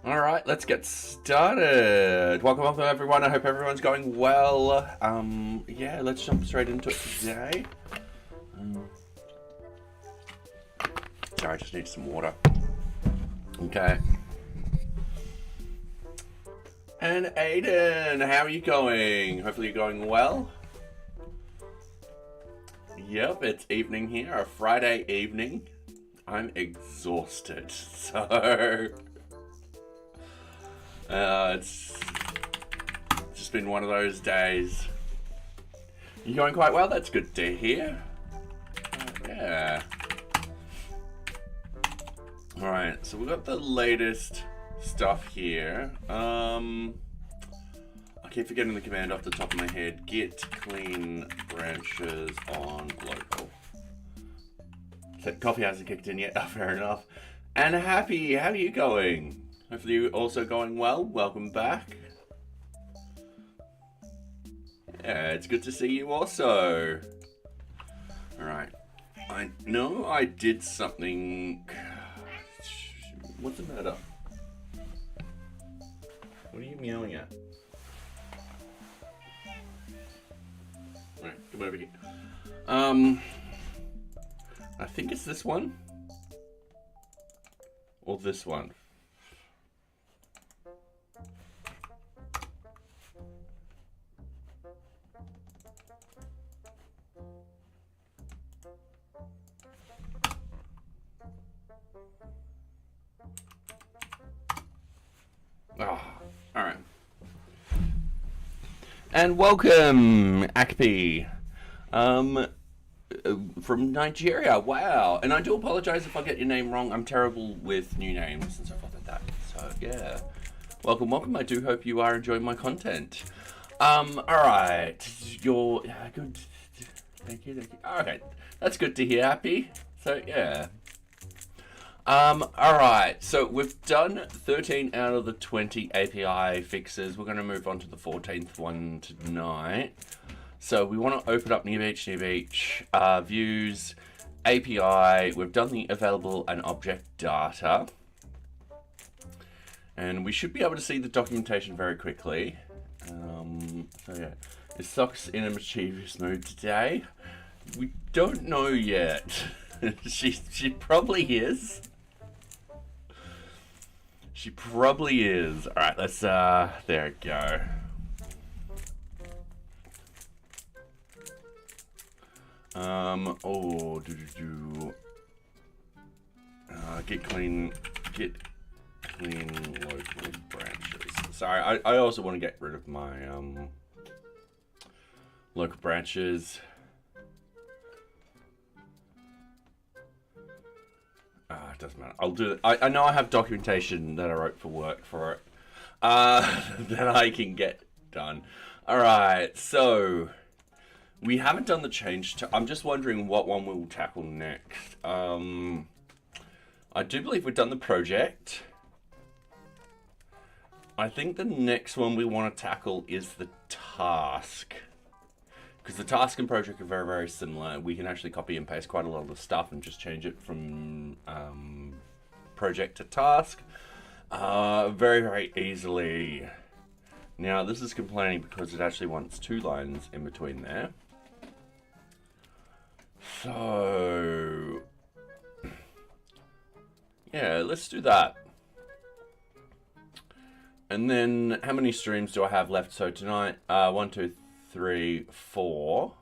All right, let's get started. Welcome everyone. I hope everyone's going well. Yeah, let's jump straight into it today. Sorry, I just need some water. Okay. And Aiden, how are you going? Hopefully you're going well. Yep, it's evening here, a Friday evening. I'm exhausted, so it's just been one of those days. You're going quite well, that's good to hear. Yeah. Alright, so we've got the latest stuff here. I keep forgetting the command off the top of my head. Git clean branches on local. So coffee hasn't kicked in yet. Oh, fair enough. And Happy, how are you going? Hopefully you're also going well. Welcome back. Yeah, it's good to see you also. Alright. I know I did something. What's the matter? What are you meowing at? Alright, come over here. I think it's this one. Or this one. Oh, alright. And welcome, Akpi. From Nigeria, wow. And I do apologize if I get your name wrong. I'm terrible with new names and so forth like that. So, yeah. Welcome, welcome. I do hope you are enjoying my content. Alright. You're good. Thank you, thank you. Okay, that's good to hear, Happy. So, yeah. Alright, so we've done 13 out of the 20 API fixes. We're going to move on to the 14th one tonight. So we want to open up NearBeach, views, API. We've done the available and object data. And we should be able to see the documentation very quickly. So yeah, is Socks in a mischievous mood today? We don't know yet. She probably is. She probably is. All right, let's, there we go. Get clean local branches. Sorry, I also want to get rid of my, local branches. It doesn't matter. I'll do it. I know I have documentation that I wrote for work for it, that I can get done. Alright, so we haven't done the change to. I'm just wondering what one we'll tackle next. I do believe we've done the project. I think the next one we want to tackle is the task. Because the task and project are very, very similar. We can actually copy and paste quite a lot of the stuff and just change it from project to task very, very easily. Now, this is complaining because it actually wants 2 lines in between there. So, yeah, let's do that. And then, how many streams do I have left? So tonight, 1, 2, 3, 4.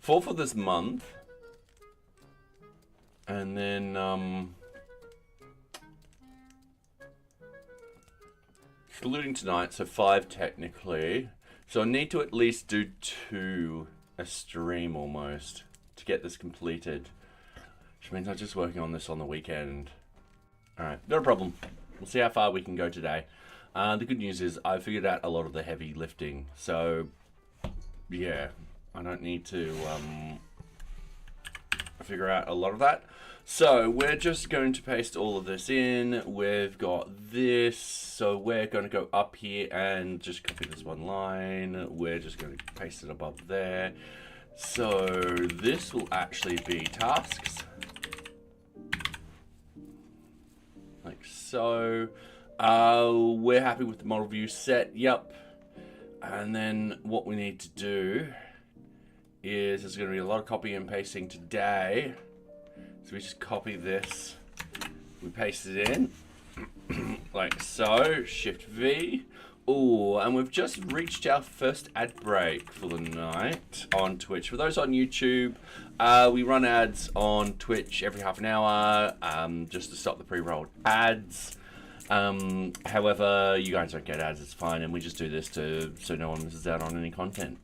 4 for this month. And then, excluding tonight, so 5 technically. So I need to at least do 2 a stream almost to get this completed. Which means I'm just working on this on the weekend. Alright, no problem. We'll see how far we can go today. The good news is I figured out a lot of the heavy lifting. So, yeah, I don't need to figure out a lot of that. So we're just going to paste all of this in. We've got this. So we're going to go up here and just copy this one line. We're just going to paste it above there. So this will actually be tasks. Like so. We're happy with the model view set. Yep. And then what we need to do is there's going to be a lot of copying and pasting today. So we just copy this. We paste it in like so. Shift V. Oh, and we've just reached our first ad break for the night on Twitch. For those on YouTube, we run ads on Twitch every half an hour just to stop the pre-rolled ads. However, you guys don't get ads, it's fine, and we just do this so no one misses out on any content.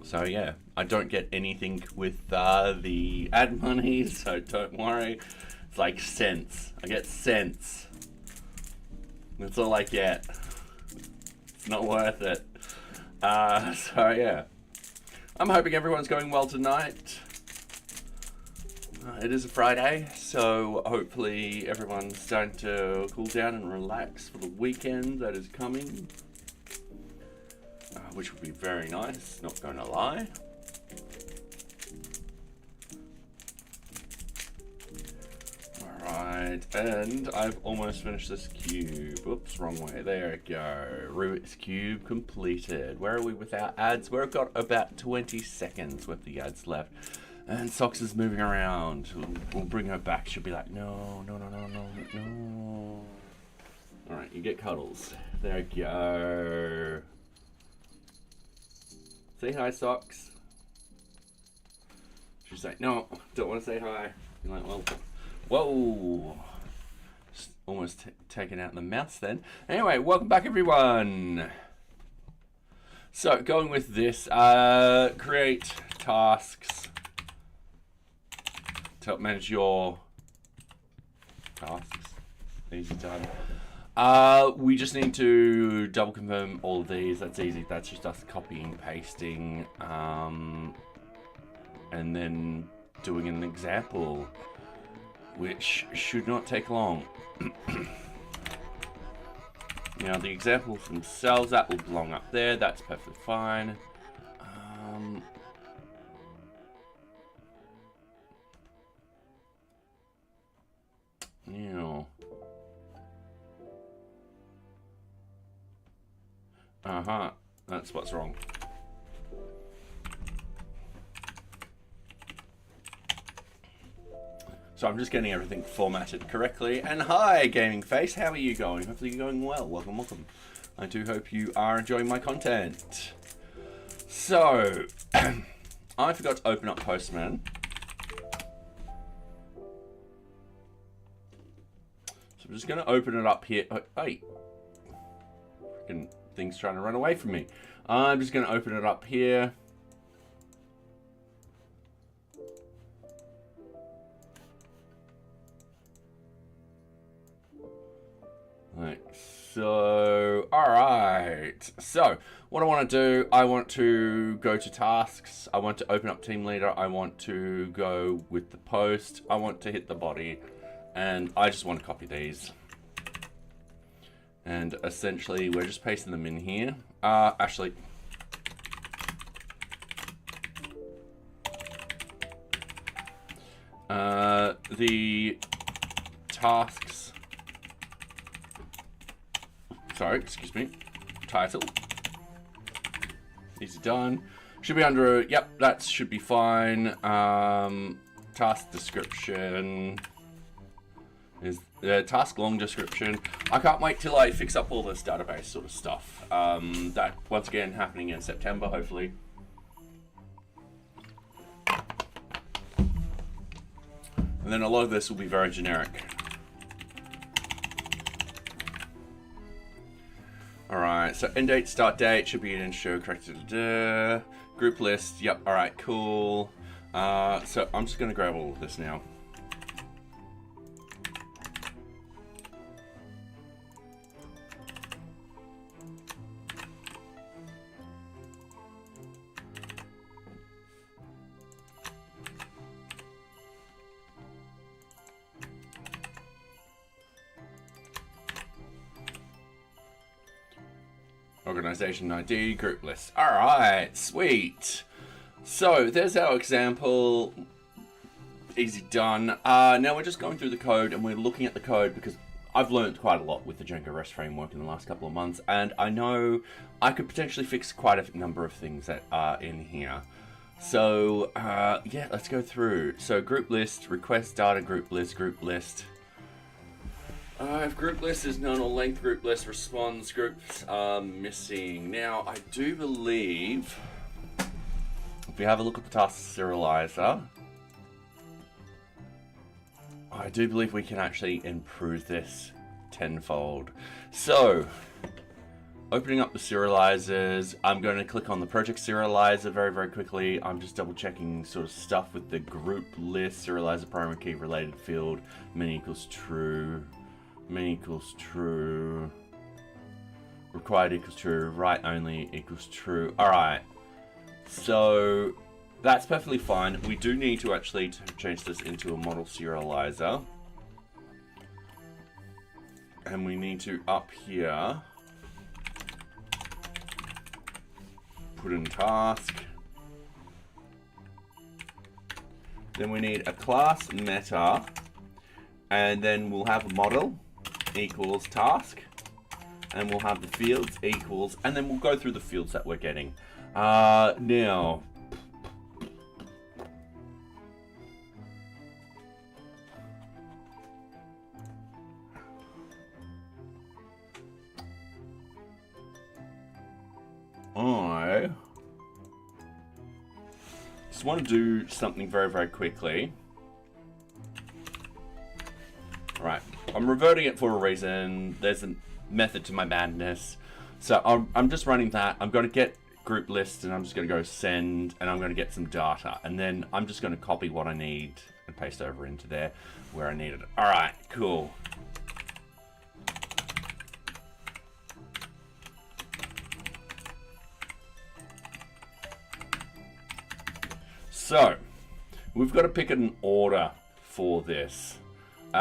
So yeah, I don't get anything with the ad money, so don't worry. It's like cents. I get cents. That's all I get. It's not worth it. So yeah, I'm hoping everyone's going well tonight. It is a Friday, so hopefully everyone's starting to cool down and relax for the weekend that is coming, which would be very nice, not going to lie. Alright, and I've almost finished this cube. Oops, wrong way. There we go. Rubik's Cube completed. Where are we with our ads? We've got about 20 seconds with the ads left. And Socks is moving around. We'll bring her back. She'll be like, no. Alright, you get cuddles. There we go. Say hi, Socks. She's like, no, don't want to say hi. You're like, well, whoa. Just almost taken out the mouse then. Anyway, welcome back, everyone. So, going with this, create tasks to help manage your tasks. Easy done. We just need to double confirm all of these. That's easy. That's just us copying, pasting, and then doing an example, which should not take long. Now the examples themselves, that will belong up there. That's perfectly fine. That's what's wrong. So I'm just getting everything formatted correctly. And hi, Gaming Face, how are you going? Hopefully you're going well. Welcome, welcome. I do hope you are enjoying my content. So, I forgot to open up Postman. So I'm just going to open it up here. Oh, hey. Freaking thing's trying to run away from me. I'm just going to open it up here. Like so. Alright. So, what I want to do, I want to go to tasks. I want to open up Team Leader. I want to go with the post. I want to hit the body. And I just want to copy these. And essentially, we're just pasting them in here. Actually, the tasks, sorry, excuse me, title, easy done. Should be under, yep, that should be fine. Task description is the task long description. I can't wait till I fix up all this database sort of stuff. That, once again, happening in September, hopefully. And then a lot of this will be very generic. Alright, so end date, start date, should be an intro, corrected. Group list, yep, alright, cool. So I'm just gonna grab all of this now. Organization ID, group list. Alright, sweet. So there's our example. Easy done. Now we're just going through the code and we're looking at the code because I've learned quite a lot with the Django REST framework in the last couple of months, and I know I could potentially fix quite a number of things that are in here. So, yeah, let's go through. So, group list, request data, group list, group list. If group list is none or length group list responds, groups are missing. Now, I do believe, if we have a look at the task serializer, I do believe we can actually improve this tenfold. So, opening up the serializers, I'm going to click on the project serializer very quickly. I'm just double checking sort of stuff with the group list, serializer primary key related field, min equals true, min equals true, required equals true, write only equals true. Alright, so that's perfectly fine. We do need to actually change this into a model serializer. And we need to, up here, put in task. Then we need a class meta. And then we'll have a model equals task. And we'll have the fields equals, and then we'll go through the fields that we're getting. Now, I just want to do something very quickly. Right, I'm reverting it for a reason. There's a method to my madness. So I'm just running that. I'm going to get group list and I'm just going to go send and I'm going to get some data. And then I'm just going to copy what I need and paste over into there where I need it. All right, cool. So, we've got to pick an order for this. So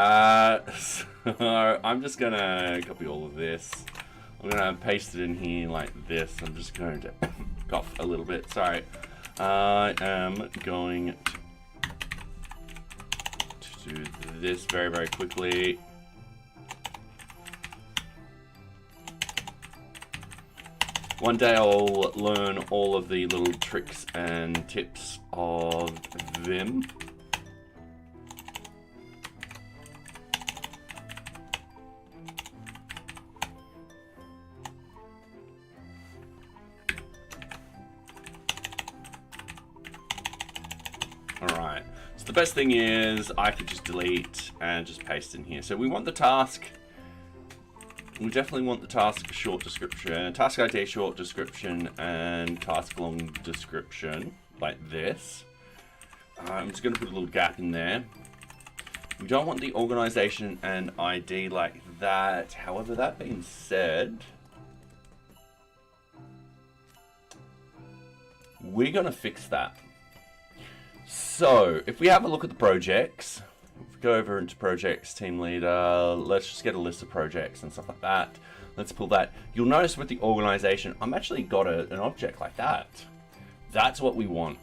I'm just going to copy all of this. I'm going to paste it in here like this. I'm just going to cough a little bit. Sorry. I am going to do this very quickly. One day I'll learn all of the little tricks and tips of Vim. Alright, so the best thing is I could just delete and just paste in here. So we want the task. We definitely want the task short description, task ID short description, and task long description, like this. I'm just going to put a little gap in there. We don't want the organization and ID like that. However, that being said, we're going to fix that. So, if we have a look at the projects, if we go over into projects, team leader, let's just get a list of projects and stuff like that. Let's pull that. You'll notice with the organization, I'm actually got an object like that. That's what we want.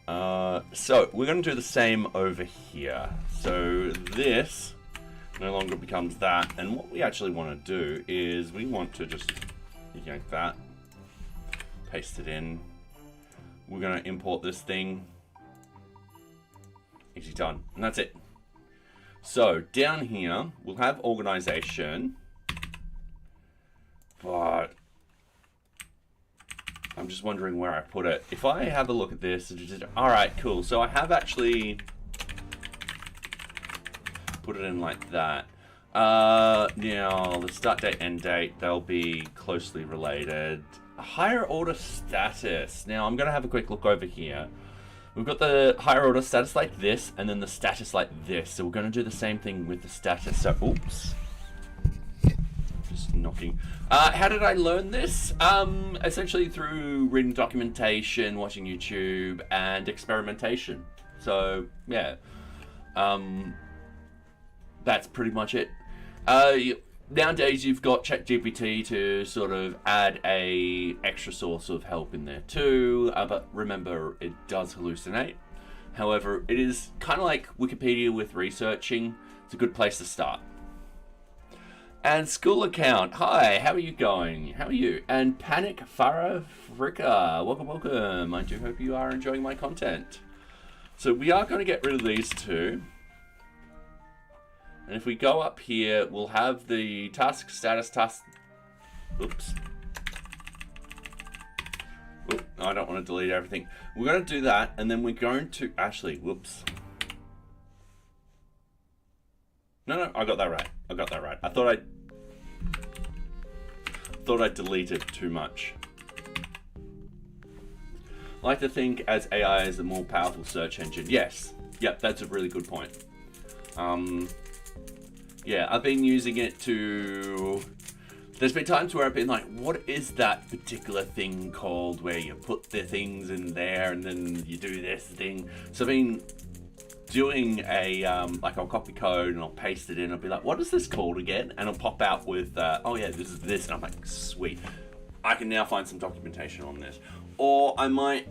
So, we're going to do the same over here. So, this no longer becomes that. And what we actually want to do is we want to just yank that, paste it in. We're going to import this thing. Easy done. And that's it. So down here, we'll have organization. But I'm just wondering where I put it. If I have a look at this, all right, cool. So I have actually put it in like that. Now the start date, end date, they'll be closely related. Higher order status. Now I'm going to have a quick look over here. We've got the higher order status like this, and then the status like this. So we're going to do the same thing with the status. So, oops. Just knocking. How did I learn this? Essentially through reading documentation, watching YouTube, and experimentation. So, yeah. That's pretty much it. Nowadays, you've got ChatGPT to sort of add a extra source of help in there too, but remember, it does hallucinate. However, it is kind of like Wikipedia with researching. It's a good place to start. And school account. Hi, how are you going? How are you? And Panic Farah Fricka. Welcome. I do hope you are enjoying my content. So we are going to get rid of these two. And if we go up here, we'll have the task status task. Oops. Oop, I don't want to delete everything. We're going to do that, and then we're going to actually, whoops. No, I got that right. I thought I deleted too much. I like to think as AI is a more powerful search engine. Yes. Yep, that's a really good point. Yeah, I've been using it to... There's been times where I've been like, what is that particular thing called where you put the things in there and then you do this thing? So I've been doing a, like I'll copy code and I'll paste it in. I'll be like, what is this called again? And it'll pop out with, oh yeah, this is this. And I'm like, sweet. I can now find some documentation on this. Or I might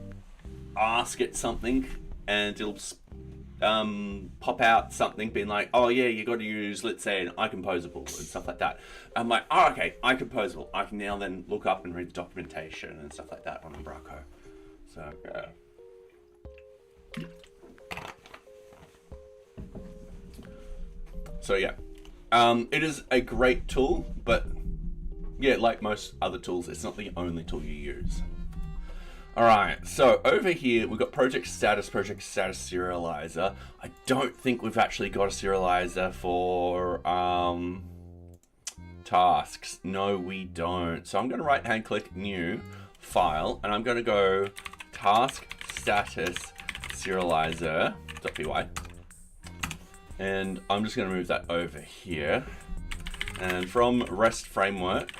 ask it something and it'll pop out something being like, oh yeah, you got to use, let's say, an iComposable and stuff like that. I'm like, oh okay, iComposable. I can now then look up and read the documentation and stuff like that on Umbraco. So yeah. So yeah, it is a great tool, but yeah, like most other tools, it's not the only tool you use. All right, so over here, we've got project status serializer. I don't think we've actually got a serializer for tasks. No, we don't. So I'm going to right-hand click new file, and I'm going to go task status serializer.py. And I'm just going to move that over here. And from REST framework,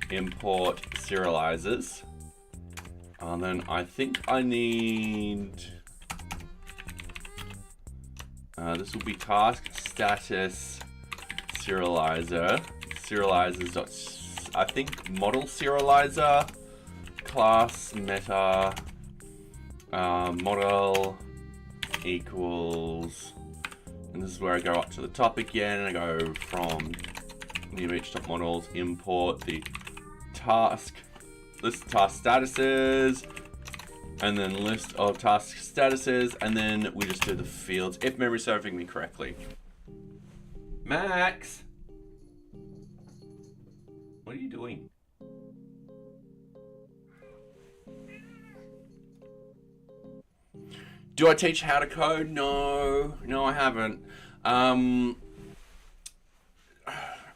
import serializers. And then I think I need, this will be task status serializer, serializers. I think model serializer, class meta, model equals, and this is where I go up to the top again, and I go from NearBeach.models, import the task, list task statuses, and then list of task statuses, and then we just do the fields, if memory serving me correctly. Max! What are you doing? Do I teach how to code? No, I haven't.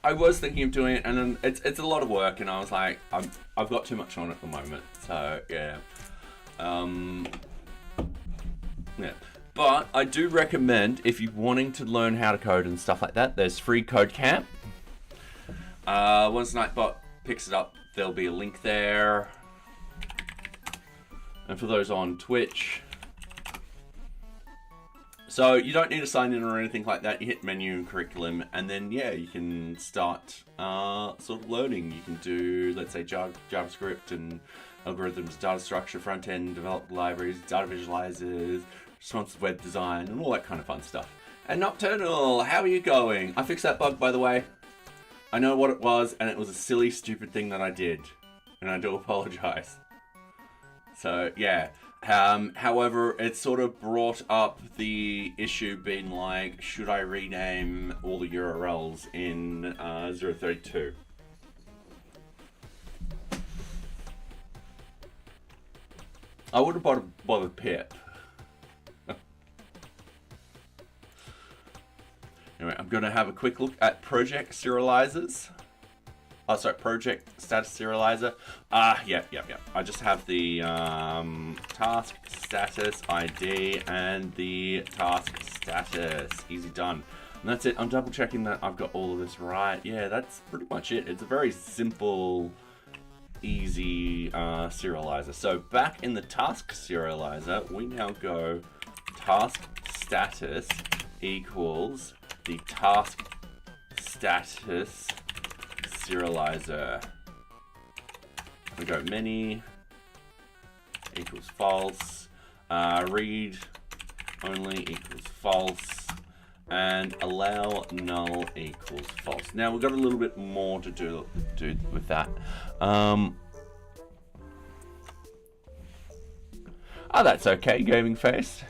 I was thinking of doing it, and then it's a lot of work, and I was like, I've got too much on at the moment, so yeah. Yeah. But I do recommend, if you're wanting to learn how to code and stuff like that, there's free code camp. Once Nightbot picks it up, there'll be a link there. And for those on Twitch, so you don't need to sign in or anything like that. You hit menu and curriculum, and then yeah, you can start sort of learning. You can do, let's say, JavaScript and algorithms, data structure, front end, develop libraries, data visualizers, responsive web design, and all that kind of fun stuff. And Nocturnal, how are you going? I fixed that bug, by the way. I know what it was, and it was a silly, stupid thing that I did, and I do apologize. So yeah. However, it sort of brought up the issue being like, should I rename all the URLs in 032? I would have bothered Pip. Anyway, I'm going to have a quick look at project serializers. Oh, sorry, project status serializer. Yep. I just have the task status ID and the task status. Easy done. And that's it. I'm double checking that I've got all of this right. Yeah, that's pretty much it. It's a very simple, easy serializer. So back in the task serializer, we now go task status equals the task status serializer. We go many equals false, read only equals false, and allow null equals false. Now we've got a little bit more to do with that. Oh, that's okay, gaming face.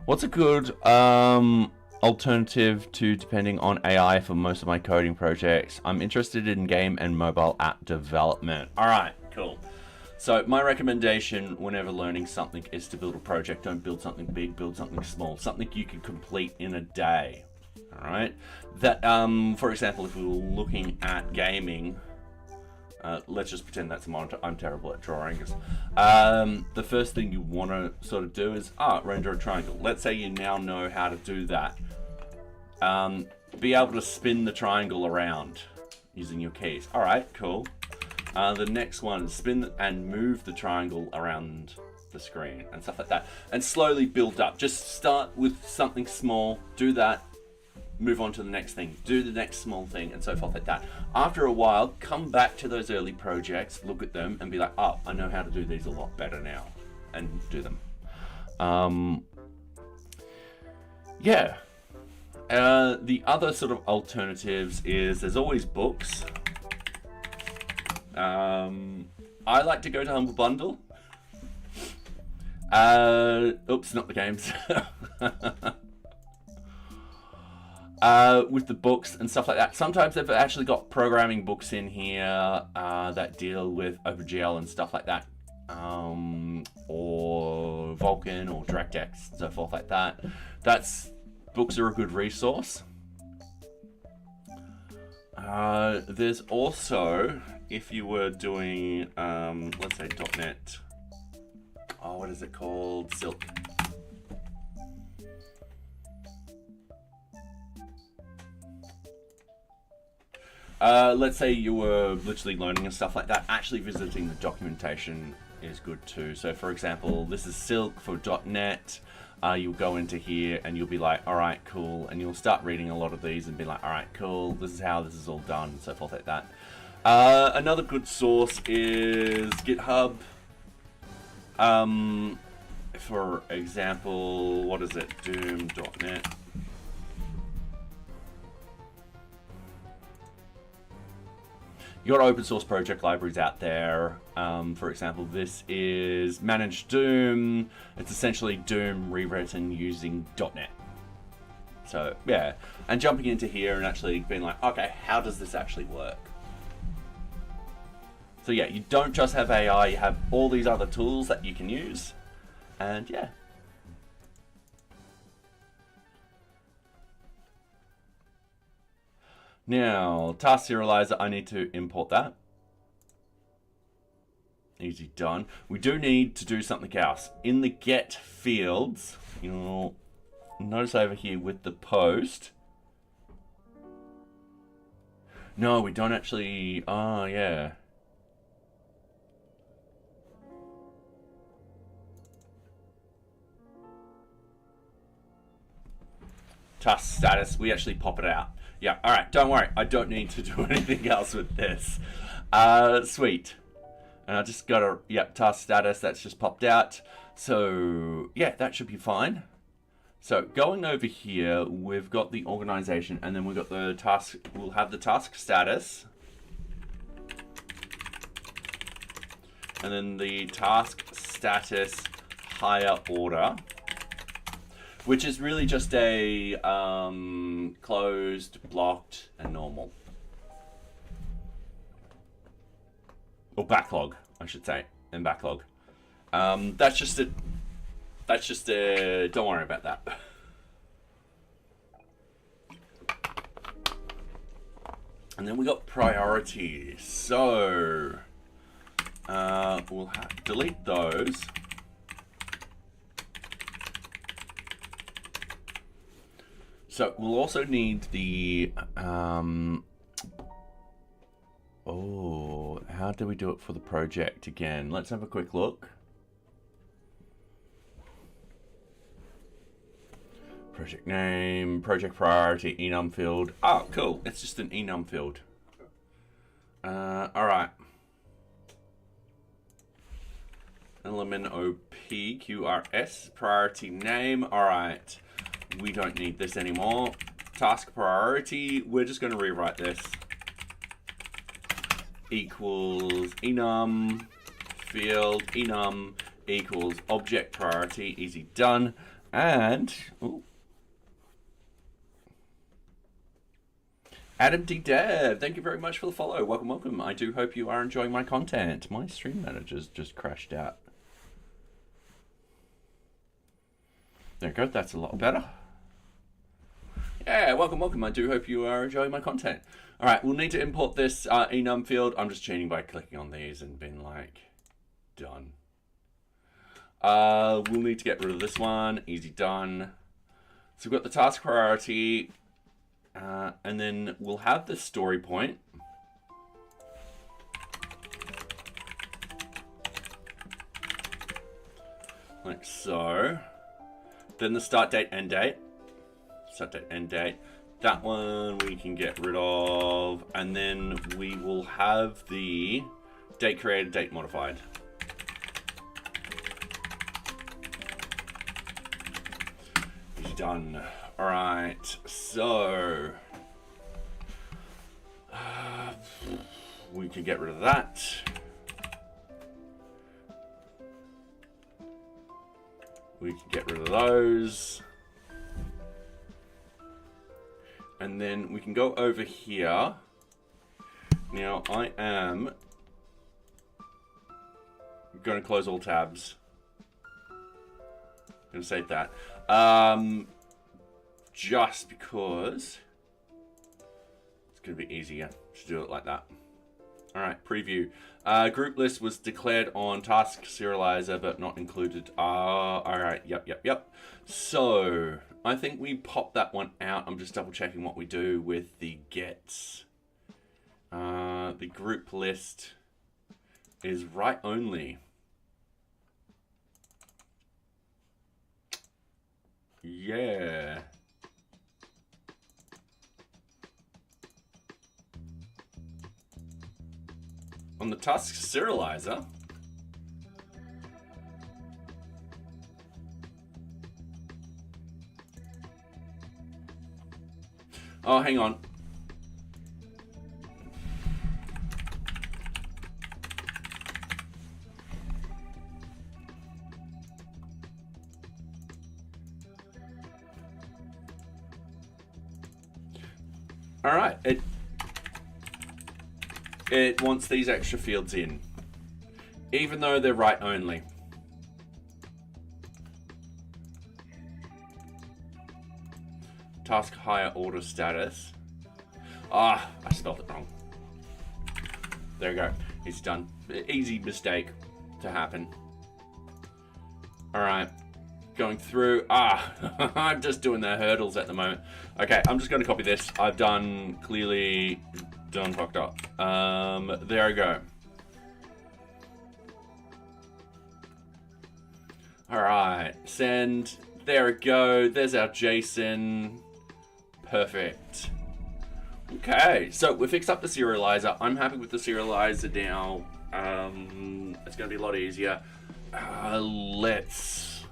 What's a good alternative to depending on AI for most of my coding projects? I'm interested in game and mobile app development. All right, cool. So my recommendation whenever learning something is to build a project. Don't build something big, build something small, something you can complete in a day. All right. That, for example, if we were looking at gaming, let's just pretend that's a monitor. I'm terrible at drawing. The first thing you want to sort of do is render a triangle. Let's say you now know how to do that. Be able to spin the triangle around using your keys. All right, cool. The next one, spin and move the triangle around the screen and stuff like that, and slowly build up. Just start with something small, do that, move on to the next thing, do the next small thing, and so forth like that. After a while, come back to those early projects, look at them, and be like, oh, I know how to do these a lot better now, and do them. Yeah. The other sort of alternatives is there's always books. I like to go to Humble Bundle. Oops, not the games. With the books and stuff like that. Sometimes they've actually got programming books in here that deal with OpenGL and stuff like that. Or Vulkan or DirectX and so forth like that. Books are a good resource. There's also, if you were doing, let's say .NET, what is it called? Silk. Let's say you were literally learning and stuff like that, actually visiting the documentation is good too. So for example, this is Silk for .NET. You'll go into here and you'll be like, all right, cool. And you'll start reading a lot of these and be like, all right, cool. This is how this is all done and so forth like that. Another good source is GitHub. For example, what is it? Doom.net. You got open source project libraries out there. For example, this is Managed Doom. It's essentially Doom rewritten using .NET. So yeah, and jumping into here and actually being like, okay, how does this actually work? So yeah, you don't just have AI, you have all these other tools that you can use, and yeah. Now, task serializer, I need to import that. Easy done. We do need to do something else. In the get fields, you'll notice over here with the post. No, we don't actually, yeah. Task status, we actually pop it out. Yeah, all right, don't worry. I don't need to do anything else with this. Sweet. And I just got task status, that's just popped out. So, yeah, that should be fine. So, going over here, we've got the organization, and then we've got the task, we'll have the task status. And then the task status higher order, which is really just a closed, blocked, and normal. Or backlog, I should say, and backlog. That's just a, don't worry about that. And then we got priorities. So, we'll delete those. So we'll also need the, how do we do it for the project again? Let's have a quick look. Project name, project priority, enum field. Oh, cool. It's just an enum field. All right. Element OP, QRS, priority name. All right. we don't need this anymore. Task priority, we're just going to rewrite this. Equals enum field enum equals object priority. Easy done. And Adam D. Dev, thank you very much for the follow. Welcome, welcome. I do hope you are enjoying my content. My stream manager's just crashed out. There you go. That's a lot better. Yeah, welcome, welcome. I do hope you are enjoying my content. All right, we'll need to import this enum field. I'm just cheating by clicking on these and being like, done. We'll need to get rid of this one. Easy done. So we've got the task priority, and then we'll have the story point. Like so. Then the start date, end date. Start date, end date. That one we can get rid of. And then we will have the date created, date modified. Done. All right. So we can get rid of that. We can get rid of those. And then we can go over here. Now I am going to close all tabs. I'm going to save that. Just because it's going to be easier to do it like that. All right, preview. Group list was declared on task serializer, but not included. All right, yep. So I think we pop that one out. I'm just double checking what we do with the gets. The group list is write only. Yeah. On the task serializer, oh, hang on. All right, it wants these extra fields in, even though they're write only. Task higher order status. Ah, I spelled it wrong. There you go. It's done. Easy mistake to happen. All right. Going through. I'm just doing the hurdles at the moment. Okay, I'm just going to copy this. I've clearly done fucked up. There we go. All right, send. There we go. There's our JSON. Perfect. Okay, so we fixed up the serializer. I'm happy with the serializer now. It's going to be a lot easier. Let's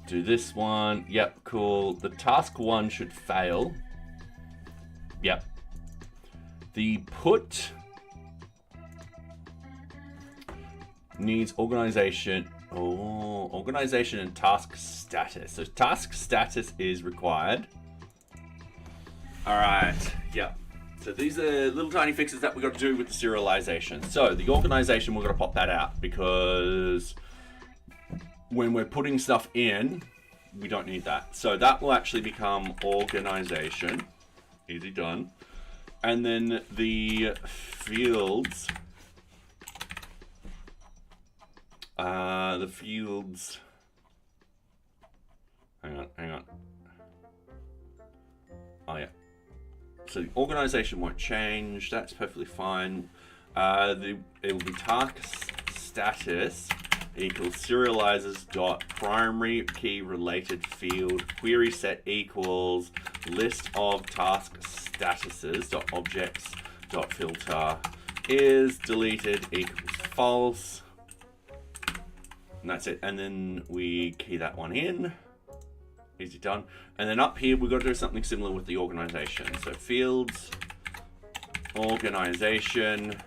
do this one. Yep, cool. The task one should fail. Yep. The put needs organization. Oh, organization and task status. So task status is required. All right. Yep. So these are little tiny fixes that we've got to do with the serialization. So the organization, we're going to pop that out because when we're putting stuff in, we don't need that. So that will actually become organization. Easy done. And then the fields. Hang on. Oh yeah. So the organization won't change. That's perfectly fine. It will be task status equals serializers dot primary key related field query set equals list of task statuses dot objects dot filter is deleted equals false. And that's it. And then we key that one in. easy done. And then up here, we've got to do something similar with the organization. So fields, organization,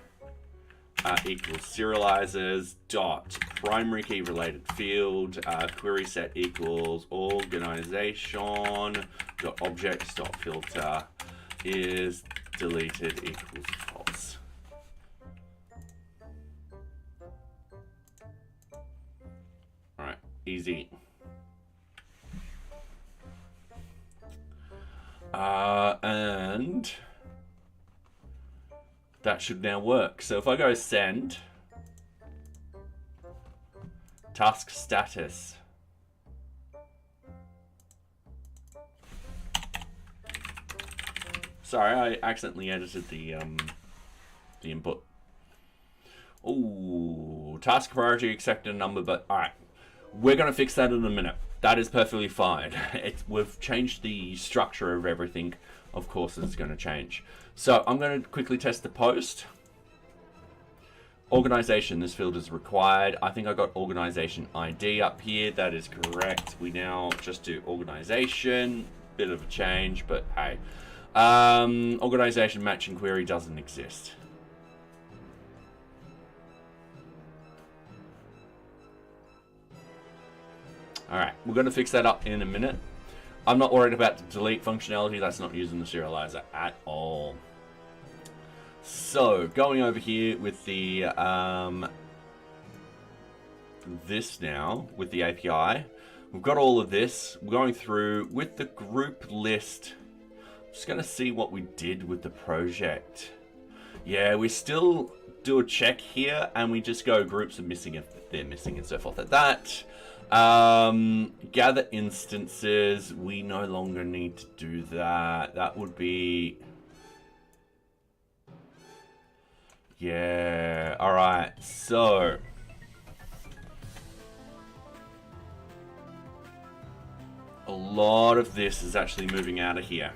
equals serializers dot primary key related field, query set equals organization dot objects dot filter is deleted equals false. All right, easy. And that should now work. So if I go send task status, sorry, I accidentally edited the input. Oh, task priority accepted a number, but all right, we're gonna fix that in a minute. That is perfectly fine. We've changed the structure of everything. Of course, it's going to change. So I'm going to quickly test the post. Organization, this field is required. I think I got organization ID up here. That is correct. We now just do organization. Bit of a change, but hey. Organization matching query doesn't exist. All right, we're going to fix that up in a minute. I'm not worried about the delete functionality. That's not using the serializer at all. So going over here with the this now with the API, we've got all of this. We're going through with the group list. I'm just going to see what we did with the project. Yeah, we still do a check here, and we just go groups are missing if they're missing and so forth like that. Gather instances, we no longer need to do that. That would be, yeah, all right. So a lot of this is actually moving out of here.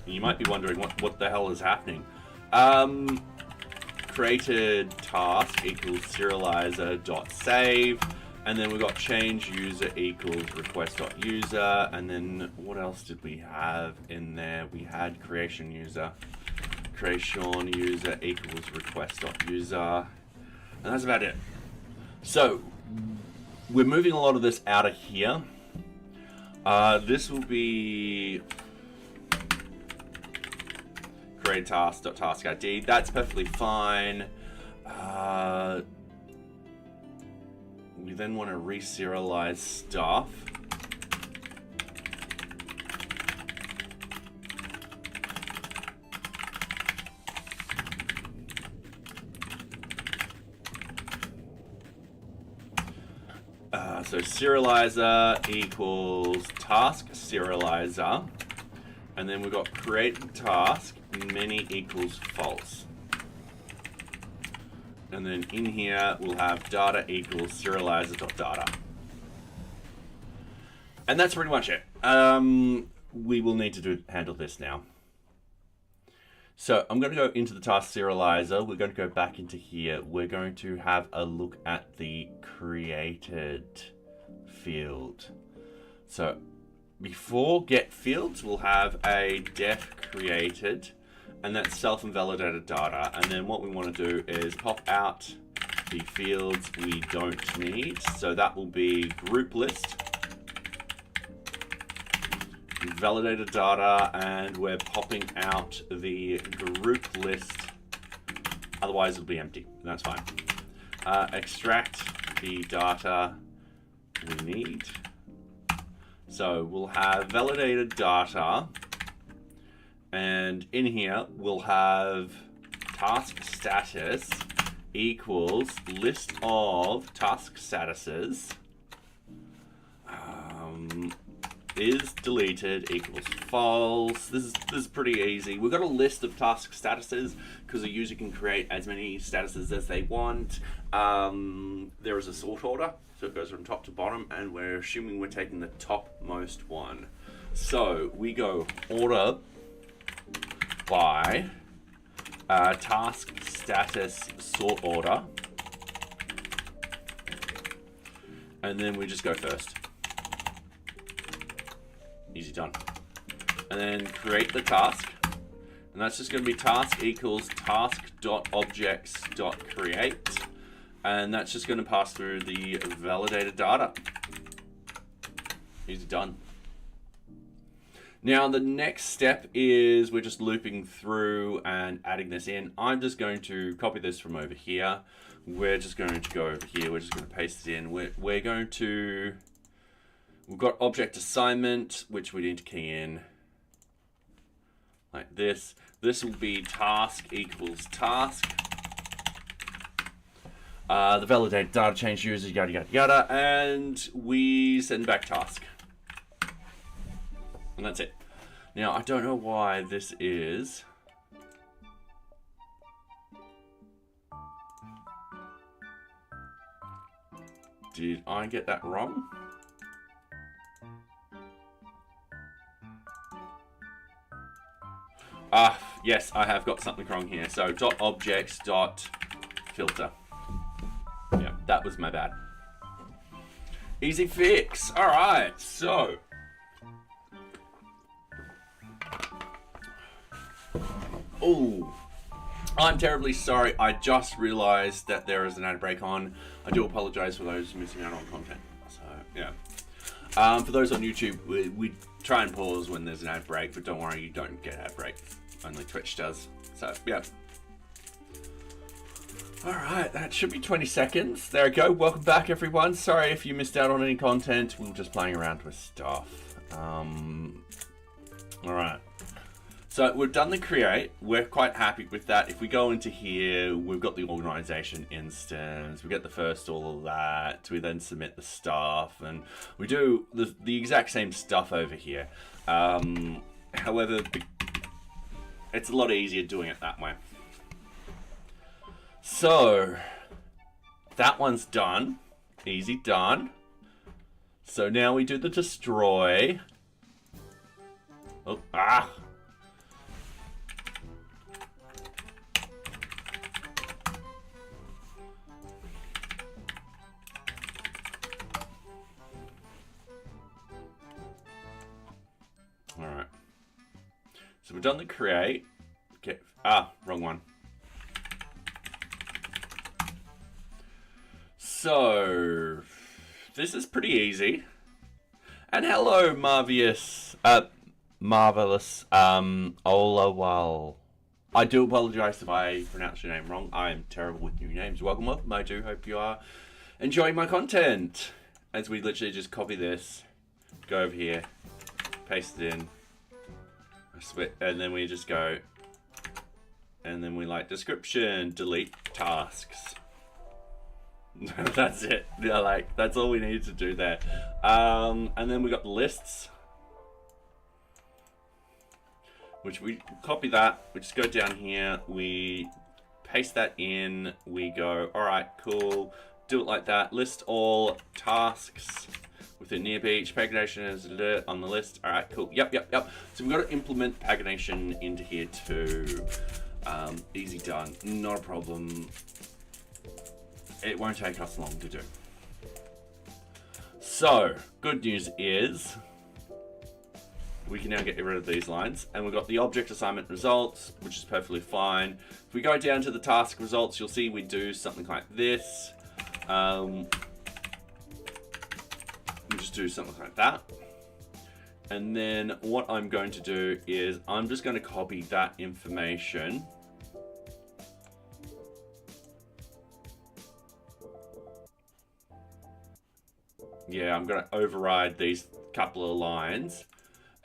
You might be wondering what the hell is happening. Created task equals serializer dot save, and then we got change user equals request dot user, and then what else did we have in there? We had creation user equals request dot user, and that's about it. So we're moving a lot of this out of here. This will be create task ID. That's perfectly fine. We then want to reserialize stuff. So serializer equals task serializer, and then we've got create task many equals false, and then in here we'll have data equals serializer.data, and that's pretty much it. We will need to handle this now. So I'm going to go into the task serializer. We're going to go back into here. We're going to have a look at the created field. So before get fields, we'll have a def created, and that's self-invalidated data. And then what we want to do is pop out the fields we don't need. So that will be group list, validated data, and we're popping out the group list. Otherwise it'll be empty, and that's fine. Extract the data we need. So we'll have validated data, and in here we'll have task status equals list of task statuses is deleted equals false. This is pretty easy. We've got a list of task statuses because a user can create as many statuses as they want. There is a sort order, so it goes from top to bottom, and we're assuming we're taking the topmost one. So we go order by task status sort order, And then we just go first. Easy done. And then create the task. And that's just going to be task equals task.objects.create. And that's just going to pass through the validated data. Easy done. Now the next step is we're just looping through and adding this in. I'm just going to copy this from over here. We're just going to go over here. We're just going to paste it in. We're going to, we've got object assignment, which we need to key in like this. This will be task equals task. The validated data change user, yada, yada, yada. And we send back task. And that's it. Now, I don't know why this is. Did I get that wrong? Yes, I have got something wrong here. So .objects.filter. Yeah, that was my bad. Easy fix. All right, so. Oh, I'm terribly sorry. I just realized that there is an ad break on. I do apologize for those missing out on content. So, yeah. For those on YouTube, we try and pause when there's an ad break, but don't worry, you don't get ad break. Only Twitch does. So, yeah. All right, that should be 20 seconds. There we go. Welcome back, everyone. Sorry if you missed out on any content. We were just playing around with stuff. All right. So we've done the create. We're quite happy with that. If we go into here, we've got the organization instance. We get the first all of that. We then submit the stuff, and we do the exact same stuff over here. However, it's a lot easier doing it that way. So that one's done. Easy done. So now we do the destroy. Oh, Alright. So we've done the create. Okay. Wrong one. So this is pretty easy. And hello, marvelous Olawal. I do apologize if I pronounced your name wrong. I am terrible with new names. Welcome, welcome. I do hope you are enjoying my content. As we literally just copy this, go over here, paste it in, and then we just go, and then we like description, delete tasks. That's it. Yeah, like that's all we needed to do there. And then we got the lists, which we copy that. We just go down here. We paste that in. We go, all right, cool. Do it like that. List all tasks within NearBeach. Pagination is on the list. All right, cool. Yep. So we've got to implement pagination into here too. Easy done. Not a problem. It won't take us long to do. So, good news is we can now get rid of these lines, and we've got the object assignment results, which is perfectly fine. If we go down to the task results, you'll see we do something like this. We just do something like that. And then what I'm going to do is I'm just going to copy that information. Yeah, I'm going to override these couple of lines.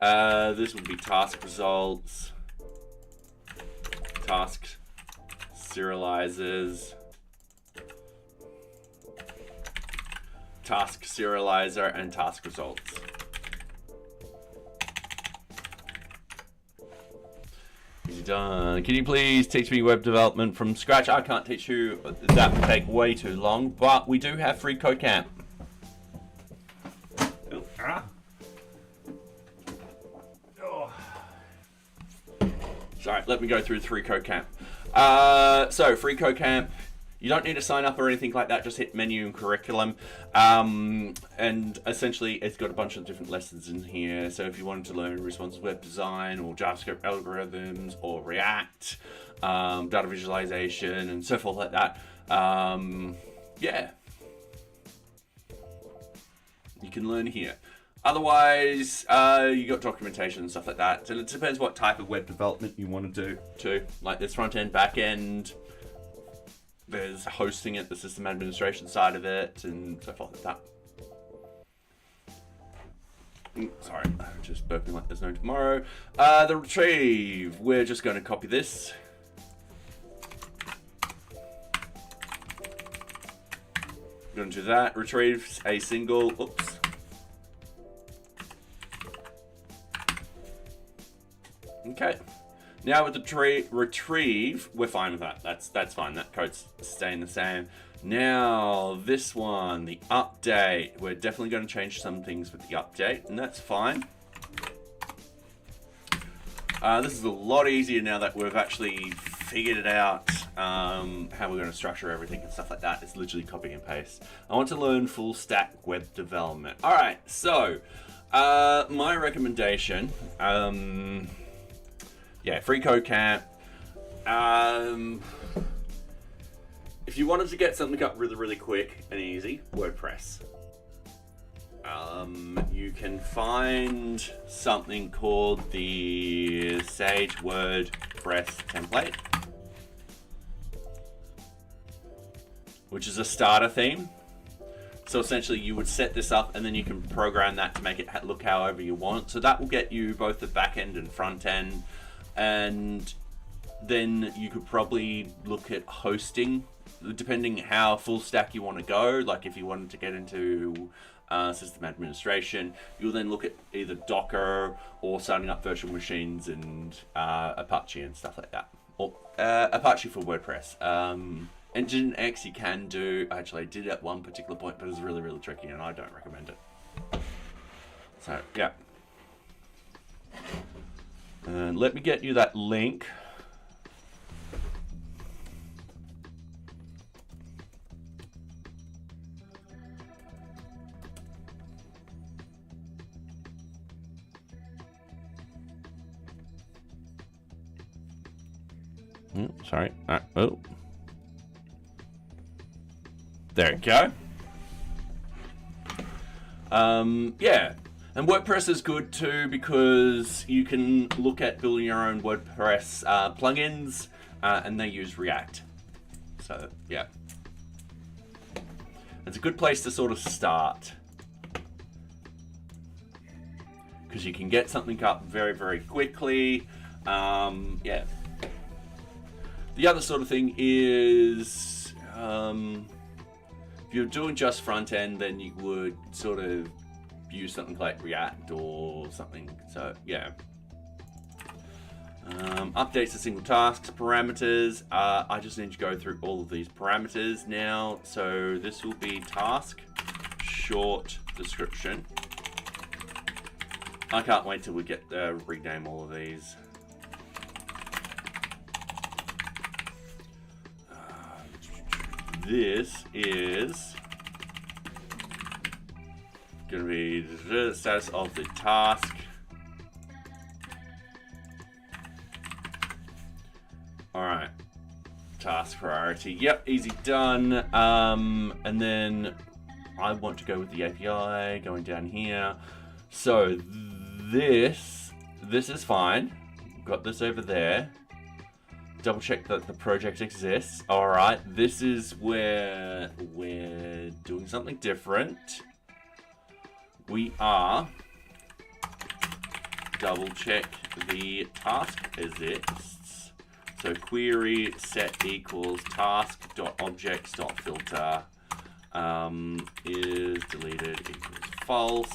This would be task results, task serializers, task serializer, and task results. Easy done. Can you please teach me web development from scratch? I can't teach you. That would take way too long, but we do have free code camp. Sorry, let me go through free code camp. So free code camp, You don't need to sign up or anything like that. Just hit menu and curriculum. And essentially, it's got a bunch of different lessons in here. So if you wanted to learn responsive web design or JavaScript algorithms or React, data visualization and so forth like that, yeah, you can learn here. Otherwise, you got documentation and stuff like that. So it depends what type of web development you want to do too. Like there's front end, back end. There's hosting it, the system administration side of it, and so forth like that. Sorry, I'm just burping like there's no tomorrow. The retrieve. We're just going to copy this. We're going to do that. Retrieve a single. Oops. Okay. Now with the retrieve, we're fine with that. That's fine. That code's staying the same. Now this one, the update. We're definitely going to change some things with the update, and that's fine. This is a lot easier now that we've actually figured it out, how we're going to structure everything and stuff like that. It's literally copy and paste. I want to learn full stack web development. All right, so my recommendation. Yeah, free code camp. If you wanted to get something up really, really quick and easy, WordPress. You can find something called the Sage WordPress template, which is a starter theme. So essentially you would set this up and then you can program that to make it look however you want. So that will get you both the back end and front end. And then you could probably look at hosting, depending how full stack you want to go. Like if you wanted to get into system administration, you'll then look at either Docker or starting up virtual machines and Apache and stuff like that. Or Apache for WordPress. Nginx you can do. Actually, I did at one particular point, but it's really, really tricky and I don't recommend it. So, yeah. And let me get you that link. Sorry. Oh. There we go. Yeah. And WordPress is good too because you can look at building your own WordPress plugins and they use React. So, yeah. It's a good place to sort of start because you can get something up very, very quickly. Yeah. The other sort of thing is if you're doing just front end, then you would sort of use something like React or something. So yeah. Updates to single tasks, parameters. I just need to go through all of these parameters now. So this will be task, short description. I can't wait till we get rename all of these. This is going to be the status of the task. All right, task priority. Yep, easy done. And then I want to go with the API going down here. So this is fine. Got this over there. Double check that the project exists. All right, this is where we're doing something different. We are double check the task exists. So query set equals task.objects.filter is deleted equals false.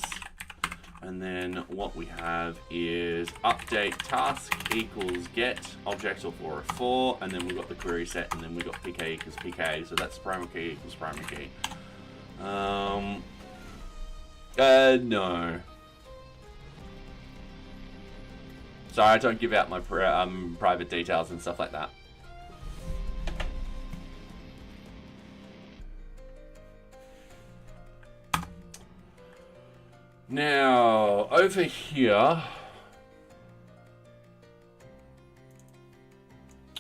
And then what we have is update task equals get objects of 4 of 4, and then we've got the query set, and then we've got pk equals pk, so that's primary key equals primary key. No. Sorry, I don't give out my private details and stuff like that. Now, over here.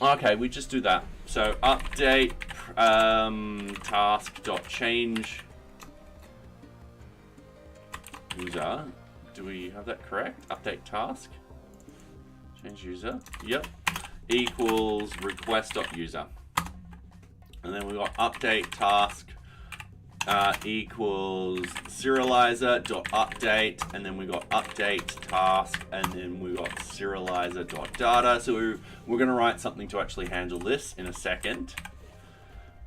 Okay, we just do that. So update task.change user. Do we have that correct? Update task. Change user. Yep. Equals request.user. And then we've got update task equals serializer.update, and then we got update task, and then we got serializer.data. So we're going to write something to actually handle this in a second.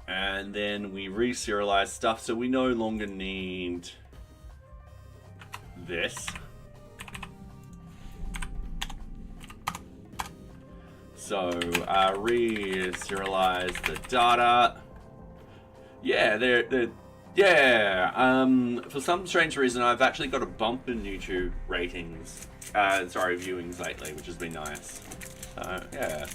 And then we reserialize stuff, so we no longer need this. So re-serialize the data. Yeah, for some strange reason, I've actually got a bump in YouTube ratings, viewings lately, which has been nice. So, yeah.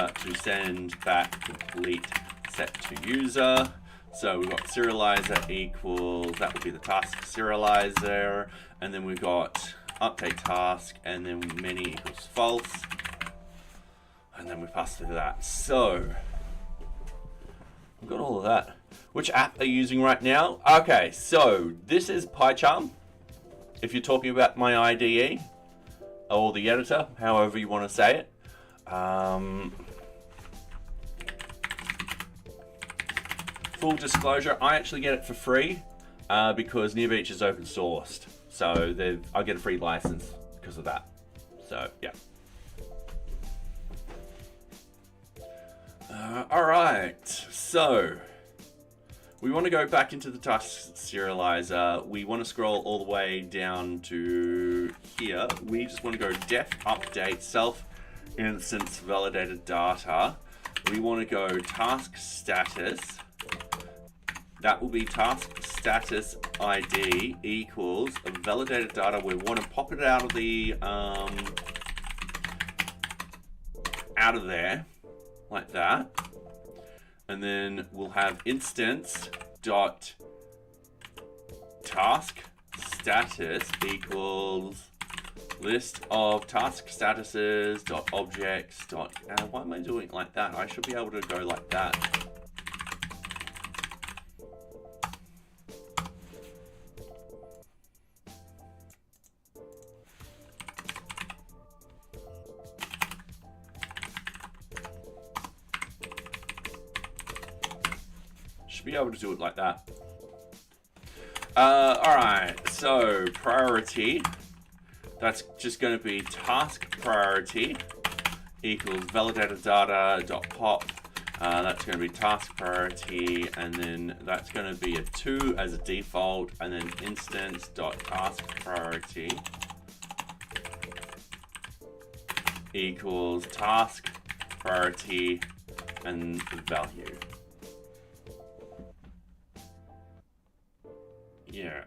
To send back complete set to user. So we've got serializer equals, that would be the task serializer, and then we've got update task, and then many equals false, and then we pass through that. So I've got all of that. Which app are you using right now? Okay, so this is PyCharm. If you're talking about my IDE or the editor, however you want to say it. Full disclosure, I actually get it for free because NearBeach is open sourced. So I get a free license because of that. So, yeah. All right, so we want to go back into the task serializer. We want to scroll all the way down to here. We just want to go def update self instance validated data. We want to go task status. That will be task status ID equals validated data. We want to pop it out of the out of there. Like that, and then we'll have instance dot task status equals list of task statuses dot objects dot. Why am I doing it like that? I should be able to go like that. Be able to do it like that. Alright, so priority, that's just going to be task priority equals validated data dot pop. That's going to be task priority, and then that's going to be a 2 as a default, and then instance dot task priority equals task priority and value. Yeah.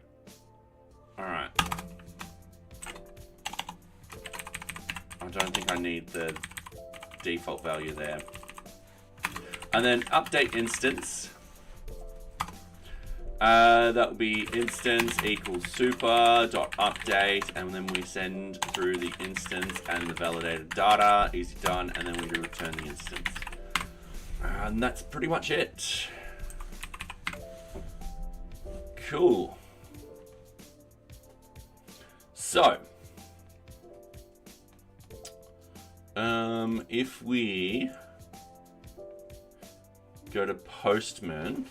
Alright. I don't think I need the default value there. And then update instance. That will be instance equals super dot update, and then we send through the instance and the validated data. Easy done, and then we return the instance. And that's pretty much it. Cool. So, if we go to Postman,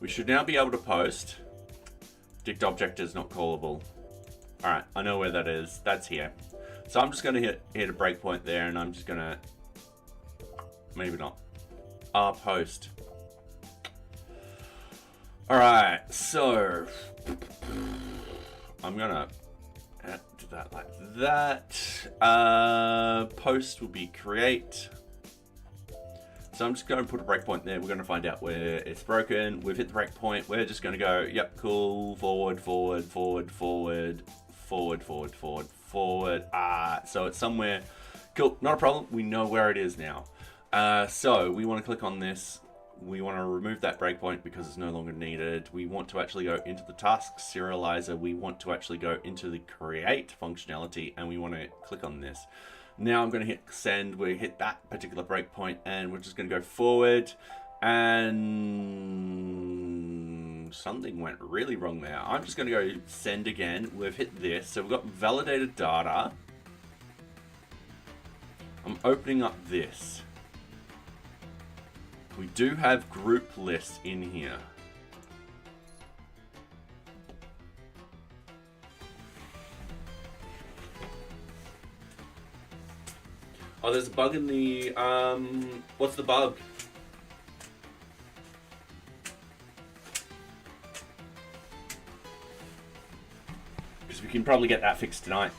we should now be able to post. Dict object is not callable. All right, I know where that is. That's here. So I'm just going to hit a breakpoint there, and I'm just going to, maybe not, post. All right, so I'm gonna do that like that. Post will be create. So I'm just going to put a breakpoint there. We're going to find out where it's broken. We've hit the breakpoint. We're just going to go, yep, cool, forward, forward, forward, forward, forward, forward, forward, forward. So it's somewhere. Cool, not a problem. We know where it is now. So we want to click on this. We want to remove that breakpoint because it's no longer needed. We want to actually go into the task serializer. We want to actually go into the create functionality, and we want to click on this. Now I'm going to hit send. We hit that particular breakpoint, and we're just going to go forward. And something went really wrong there. I'm just going to go send again. We've hit this. So we've got validated data. I'm opening up this. We do have group lists in here. Oh, there's a bug in the, what's the bug? Because we can probably get that fixed tonight.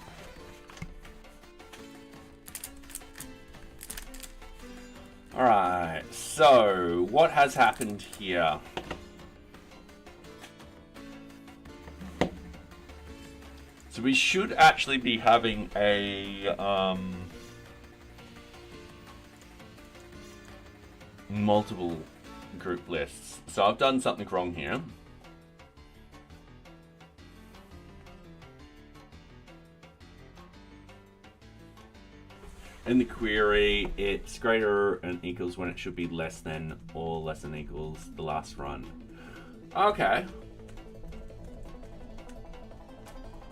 Alright, so what has happened here? So we should actually be having a multiple group lists. So I've done something wrong here. In the query, it's greater and equals when it should be less than or less than equals the last run. Okay.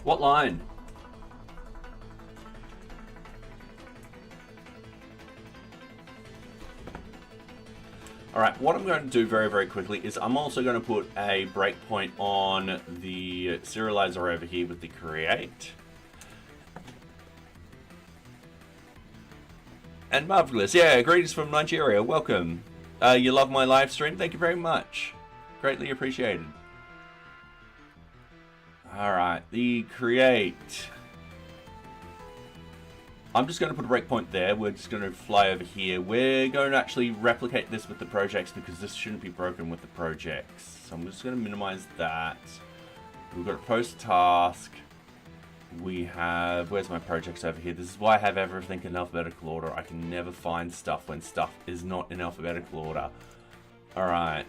What line? Alright, what I'm going to do very, very quickly is I'm also going to put a breakpoint on the serializer over here with the create. And marvelous, yeah, greetings from Nigeria, welcome. You love my live stream? Thank you very much. Greatly appreciated. Alright, the create. I'm just going to put a breakpoint there. We're just going to fly over here. We're going to actually replicate this with the projects because this shouldn't be broken with the projects. So I'm just going to minimize that. We've got a post task. We have, where's my projects over here? This is why I have everything in alphabetical order. I can never find stuff when stuff is not in alphabetical order. Alright,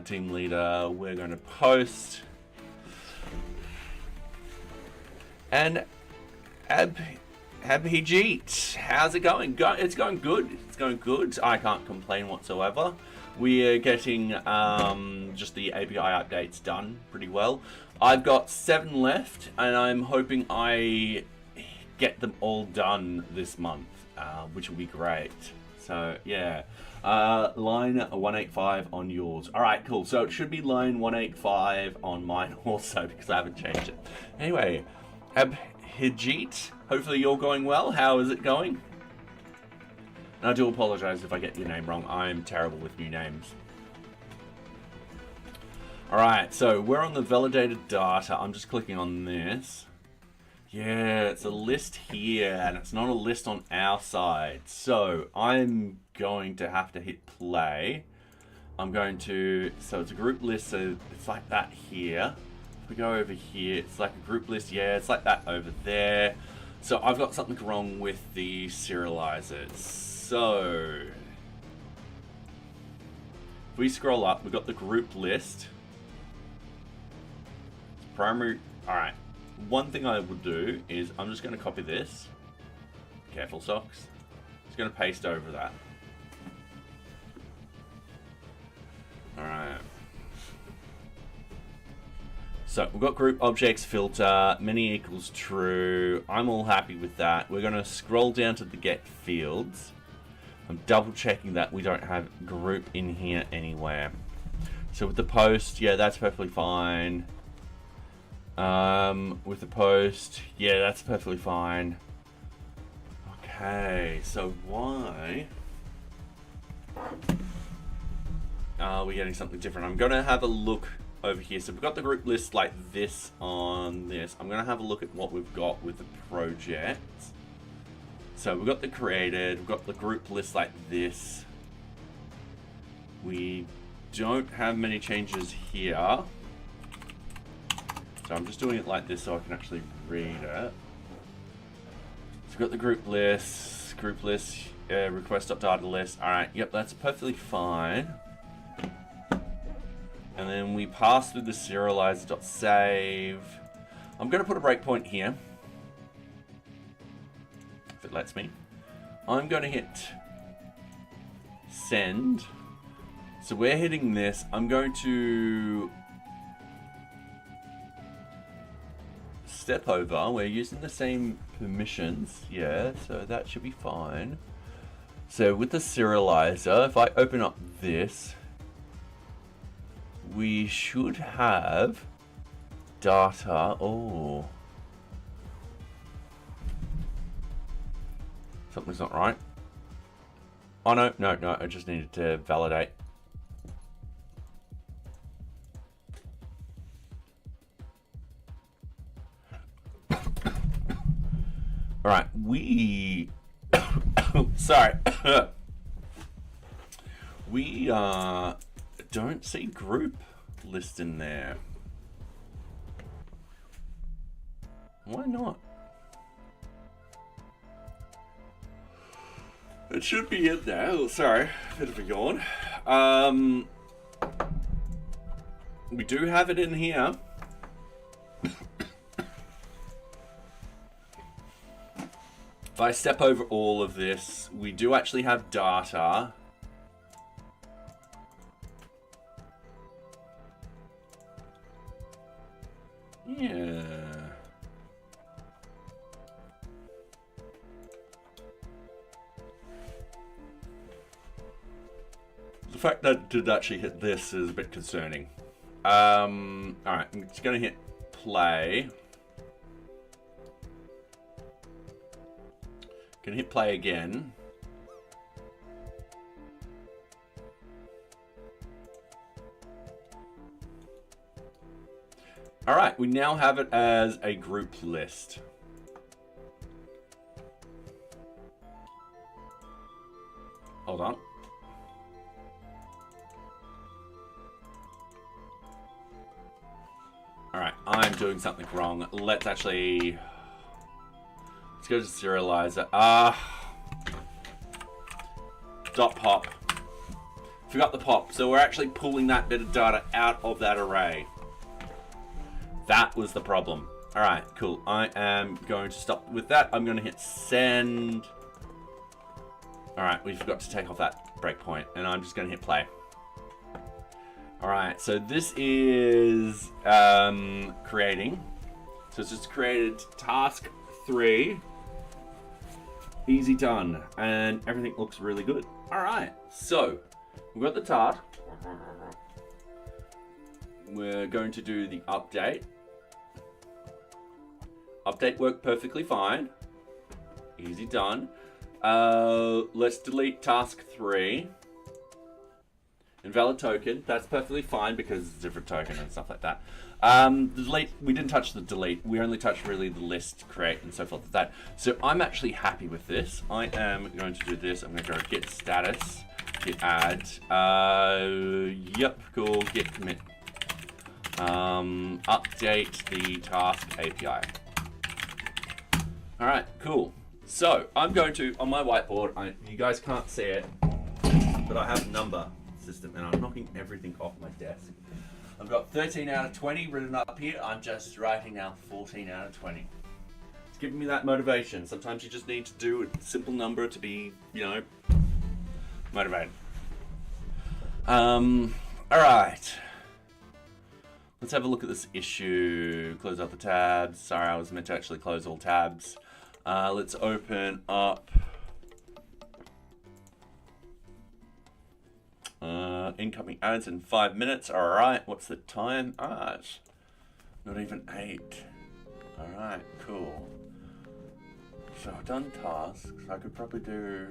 team leader, we're going to post. And Abhijit, how's it going? It's going good. It's going good. I can't complain whatsoever. We are getting just the API updates done pretty well. I've got 7 left, and I'm hoping I get them all done this month, which will be great. So, yeah. Line 185 on yours. Alright, cool. So it should be line 185 on mine also, because I haven't changed it. Anyway, Abhijit, hopefully you're going well. How is it going? And I do apologize if I get your name wrong. I'm terrible with new names. Alright, so we're on the validated data. I'm just clicking on this. Yeah, it's a list here, and it's not a list on our side. So I'm going to have to hit play. I'm going to, so it's a group list, so it's like that here. If we go over here, it's like a group list. Yeah, it's like that over there. So I've got something wrong with the serializers. So if we scroll up, we've got the group list. Primary. Alright, one thing I would do is I'm just going to copy this. Careful, socks. Just going to paste over that. Alright. So we've got group objects filter, many equals true. I'm all happy with that. We're going to scroll down to the get fields. I'm double checking that we don't have group in here anywhere. So with the post, yeah, that's perfectly fine. With the post, yeah, that's perfectly fine. Okay, so why are we getting something different? I'm gonna have a look over here. So we've got the group list like this on this. I'm gonna have a look at what we've got with the project. So we've got the created, we've got the group list like this. We don't have many changes here. So I'm just doing it like this so I can actually read it. So we've got the group list, request.data list. Alright, yep, that's perfectly fine. And then we pass through the serializer.save. I'm going to put a breakpoint here, if it lets me. I'm going to hit send. So we're hitting this. I'm going to step over. We're using the same permissions. Yeah, so that should be fine. So with the serializer, if I open up this, we should have data. Oh. Something's not right. Oh, no, I just needed to validate. All right, we... Sorry. We don't see group list in there. Why not? It should be in there. Oh, sorry, bit of a yawn. We do have it in here. If I step over all of this, we do actually have data. Yeah. The fact that it did actually hit this is a bit concerning. Alright, I'm just going to hit play. Gonna hit play again. All right, we now have it as a group list. Hold on. All right, I'm doing something wrong. Let's go to serializer. Dot pop. Forgot the pop. So we're actually pulling that bit of data out of that array. That was the problem. All right, cool. I am going to stop with that. I'm going to hit send. All right, we forgot to take off that breakpoint, and I'm just going to hit play. All right, so this is creating. So it's just created task 3. Easy done, and everything looks really good. All right, so we've got the task. We're going to do the update. Update worked perfectly fine. Easy done. Let's delete task 3. Invalid token. That's perfectly fine because it's a different token and stuff like that. Delete. We didn't touch the delete. We only touched really the list, create, and so forth with that. So I'm actually happy with this. I am going to do this. I'm going to go git status, git add. Yep, cool. Git commit. Update the task API. All right, cool. So I'm going to, on my whiteboard, you guys can't see it, but I have a number system and I'm knocking everything off my desk. I've got 13 out of 20 written up here. I'm just writing now 14 out of 20. It's giving me that motivation. Sometimes you just need to do a simple number to be, motivated. All right. Let's have a look at this issue. Close out the tabs. Sorry, I was meant to actually close all tabs. Let's open up incoming ads in 5 minutes. All right, what's the time? It's not even 8. All right, cool. So I've done tasks. I could probably do...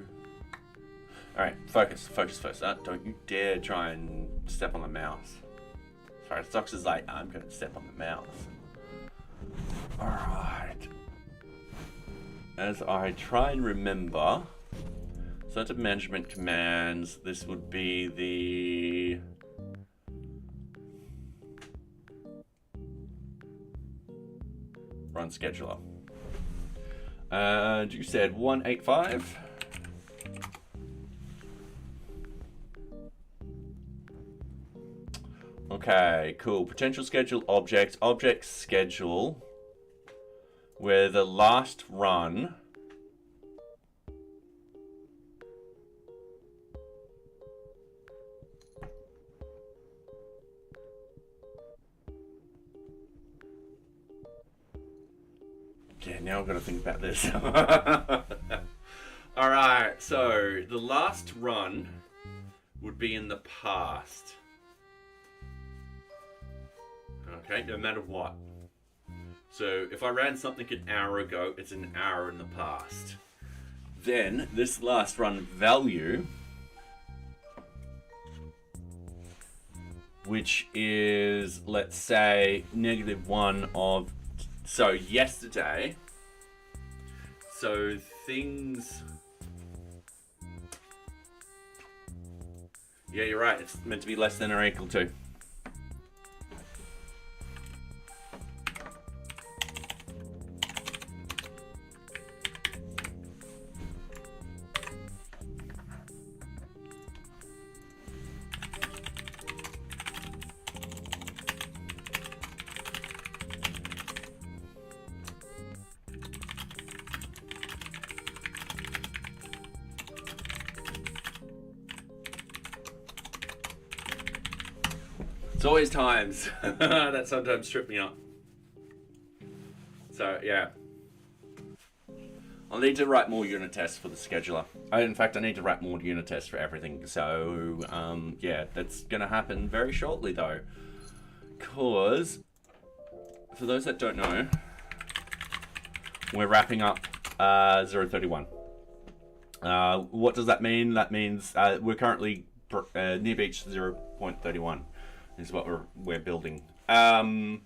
All right, focus first. Don't you dare try and step on the mouse. Sorry, Stocks is like, I'm going to step on the mouse. All right. As I try and remember, so under management commands, this would be the run scheduler. And you said 185. Okay, cool. Potential schedule object, object schedule, where the last run yeah, now I've got to think about this. Alright, so the last run would be in the past. Okay, no matter what. So if I ran something an hour ago, it's an hour in the past. Then this last run value, which is, let's say, -1 of, so yesterday. So things, yeah, you're right, it's meant to be less than or equal to. It's always times that sometimes trip me up. So yeah, I'll need to write more unit tests for the scheduler. In fact, I need to write more unit tests for everything. So yeah, that's gonna happen very shortly though. Cause for those that don't know, we're wrapping up 031. What does that mean? That means we're currently NearBeach 0.31. Is what we're building. So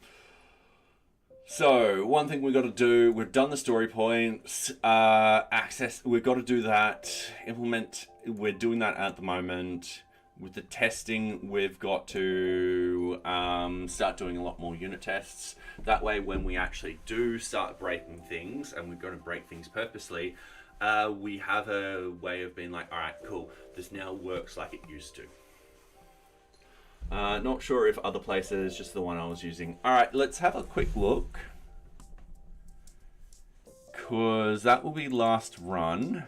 one thing we've got to do, we've done the story points, access, we've got to do that, implement, we're doing that at the moment. With the testing, we've got to start doing a lot more unit tests. That way when we actually do start breaking things, and we're going to break things purposely, we have a way of being like, all right, cool, this now works like it used to. Not sure if other places, just the one I was using. All right, let's have a quick look. Cause that will be last run.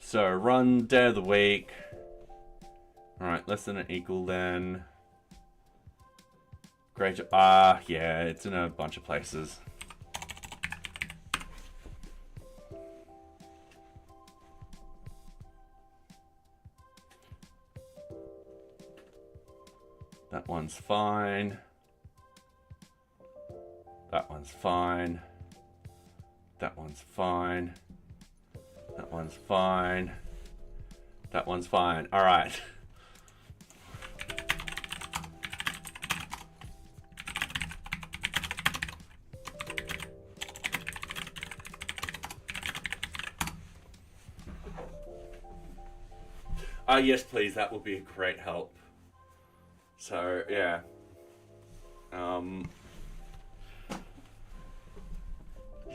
So run day of the week. All right, less than or equal then. Great. Yeah, it's in a bunch of places. That one's fine. That one's fine. That one's fine. That one's fine. That one's fine. All right. Yes, please. That would be a great help. So, yeah.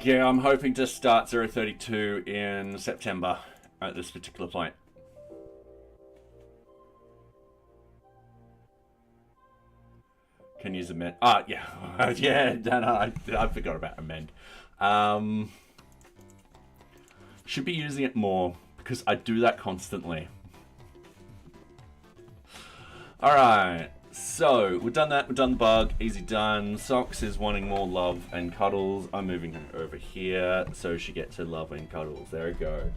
Yeah, I'm hoping to start 032 in September at this particular point. Can use amend. Yeah. Yeah, no, I forgot about amend. Should be using it more because I do that constantly. Alright, so we've done that, we've done the bug, easy done. Socks is wanting more love and cuddles. I'm moving her over here so she gets her love and cuddles. There we go.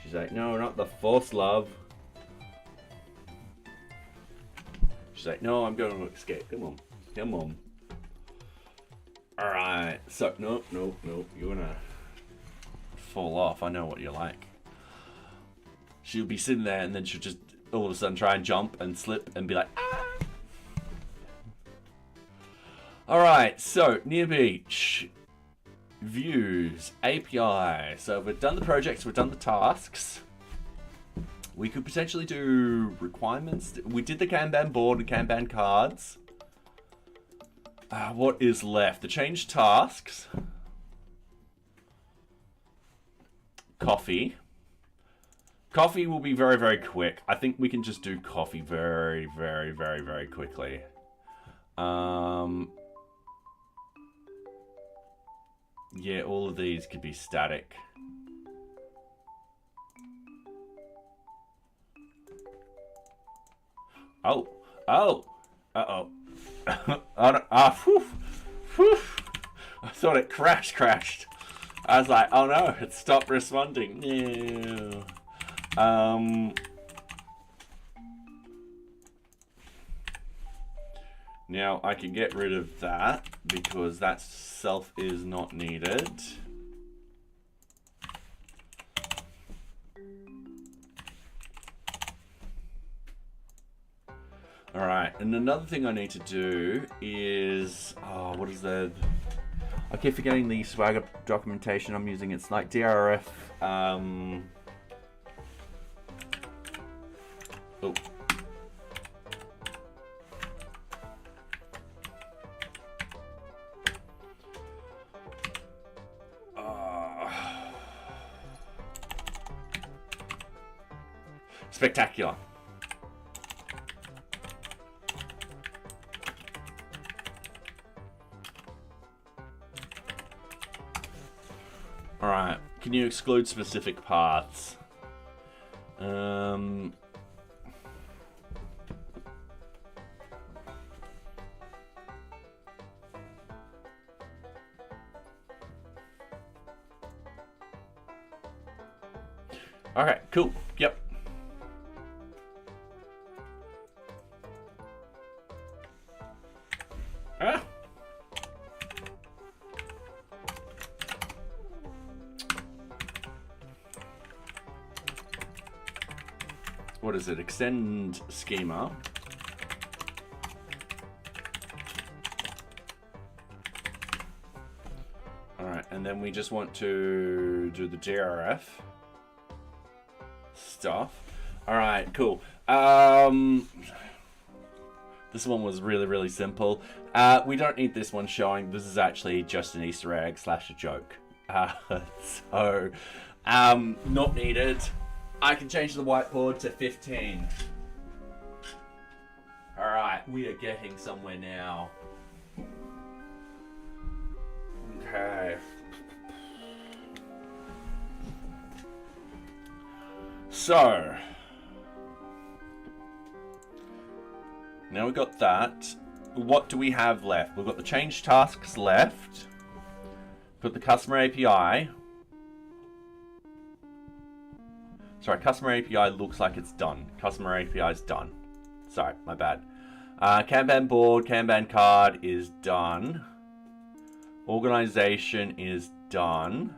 She's like, no, not the forced love. She's like, no, I'm going to escape. Come on, come on. Alright, so, nope, you're gonna fall off. I know what you're like. She'll be sitting there and then she'll just all of a sudden try and jump and slip and be like, ah! Alright, so NearBeach, views, API. So we've done the projects, we've done the tasks. We could potentially do requirements. We did the Kanban board and Kanban cards. What is left? The change tasks. Coffee. Coffee will be very, very quick. I think we can just do coffee very, very, very, very quickly. Yeah, all of these could be static. Oh, uh-oh. I thought it crashed. I was like, oh no, it stopped responding. No. Now I can get rid of that because that self is not needed. All right, and another thing I need to do is, what is the? I keep forgetting the Swagger documentation I'm using. It's like DRF. Oh. Spectacular. All right. Can you exclude specific paths? Okay, cool. Yep. Ah. What is it? Extend schema. All right, and then we just want to do the DRF stuff. All right, cool. This one was really, really simple. We don't need this one showing. This is actually just an Easter egg / a joke. So, not needed. I can change the whiteboard to 15. All right, we are getting somewhere now. Okay. So, now we've got that. What do we have left? We've got the change tasks left. Put the customer API. Sorry, customer API looks like it's done. Customer API is done. Sorry, my bad. Kanban board, Kanban card is done. Organization is done.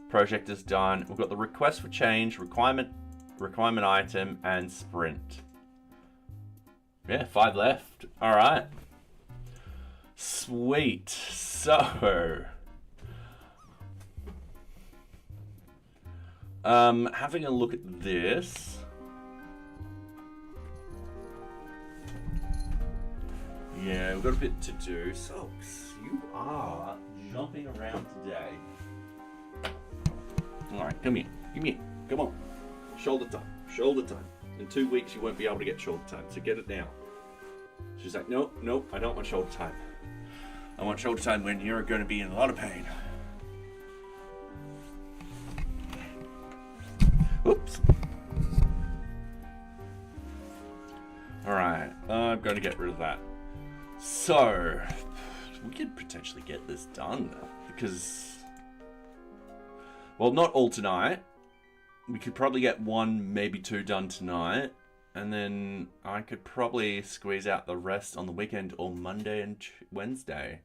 Project is done. We've got the request for change, requirement item, and sprint. Yeah, 5 left. All right. Sweet. So, having a look at this. Yeah, we've got a bit to do. So, you are jumping around today. All right, come here. Come here. Come on. Shoulder time. Shoulder time. In 2 weeks, you won't be able to get shoulder time, so get it now. She's like, nope, I don't want shoulder time. I want shoulder time when you're going to be in a lot of pain. Oops. All right, I'm going to get rid of that. So, we could potentially get this done because, well, not all tonight. We could probably get 1, maybe 2 done tonight. And then I could probably squeeze out the rest on the weekend or Monday and Wednesday.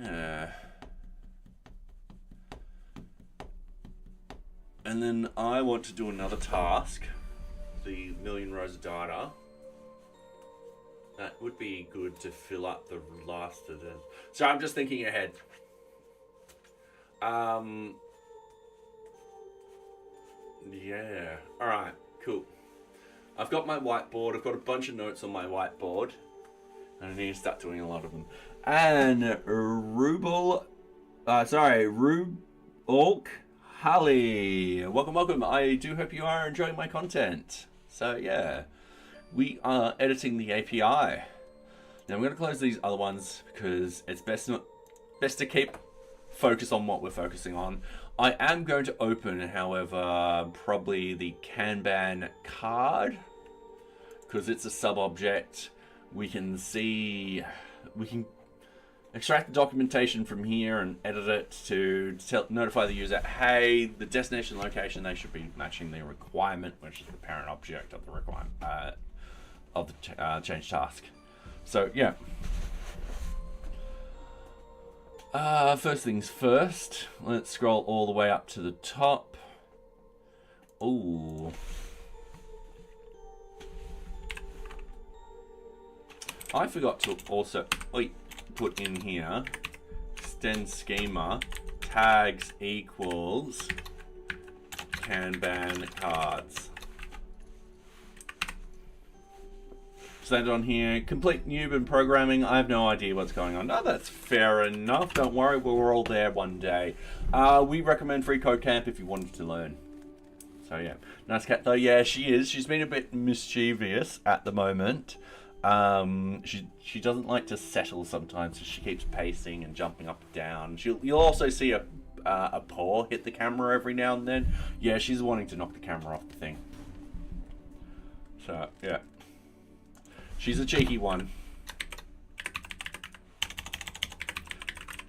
Yeah. And then I want to do another task. The million rows of data. That would be good to fill up the last of the... So I'm just thinking ahead. Yeah. All right. Cool. I've got my whiteboard. I've got a bunch of notes on my whiteboard. And I need to start doing a lot of them. And Rubalk Holly. Welcome. I do hope you are enjoying my content. So yeah, we are editing the API. Now I'm going to close these other ones because it's best to keep focus on what we're focusing on. I am going to open, however, probably the Kanban card because it's a sub-object. We can extract the documentation from here and edit it to notify the user, hey, the destination location, they should be matching the requirement, which is the parent object of the requirement of the change task. So yeah. First things first, let's scroll all the way up to the top. Ooh. I forgot to also put in here extend schema tags equals Kanban cards. Send on here, complete noob in programming. I have no idea what's going on. No, that's fair enough. Don't worry, we're all there one day. We recommend Free Code Camp if you wanted to learn. So yeah, nice cat though. Yeah, she is. She's been a bit mischievous at the moment. She doesn't like to settle sometimes, so she keeps pacing and jumping up and down. You'll also see a paw hit the camera every now and then. Yeah, she's wanting to knock the camera off the thing. So yeah, she's a cheeky one.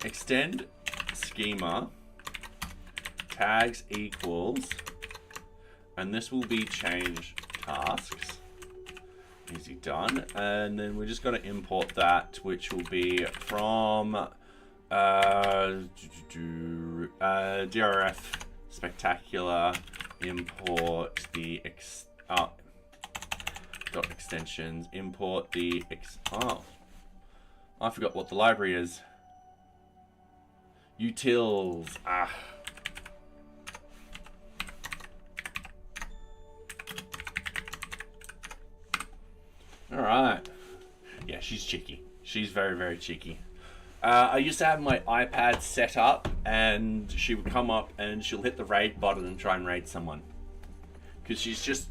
Extend schema tags equals, and this will be change tasks. Easy done. And then we're just going to import that, which will be from DRF spectacular import the dot extensions, import the I forgot what the library is. Utils. Alright. Yeah, she's cheeky. She's very, very cheeky. I used to have my iPad set up and she would come up and she'll hit the raid button and try and raid someone. Because she's just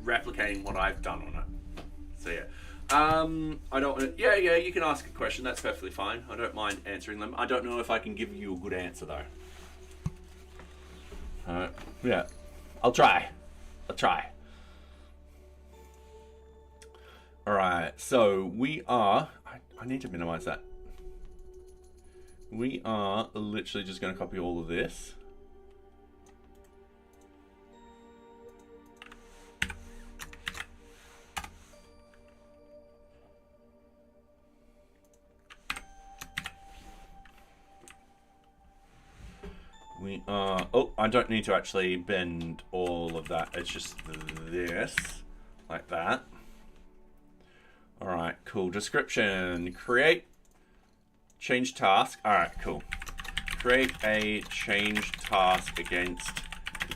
replicating what I've done on it. So yeah. I don't want to... Yeah, you can ask a question. That's perfectly fine. I don't mind answering them. I don't know if I can give you a good answer though. Yeah. I'll try. Alright, so we are... I need to minimize that. We are literally just going to copy all of this. We are... Oh, I don't need to actually bend all of that. It's just this, like that. Alright, cool. Description. Create change task. Alright, cool. Create a change task against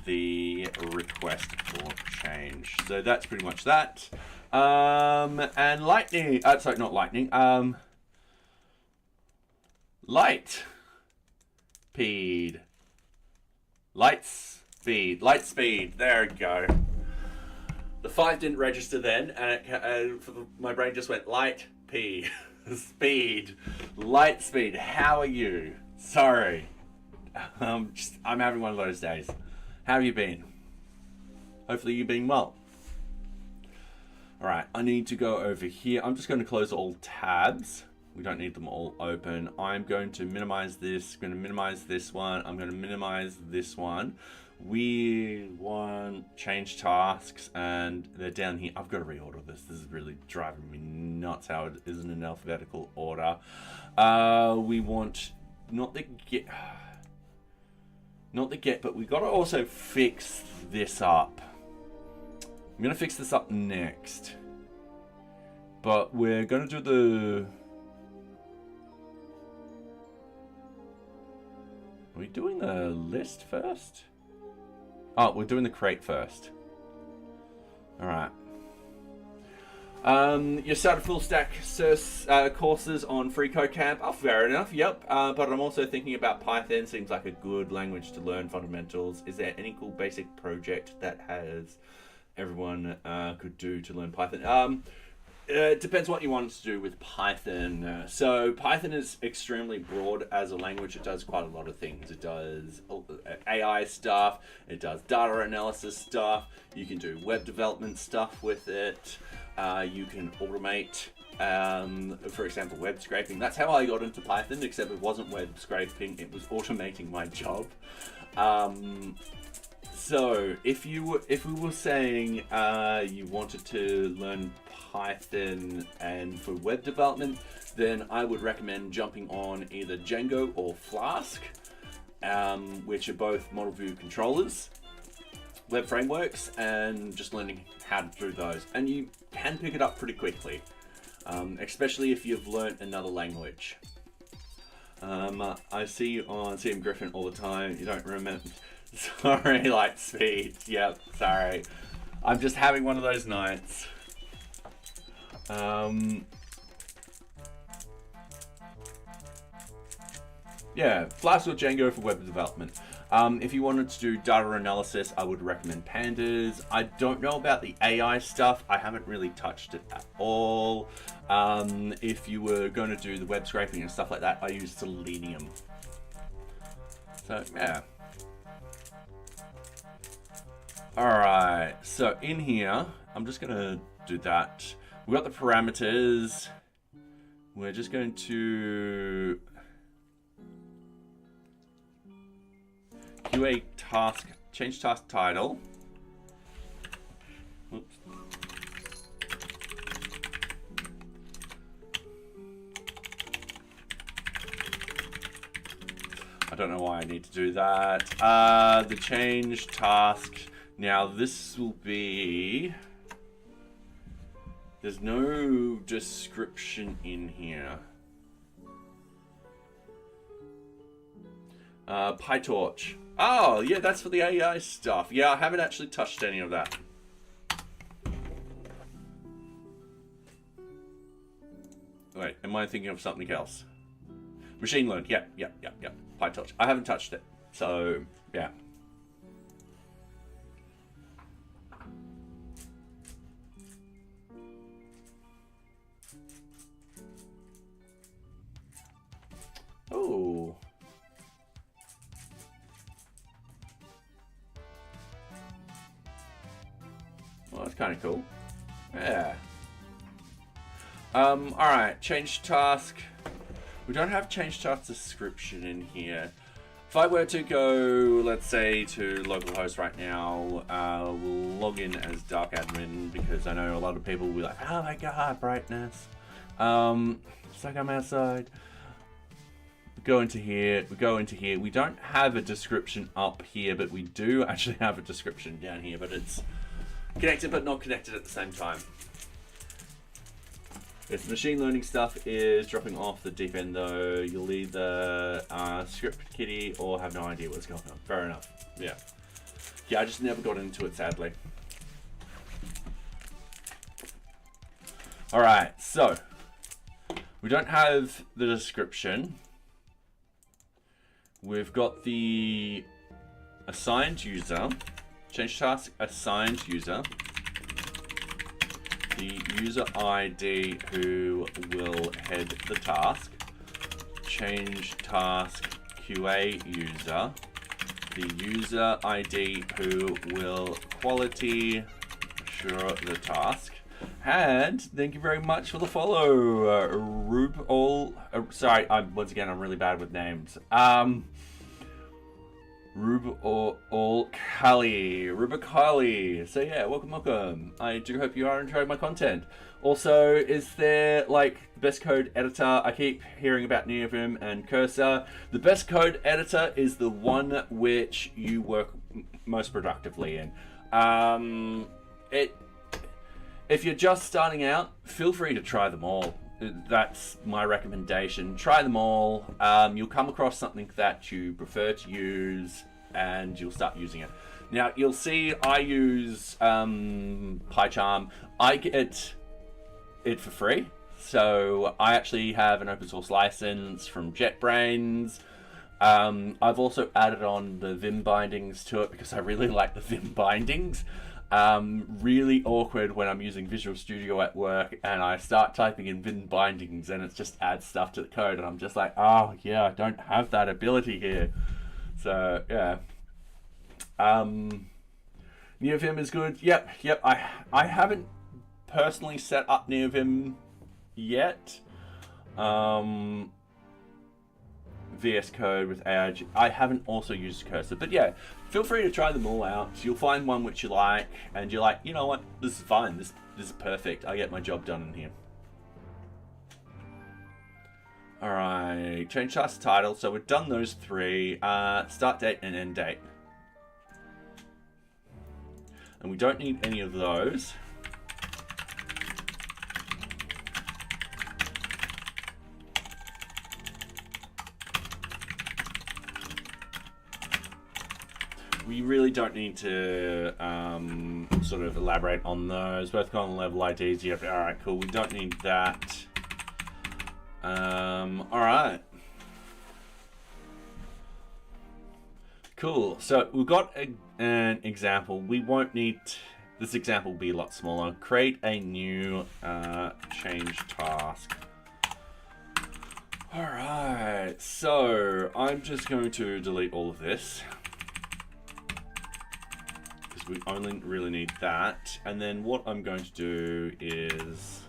the request for change. So that's pretty much that. And lightning. Sorry, not lightning. Light speed. Light speed. There we go. The 5 didn't register then, and my brain just went light speed, light speed. How are you? Sorry, I'm having one of those days. How have you been? Hopefully you've been well. All right, I need to go over here. I'm just going to close all tabs. We don't need them all open. I'm going to minimize this. I'm going to minimize this one. I'm going to minimize this one. We want change tasks and they're down here. I've got to reorder this. This is really driving me nuts how it isn't in alphabetical order. We want not the get, but we got to also fix this up. I'm going to fix this up next. But we're going to do the... Are we doing the list first? Oh, we're doing the crate first. Alright. You started full stack courses on Free Code Camp. Oh, fair enough. Yep. But I'm also thinking about Python. Seems like a good language to learn fundamentals. Is there any cool basic project that has everyone could do to learn Python? It depends what you want to do with Python. So Python is extremely broad as a language. It does quite a lot of things. It does AI stuff. It does data analysis stuff. You can do web development stuff with it. You can automate, for example, web scraping. That's how I got into Python, except it wasn't web scraping. It was automating my job. So if we were saying you wanted to learn Python and for web development, then I would recommend jumping on either Django or Flask, which are both model view controllers, web frameworks, and just learning how to do those. And you can pick it up pretty quickly, especially if you've learned another language. I see you on CM Griffin all the time. You don't remember. Sorry, Lightspeed. Yep, sorry. I'm just having one of those nights. Yeah, Flask or Django for web development. If you wanted to do data analysis, I would recommend Pandas. I don't know about the AI stuff. I haven't really touched it at all. If you were going to do the web scraping and stuff like that, I use Selenium. So, yeah. Alright, so in here, I'm just going to do that. We've got the parameters. We're just going to QA task, change task title. Oops. I don't know why I need to do that. The change task. Now this will be, there's no description in here. PyTorch. Oh, yeah, that's for the AI stuff. Yeah, I haven't actually touched any of that. Wait, am I thinking of something else? Machine learned. Yep. PyTorch. I haven't touched it. So, yeah. Oh. Well, that's kind of cool. Yeah. Alright, change task. We don't have change task description in here. If I were to go, let's say, to localhost right now, we'll log in as dark admin because I know a lot of people will be like, oh my god, brightness. It's like I'm outside. We go into here. We don't have a description up here, but we do actually have a description down here, but it's connected but not connected at the same time. If the machine learning stuff is dropping off the deep end though, you'll either script kitty or have no idea what's going on. Fair enough. Yeah. Yeah, I just never got into it, sadly. Alright, so we don't have the description. We've got the assigned user, change task assigned user, the user ID who will head the task, change task QA user, the user ID who will quality assure the task, and thank you very much for the follow, sorry, once again, I'm really bad with names. Rubicali. So yeah, welcome. I do hope you are enjoying my content. Also, is there like the best code editor? I keep hearing about NearBeach and Cursor. The best code editor is the one which you work most productively in. If you're just starting out, feel free to try them all. That's my recommendation. Try them all. You'll come across something that you prefer to use and you'll start using it. Now you'll see I use PyCharm. I get it for free. So I actually have an open source license from JetBrains. I've also added on the Vim bindings to it because I really like the Vim bindings. Really awkward when I'm using Visual Studio at work and I start typing in Vim bindings and it just adds stuff to the code and I'm just like, oh yeah, I don't have that ability here. So yeah. NearVim is good. Yep. I haven't personally set up NearVim yet. VS Code with AIG. I haven't also used Cursor, but yeah, feel free to try them all out. You'll find one which you like, and you're like, you know what, this is fine. This is perfect. I get my job done in here. All right, change task title. So we've done those three. Start date and end date, and we don't need any of those. We really don't need to sort of elaborate on those. Both column level IDs. Yep. All right. Cool. We don't need that. All right. Cool. So we've got an example. We won't need this example. Will be a lot smaller. Create a new change task. All right. So I'm just going to delete all of this. We only really need that. And then what I'm going to do is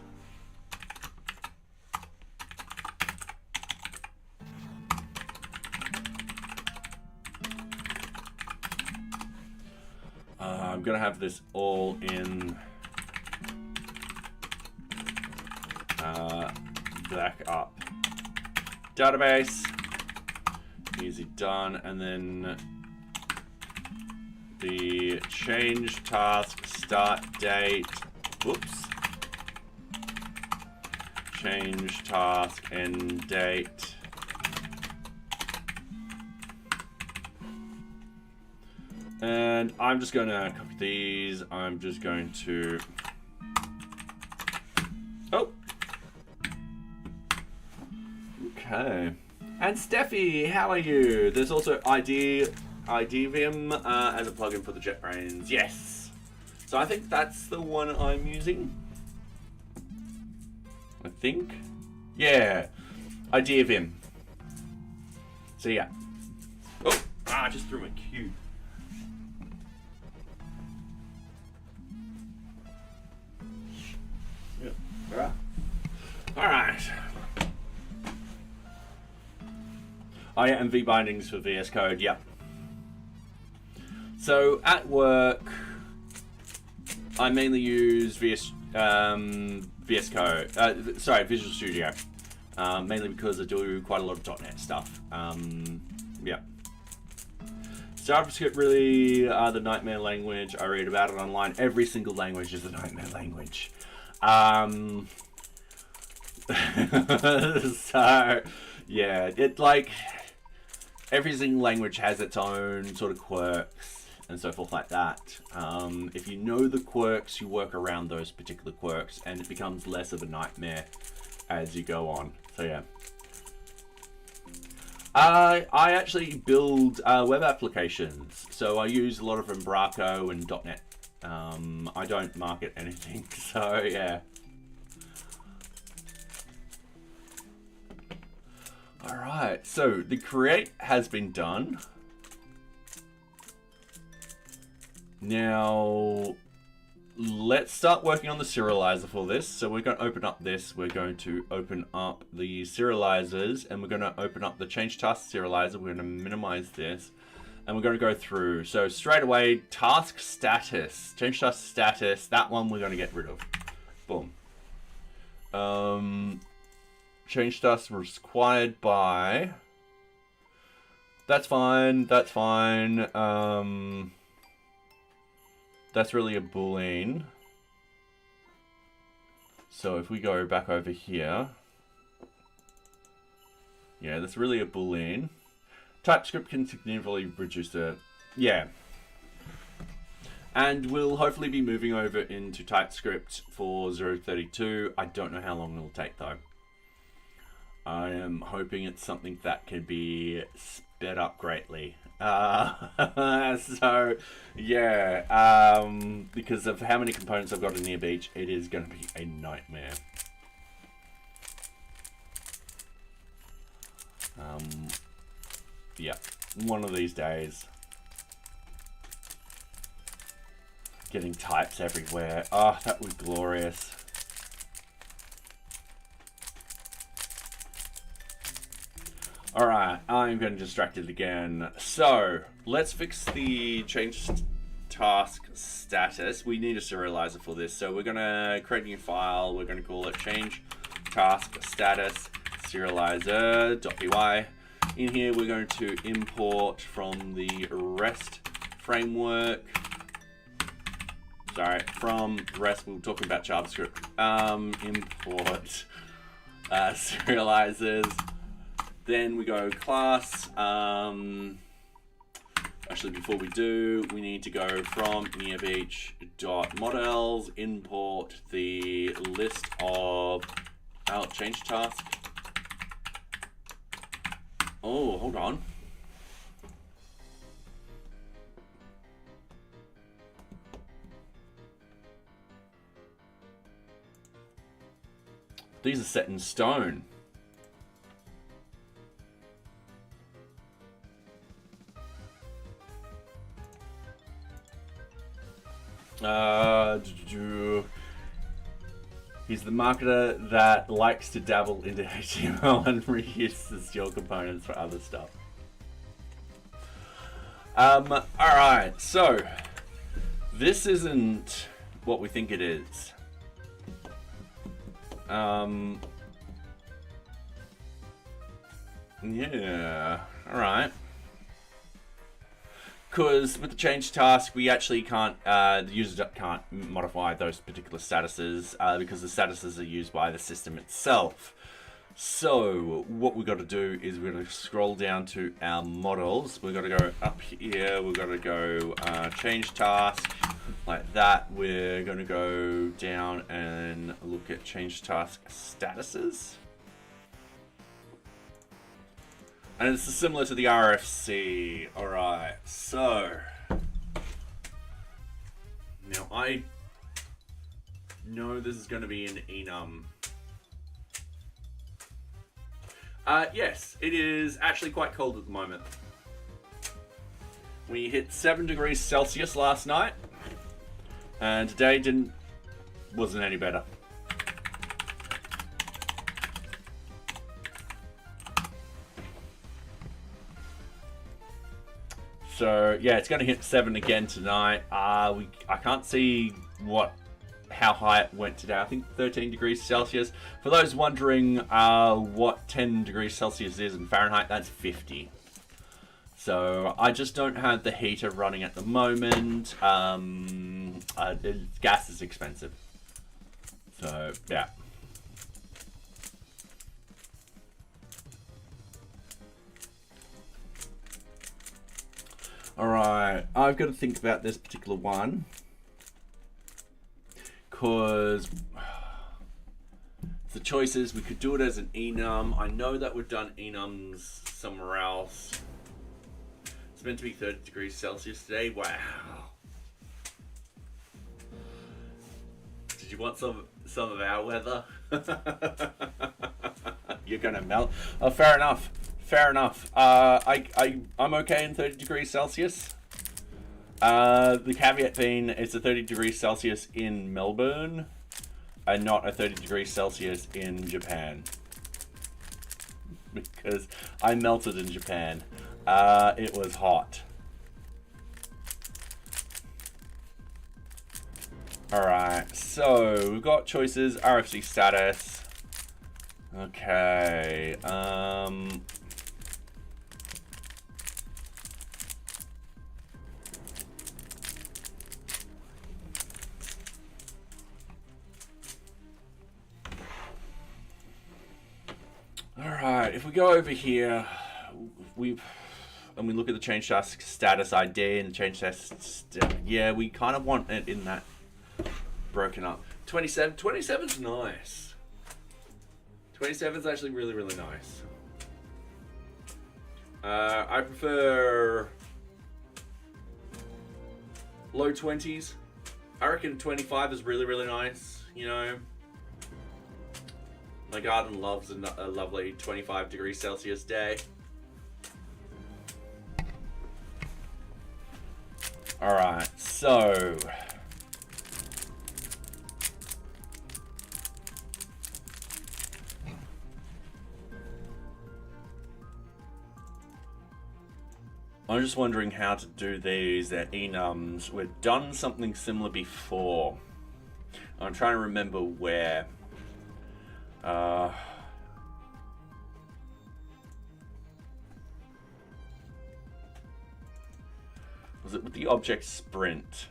I'm going to have this all in backup database. Easy done. And then the change task start date, whoops, change task end date, and I'm just going to copy these. I'm just going to, oh, okay. And Steffi, how are you? There's also IDVim as a plugin for the JetBrains. Yes. So I think that's the one I'm using. I think. Yeah. IDVim. So yeah. Oh, I just threw my cube. Yeah. All right. Oh yeah, and V bindings for VS Code. Yep. So at work, I mainly use VS Code. Visual Studio, mainly because I do quite a lot of .NET stuff. Yeah. JavaScript really the nightmare language. I read about it online. Every single language is a nightmare language. So yeah, it like every single language has its own sort of quirks and so forth like that. If you know the quirks, you work around those particular quirks and it becomes less of a nightmare as you go on. So yeah. I actually build web applications. So I use a lot of Embraco and .NET. I don't market anything, so yeah. Alright, so the create has been done. Now, let's start working on the serializer for this. So we're going to open up this. We're going to open up the serializers and we're going to open up the change task serializer. We're going to minimize this and we're going to go through. So straight away, task status, change task status, that one we're going to get rid of. Boom. Change task required by, that's fine, that's fine. That's really a boolean. So if we go back over here, yeah, that's really a boolean. TypeScript can significantly reduce the, yeah. And we'll hopefully be moving over into TypeScript for 0.32. I don't know how long it'll take though. I am hoping it's something that can be sped up greatly. So yeah, because of how many components I've got in NearBeach, it is going to be a nightmare. Yeah, one of these days. Getting types everywhere. Oh, that was glorious. Alright, I'm getting distracted again. So, let's fix the change task status. We need a serializer for this. So we're going to create a new file. We're going to call it change task status serializer.py. In here, we're going to import from the REST framework. Sorry, from REST, we were talking about JavaScript. Import serializers. Then we go class. Actually, before we do, we need to go from NearBeach.models, import the list of our change task. Oh, hold on. These are set in stone. He's the marketer that likes to dabble into HTML and reuses your components for other stuff. Alright, so this isn't what we think it is. Yeah, alright. Because with the change task, we actually can't, the user can't modify those particular statuses because the statuses are used by the system itself. So what we've got to do is we're going to scroll down to our models. We've got to go up here. We've got to go change task like that. We're going to go down and look at change task statuses. And it's similar to the RFC. Alright, so now I know this is going to be an enum. Yes, it is actually quite cold at the moment. We hit 7 degrees Celsius last night, and today wasn't any better. So yeah, it's going to hit 7 again tonight. I can't see how high it went today. I think 13 degrees Celsius. For those wondering what 10 degrees Celsius is in Fahrenheit, that's 50. So I just don't have the heater running at the moment. Gas is expensive. So yeah. Alright, I've got to think about this particular one. Because the choices, we could do it as an enum. I know that we've done enums somewhere else. It's meant to be 30 degrees Celsius today. Wow. Did you want some of our weather? You're gonna melt. Oh, fair enough. Fair enough. I'm okay in 30 degrees Celsius. The caveat being it's a 30 degrees Celsius in Melbourne and not a 30 degrees Celsius in Japan. Because I melted in Japan. It was hot. Alright, so we've got choices, RFC status. Okay, Alright, if we go over here, and we look at the change task status ID and the change task, yeah, we kind of want it in that broken up. 27's nice. 27's actually really, really nice. I prefer low 20s. I reckon 25 is really, really nice, you know. My garden loves a lovely 25 degrees Celsius day. Alright, so I'm just wondering how to do these at enums. We've done something similar before. I'm trying to remember where. Was it with the object sprint?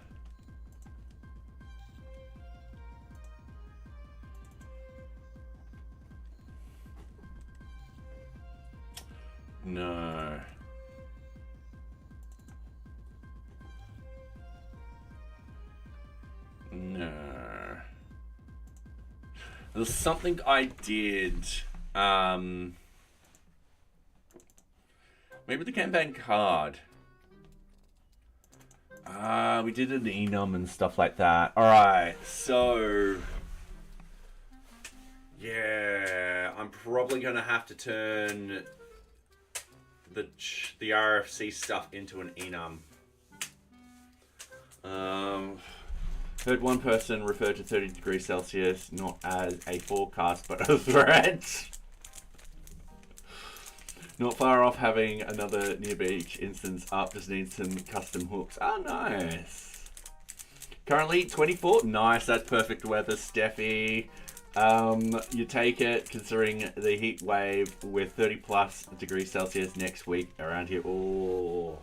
No. No. There's something I did. Maybe the Kanban card. We did an enum and stuff like that. Alright, so yeah, I'm probably gonna have to turn the RFC stuff into an enum. Heard one person refer to 30 degrees Celsius not as a forecast but a threat. Not far off having another NearBeach instance up, just needs some custom hooks. Oh, nice. Currently 24, nice, that's perfect weather, Steffi. You take it, considering the heat wave with 30 plus degrees Celsius next week around here. Oh,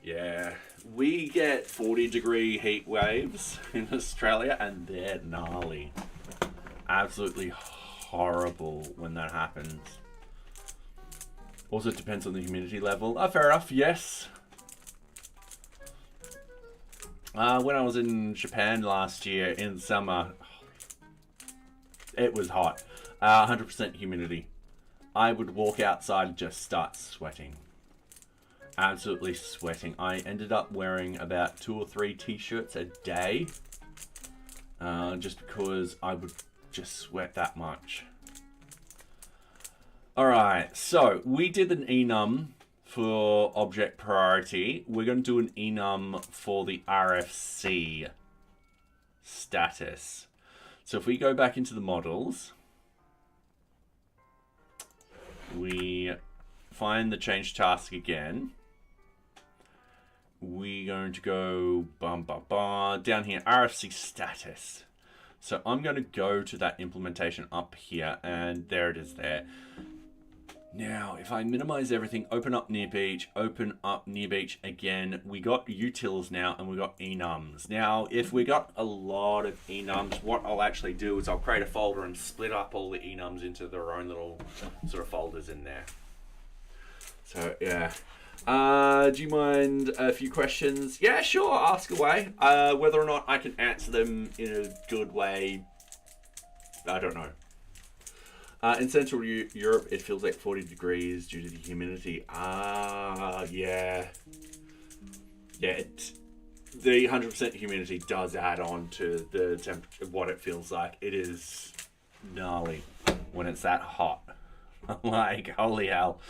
yeah. We get 40 degree heat waves in Australia and they're gnarly. Absolutely horrible when that happens. Also, it depends on the humidity level. Fair enough, yes. When I was in Japan last year in summer, it was hot. 100% humidity. I would walk outside and just start sweating. Absolutely sweating. I ended up wearing about 2 or 3 t-shirts a day. Just because I would just sweat that much. Alright, so we did an enum for object priority. We're going to do an enum for the RFC status. So if we go back into the models, we find the change task again. We're going to go down here, RFC status. So I'm going to go to that implementation up here, and there it is there. Now, if I minimize everything, open up NearBeach again, we got utils now and we got enums. Now, if we got a lot of enums, what I'll actually do is I'll create a folder and split up all the enums into their own little sort of folders in there. So, yeah. Do you mind a few questions? Yeah, sure, ask away. Whether or not I can answer them in a good way, I don't know. In Central Europe, it feels like 40 degrees due to the humidity. Yeah. Yeah, the 100% humidity does add on to the temperature, what it feels like. It is gnarly when it's that hot. Like, holy hell.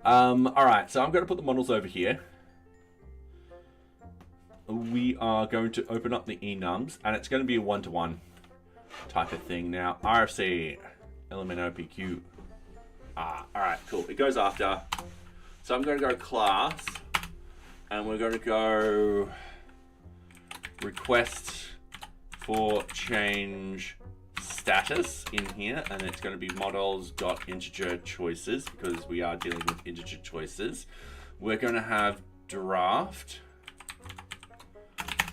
Alright, so I'm going to put the models over here. We are going to open up the enums, and it's going to be a one-to-one type of thing. Now, RFC... element OPQ. Alright, cool. It goes after. So I'm going to go class, and we're going to go request for change status in here, and it's going to be models.integer choices because we are dealing with integer choices. We're going to have draft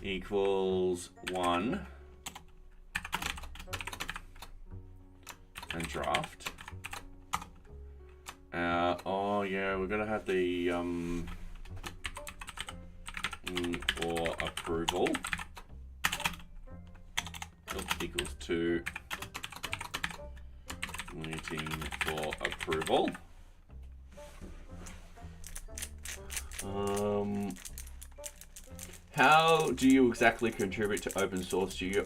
equals 1. And draft, Oh yeah, we're gonna have the for approval equals to waiting for approval. How do you exactly contribute to open source? Do you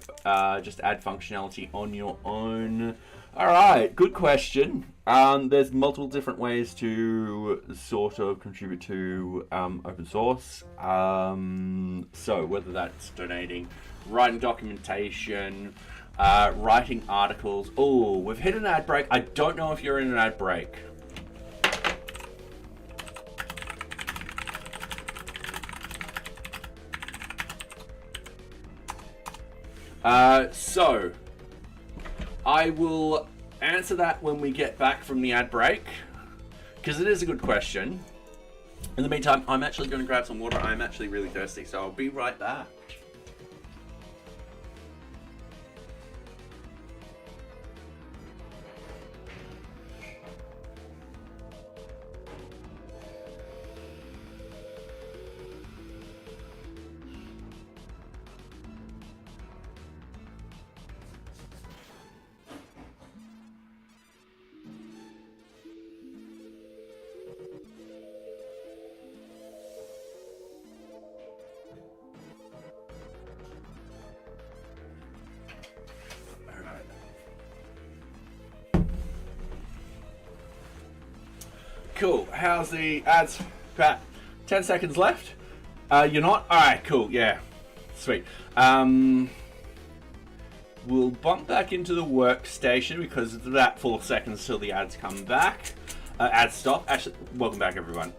just add functionality on your own? All right, good question. There's multiple different ways to sort of contribute to open source. So whether that's donating, writing documentation, writing articles. Oh, we've hit an ad break. I don't know if you're in an ad break. So I will answer that when we get back from the ad break, because it is a good question. In the meantime, I'm actually going to grab some water. I'm actually really thirsty, so I'll be right back. Cool. How's the ads? About 10 seconds left. You're not? Alright, cool. Yeah. Sweet. We'll bump back into the workstation because it's about 4 seconds till the ads come back. Ads stop. Actually, welcome back, everyone.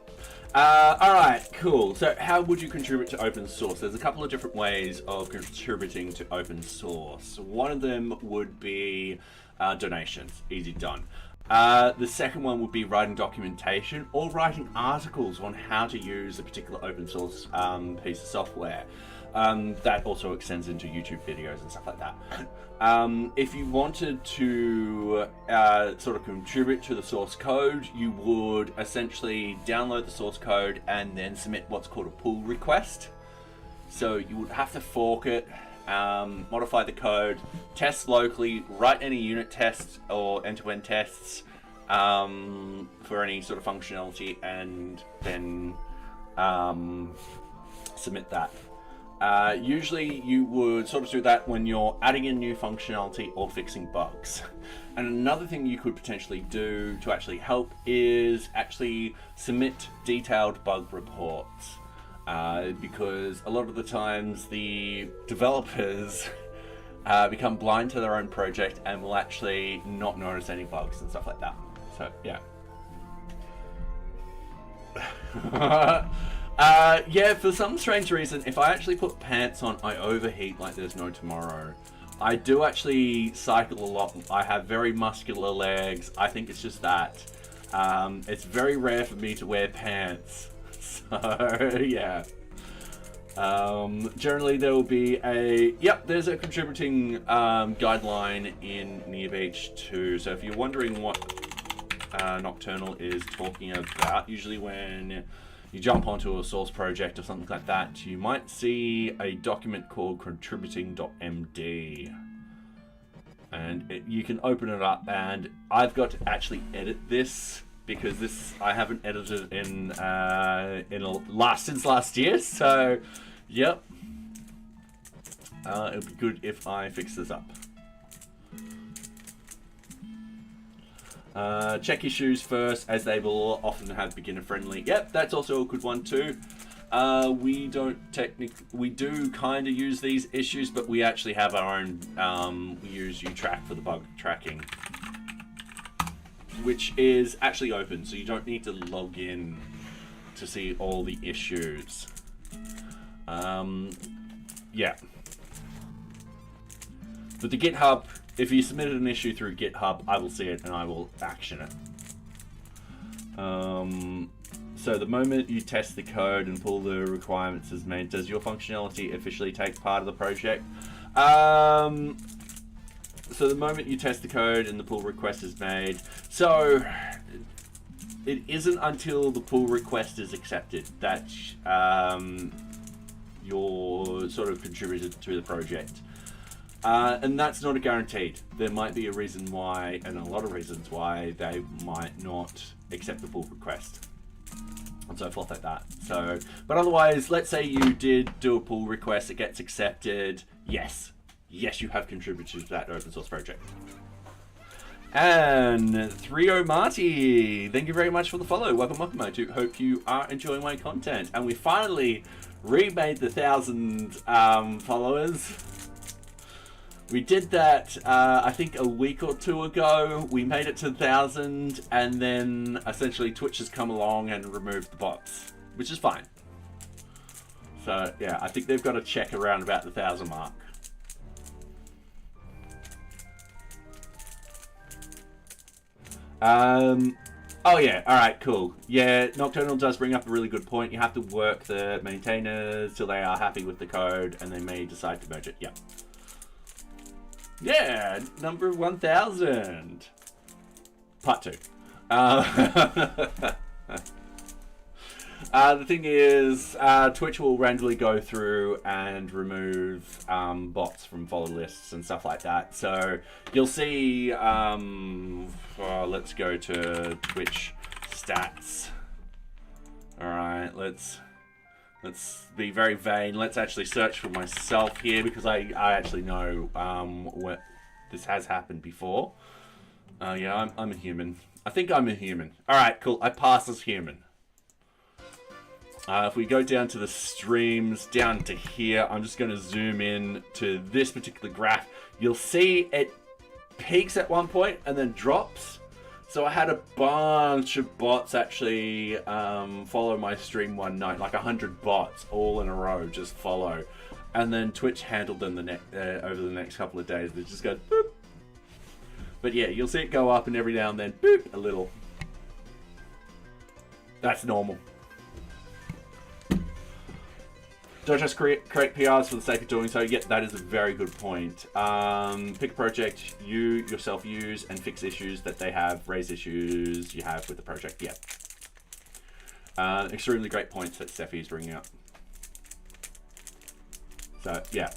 Alright, cool. So how would you contribute to open source? There's a couple of different ways of contributing to open source. One of them would be donations. Easy done. The second one would be writing documentation or writing articles on how to use a particular open source piece of software. That also extends into YouTube videos and stuff like that. If you wanted to sort of contribute to the source code, you would essentially download the source code and then submit what's called a pull request. So you would have to fork it, modify the code, test locally, write any unit tests or end-to-end tests for any sort of functionality, and then submit that. Usually you would sort of do that when you're adding in new functionality or fixing bugs. And another thing you could potentially do to actually help is actually submit detailed bug reports. Because a lot of the times the developers become blind to their own project and will actually not notice any bugs and stuff like that. So yeah. Yeah, for some strange reason, if I actually put pants on, I overheat like there's no tomorrow. I do actually cycle a lot. I have very muscular legs. I think it's just that. It's very rare for me to wear pants. So, yeah. Generally there will be there's a contributing guideline in NearBeach too. So if you're wondering what Nocturnal is talking about, usually when you jump onto a source project or something like that, you might see a document called contributing.md. And you can open it up, and I've got to actually edit this because this I haven't edited in since last year. So, yep, it'll be good if I fix this up. Check issues first, as they will often have beginner friendly. Yep, that's also a good one too. We do kind of use these issues, but we actually have our own. We use uTrack for the bug tracking, which is actually open, so you don't need to log in to see all the issues. Yeah. But the GitHub, if you submitted an issue through GitHub, I will see it and I will action it. So the moment you test the code and pull the requirements as made, does your functionality officially take part of the project? So the moment you test the code and the pull request is made, so it isn't until the pull request is accepted that you're sort of contributed to the project. And that's not a guaranteed. There might be a reason why, and a lot of reasons why, they might not accept the pull request. And so forth like that. So, but otherwise, let's say you did do a pull request, it gets accepted. Yes, you have contributed to that open source project. And 30 Marty, thank you very much for the follow. Welcome, I do hope you are enjoying my content. And we finally remade the 1,000 followers. We did that, I think, a week or two ago. We made it to 1,000, and then essentially Twitch has come along and removed the bots, which is fine. So yeah, I think they've got to check around about the 1,000 mark. Oh yeah, alright, cool. Yeah, Nocturnal does bring up a really good point. You have to work the maintainers till they are happy with the code, and they may decide to merge it. Yeah. Yeah, number 1,000. Part 2. The thing is, Twitch will randomly go through and remove bots from follow lists and stuff like that. So you'll see, let's go to Twitch stats. All right, let's be very vain. Let's actually search for myself here, because I actually know what this has happened before. Yeah, I'm a human. I think I'm a human. All right, cool. I pass as human. If we go down to the streams, down to here, I'm just going to zoom in to this particular graph. You'll see it peaks at one point and then drops. So I had a bunch of bots actually follow my stream one night, like 100 bots all in a row just follow. And then Twitch handled them over the next couple of days. They just go boop. But yeah, you'll see it go up and every now and then boop a little. That's normal. Don't just create PRs for the sake of doing so. Yeah, that is a very good point. Pick a project you yourself use and fix issues that they have, raise issues you have with the project. Yeah. Extremely great points that Steffi's bringing up. So, yeah.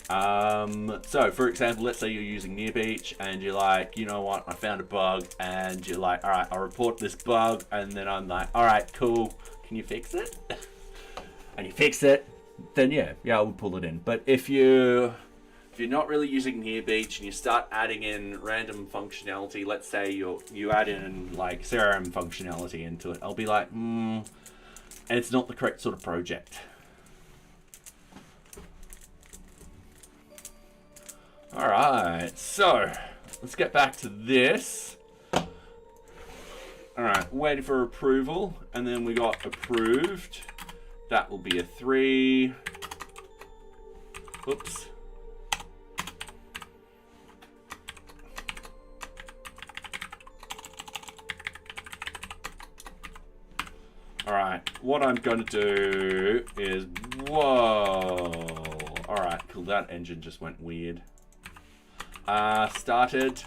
So, for example, let's say you're using NearBeach and you're like, you know what, I found a bug, and you're like, all right, I'll report this bug, and then I'm like, all right, cool, can you fix it? And you fix it, then yeah, I would pull it in. But if you're not really using NearBeach and you start adding in random functionality, let's say you add in like CRM functionality into it, I'll be like, and it's not the correct sort of project. All right, so let's get back to this. All right, waiting for approval, and then we got approved. That will be a 3. Oops. All right, what I'm going to do is, whoa. All right, cool, that engine just went weird. Started.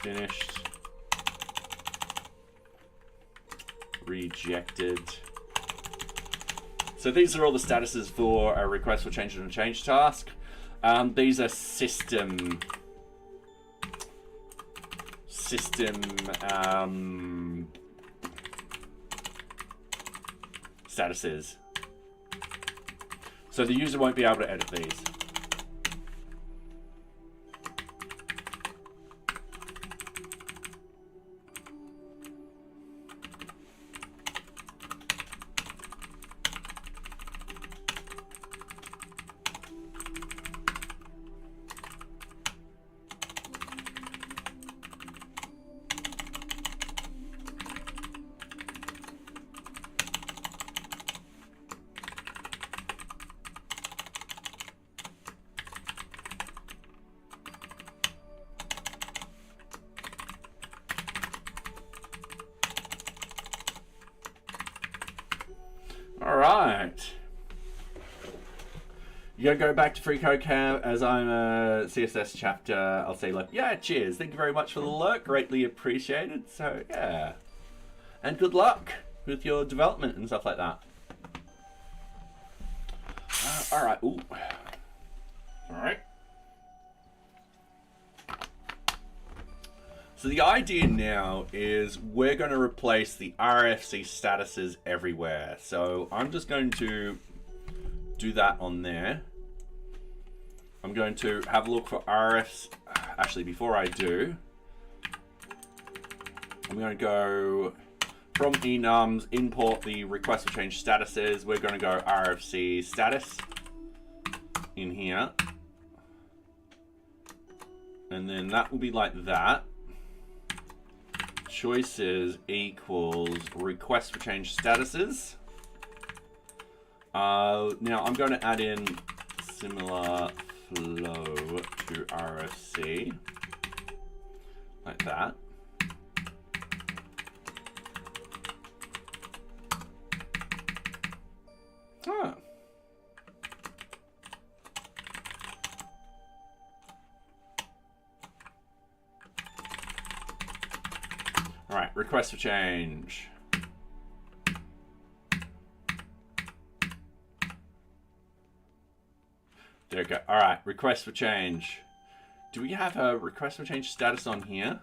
Finished. Rejected. So these are all the statuses for a request for change in a change task. These are system statuses. So the user won't be able to edit these. All right. You gotta go back to Free Code Camp as I'm a CSS chapter. I'll say like, yeah, cheers. Thank you very much for the lurk. Greatly appreciated. So yeah. And good luck with your development and stuff like that. All right. Ooh. All right. So the idea now is we're going to replace the RFC statuses everywhere. So I'm just going to do that on there. I'm going to have a look for RFs. Actually, before I do, I'm going to go from enums, import the request for change statuses. We're going to go RFC status in here. And then that will be like that. Choices equals request for change statuses. Now I'm going to add in similar flow to RFC, like that. Huh. All right, request for change. There we go. All right, request for change. Do we have a request for change status on here?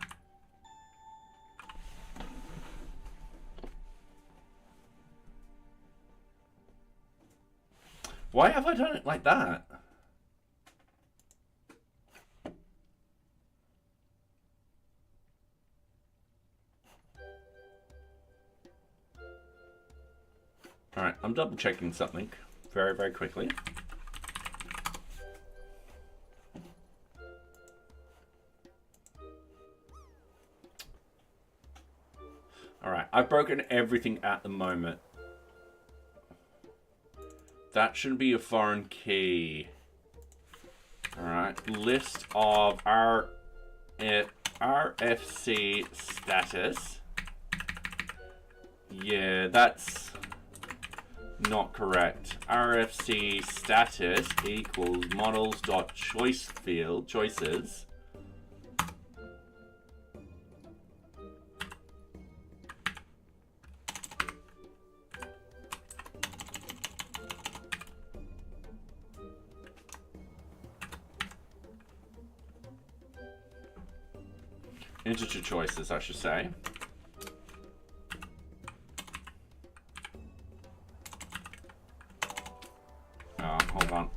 Why have I done it like that? All right, I'm double checking something very, very quickly. All right, I've broken everything at the moment. That shouldn't be a foreign key. All right, list of RFC status. Yeah, that's not correct. RFC status equals models.choice field choices. Integer choices, I should say. Hold on.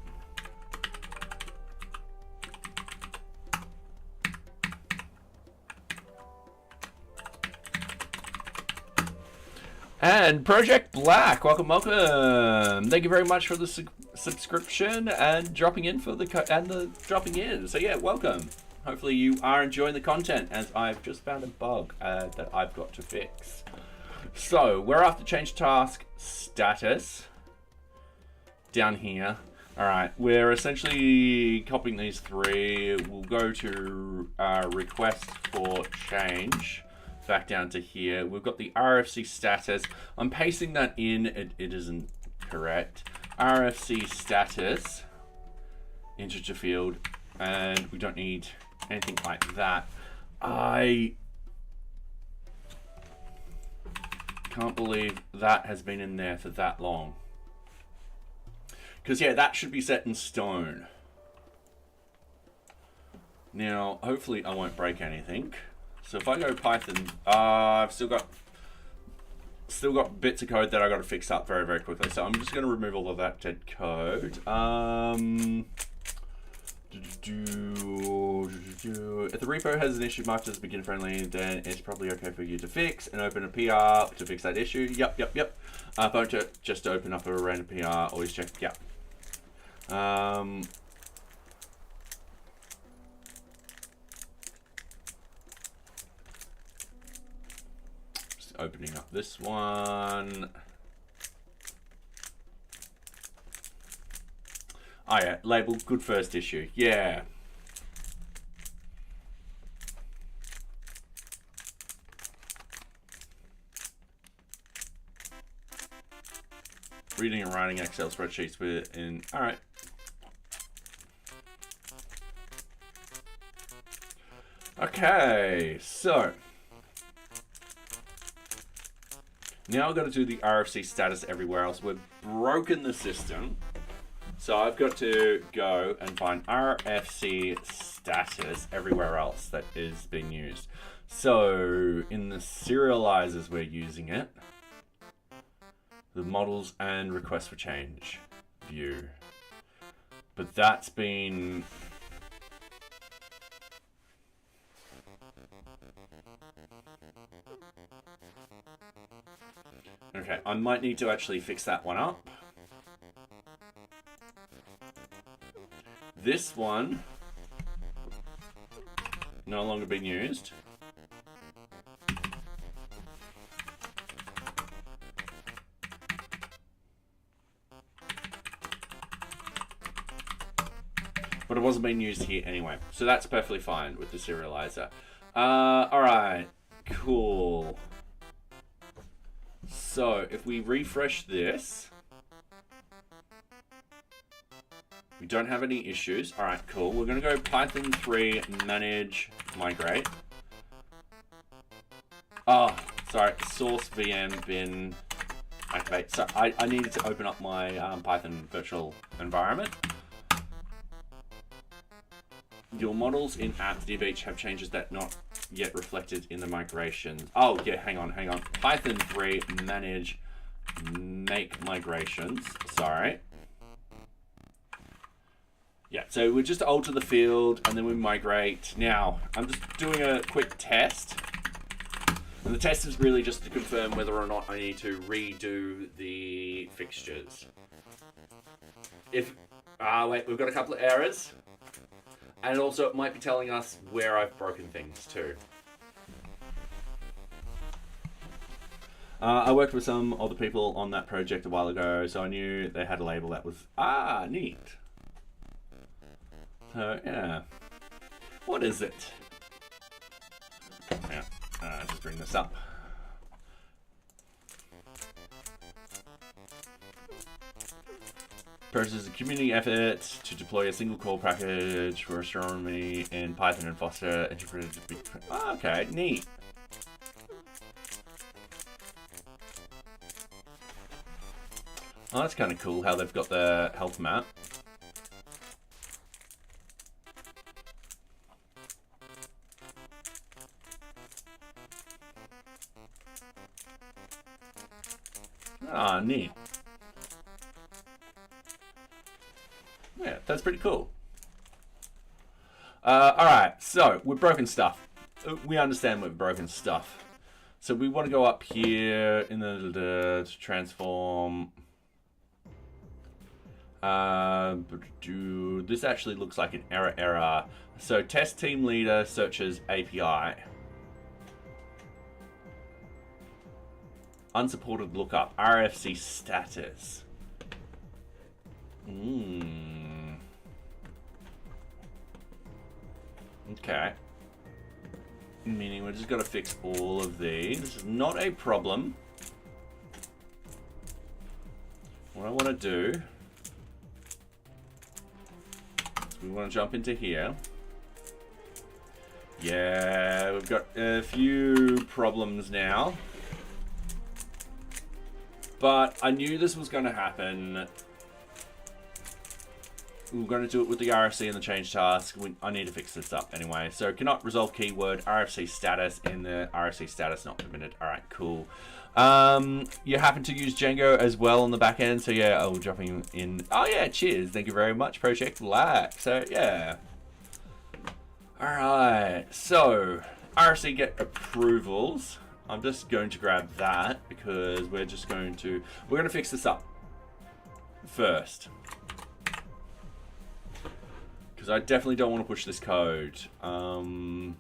And Project Black, welcome, welcome. Thank you very much for the subscription and dropping in for the dropping in. So yeah, welcome. Hopefully you are enjoying the content, as I've just found a bug that I've got to fix. So we're after change task status down here. All right, we're essentially copying these three. We'll go to request for change back down to here. We've got the RFC status. I'm pasting that in. It isn't correct. RFC status integer field, and we don't need anything like that. I can't believe that has been in there for that long. Because yeah, that should be set in stone. Now, hopefully I won't break anything. So if I go Python, I've still got bits of code that I got to fix up very, very quickly. So I'm just going to remove all of that dead code. If the repo has an issue marked as beginner friendly, then it's probably okay for you to fix and open a PR to fix that issue. Yep. Don't just open up a random PR, always check. Yep. Just opening up this one. Oh yeah, label good first issue. Yeah. Reading and writing Excel spreadsheets within. All right. Okay, so now I've got to do the RFC status everywhere else. We've broken the system. So I've got to go and find RFC status everywhere else that is being used. So in the serializers we're using it. The models and request for change view. But that's been... Okay, I might need to actually fix that one up. This one, no longer being used. But it wasn't being used here anyway. So that's perfectly fine with the serializer. Alright, cool. So if we refresh this, we don't have any issues. Alright, cool. We're going to go Python 3 manage migrate. Oh, sorry. Source VM bin activate. So I needed to open up my Python virtual environment. Your models in app NearBeach have changes that not yet reflected in the migrations. Oh, yeah, hang on. Python 3 manage make migrations. Sorry. Yeah, so we just alter the field and then we migrate. Now, I'm just doing a quick test. And the test is really just to confirm whether or not I need to redo the fixtures. Wait, we've got a couple of errors. And also it might be telling us where I've broken things too. I worked with some other people on that project a while ago, so I knew they had a label that was, neat. So, yeah. What is it? Yeah, just bring this up. Process a community effort to deploy a single core package for astronomy in Python and foster integrated. Okay, neat. Oh, that's kind of cool how they've got the health map. Ah, neat. Yeah, that's pretty cool. Alright, so we've broken stuff. We understand we've broken stuff. So we want to go up here in the transform. This actually looks like an error. So test team leader searches API. Unsupported lookup. RFC status. Okay. Meaning we're just got to fix all of these. This is not a problem. What I want to do is we want to jump into here. Yeah, we've got a few problems now. But I knew this was going to happen. We're going to do it with the RFC and the change task. I need to fix this up anyway. So cannot resolve keyword RFC status in the RFC status not permitted. All right, cool. You happen to use Django as well on the back end. So yeah, I'll dropping in. Oh yeah, cheers. Thank you very much, Project Black. So yeah. All right. So RFC get approvals. I'm just going to grab that because we're going to fix this up first. Because I definitely don't want to push this code. I need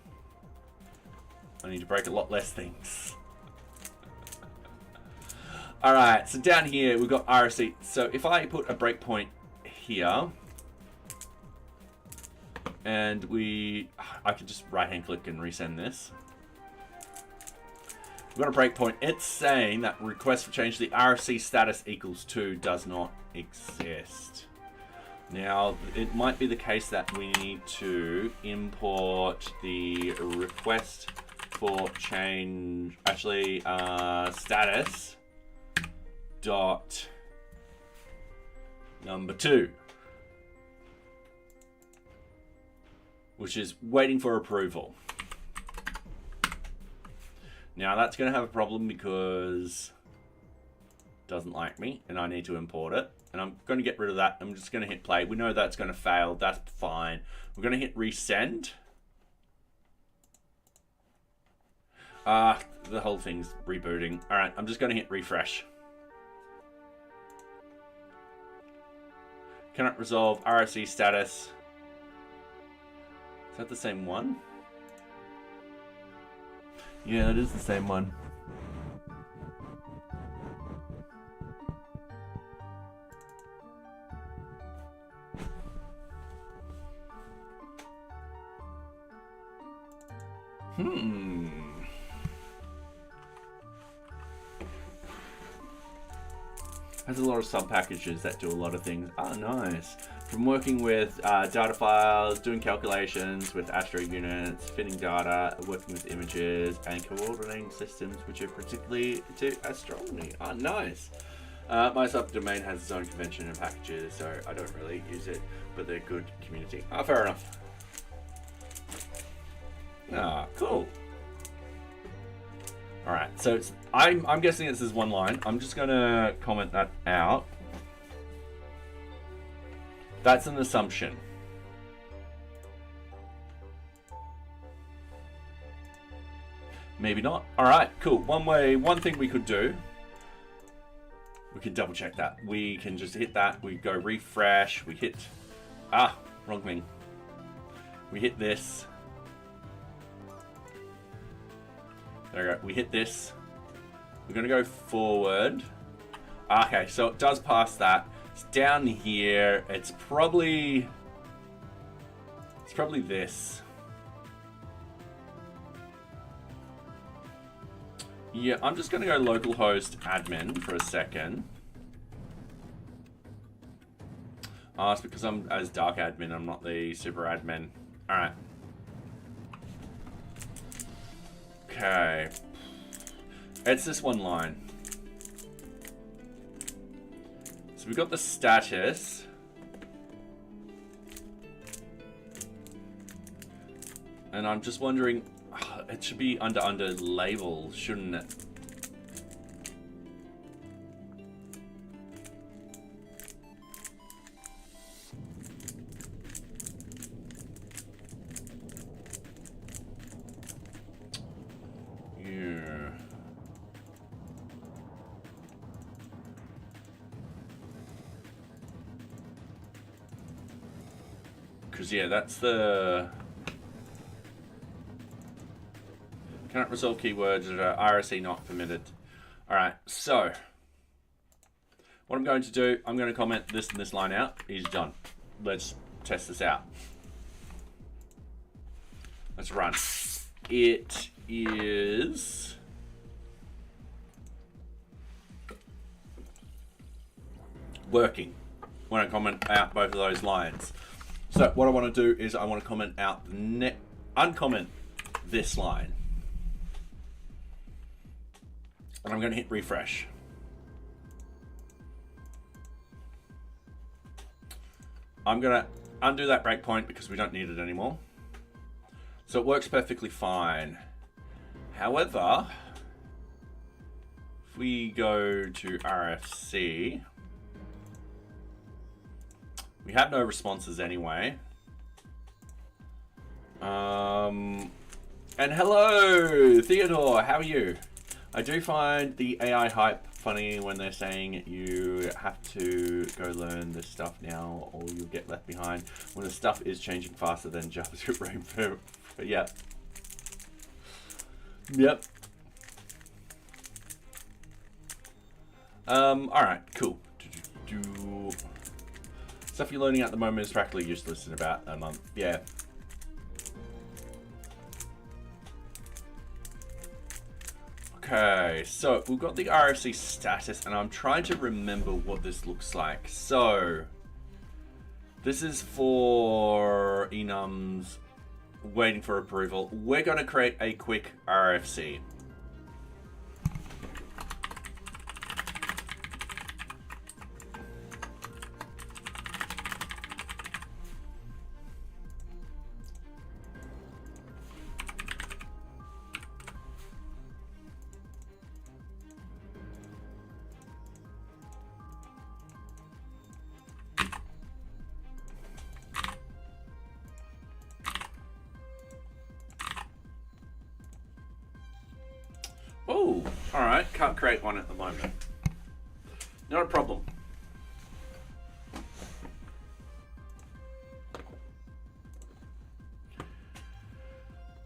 to break a lot less things. Alright, so down here we've got RFC. So if I put a breakpoint here, and I could just right hand click and resend this. We've got a breakpoint. It's saying that request for change to the RFC status equals 2 does not exist. Now, it might be the case that we need to import the request for change, actually, status dot number 2, which is waiting for approval. Now that's going to have a problem because it doesn't like me and I need to import it. And I'm going to get rid of that. I'm just going to hit play. We know that's going to fail. That's fine. We're going to hit resend. The whole thing's rebooting. All right, I'm just going to hit refresh. Cannot resolve RFC status. Is that the same one? Yeah, it is the same one. Has a lot of sub packages that do a lot of things. Oh, nice. From working with data files, doing calculations with Astro units, fitting data, working with images, and coordinating systems which are particularly to astronomy. Oh, nice. My subdomain has its own convention and packages, so I don't really use it, but they're good community. Ah, fair enough. Ah, cool. All right, so I'm guessing this is one line. I'm just gonna comment that out. That's an assumption. Maybe not. All right, cool. One thing we could do, we can double check that. We can just hit that. We go refresh. We hit, wrong thing. We hit this. There we go. We hit this. We're gonna go forward. Okay, so it does pass that. It's down here. It's probably this. Yeah, I'm just gonna go localhost admin for a second. Oh, it's because I'm as dark admin. I'm not the super admin. All right. Okay, it's this one line. So we've got the status. And I'm just wondering, it should be under label, shouldn't it? Yeah, that's the cannot resolve keywords that are RSC not permitted. All right, so what I'm going to do, I'm going to comment this and this line out. Is done. Let's test this out. Let's run. It is working when I comment out both of those lines. So what I want to do is I want to comment out uncomment this line. And I'm going to hit refresh. I'm going to undo that breakpoint because we don't need it anymore. So it works perfectly fine. However, if we go to RFC, we have no responses anyway. And hello, Theodore, how are you? I do find the AI hype funny when they're saying you have to go learn this stuff now or you'll get left behind when the stuff is changing faster than JavaScript Rainbow. Yeah. Yep. All right, cool. Stuff you're learning at the moment is practically useless in about a month. Yeah. Okay, so we've got the RFC status, and I'm trying to remember what this looks like. So, This is for enums waiting for approval. We're going to create a quick RFC. Oh, all right. Can't create one at the moment. Not a problem.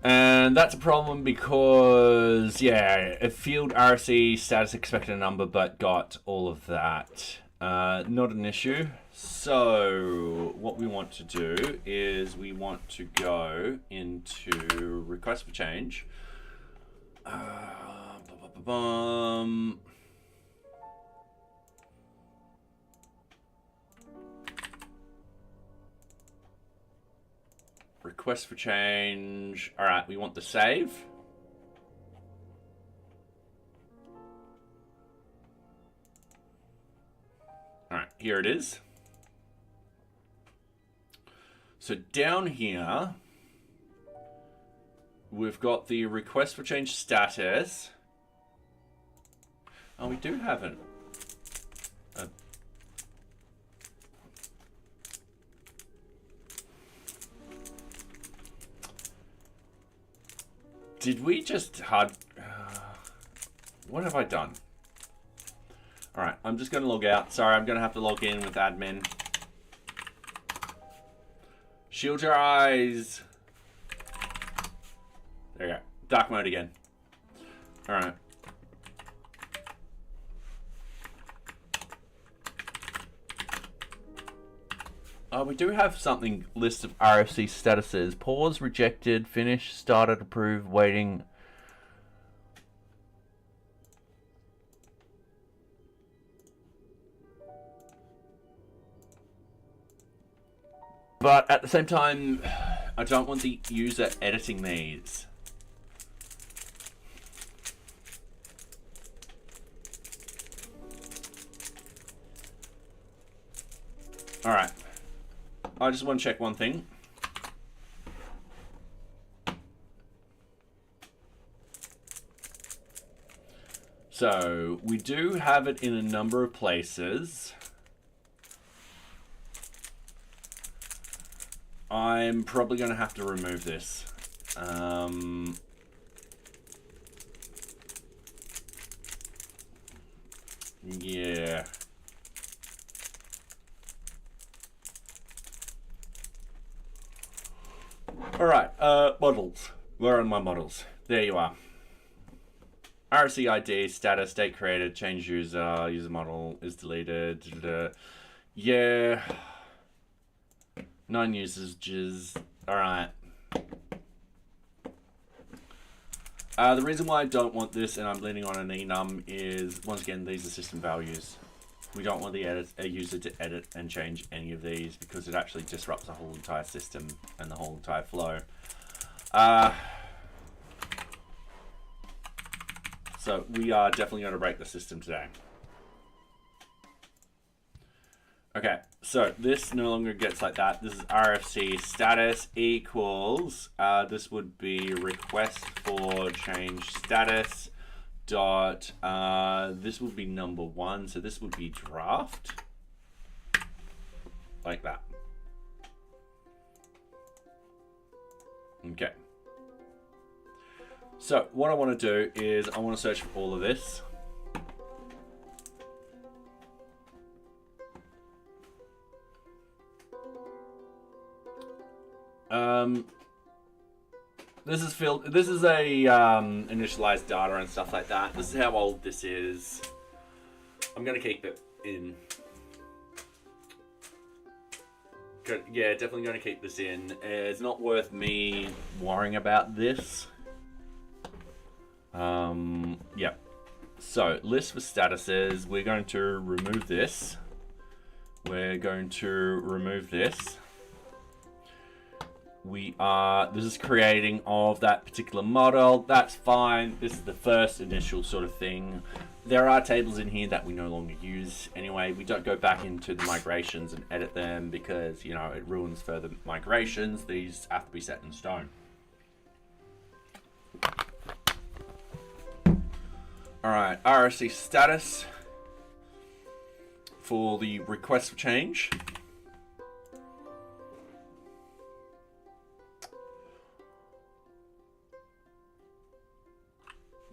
And that's a problem because, yeah, a field RFC status expected a number, but got all of that. Not an issue. So what we want to do is we want to go into request for change. Request for change. All right, we want the save. All right, here it is. So down here, we've got the request for change status. Oh, we do have it. Did we just hard... what have I done? All right, I'm just going to log out. Sorry, I'm going to have to log in with admin. Shield your eyes. There you go. Dark mode again. All right. We do have something, list of RFC statuses. Pause, rejected, finish, started, approved, waiting. But at the same time, I don't want the user editing these. All right. I just want to check one thing. So we do have it in a number of places. I'm probably going to have to remove this. Yeah. All right, models. Where are my models? There you are. RFC ID, status, date created, change user, user model is deleted. Yeah. 9 usages. All right. The reason why I don't want this, and I'm leaning on an enum, is once again these are system values. We don't want the user to edit and change any of these because it actually disrupts the whole entire system and the whole entire flow. So we are definitely going to break the system today. Okay, so this no longer gets like that. This is RFC status equals, this would be request for change status dot, this would be number 1, so this would be draft, like that. Okay. So what I want to do is I want to search for all of this. This is filled. This is a initialized data and stuff like that. This is how old this is. I'm gonna keep it in. Yeah, definitely gonna keep this in. It's not worth me worrying about this. Yeah. So list for statuses. We're going to remove this. we're going to remove this. This is creating of that particular model. That's fine. This is the first initial sort of thing. There are tables in here that we no longer use anyway. We don't go back into the migrations and edit them because, you know, it ruins further migrations. These have to be set in stone. All right, RFC status for the request for change.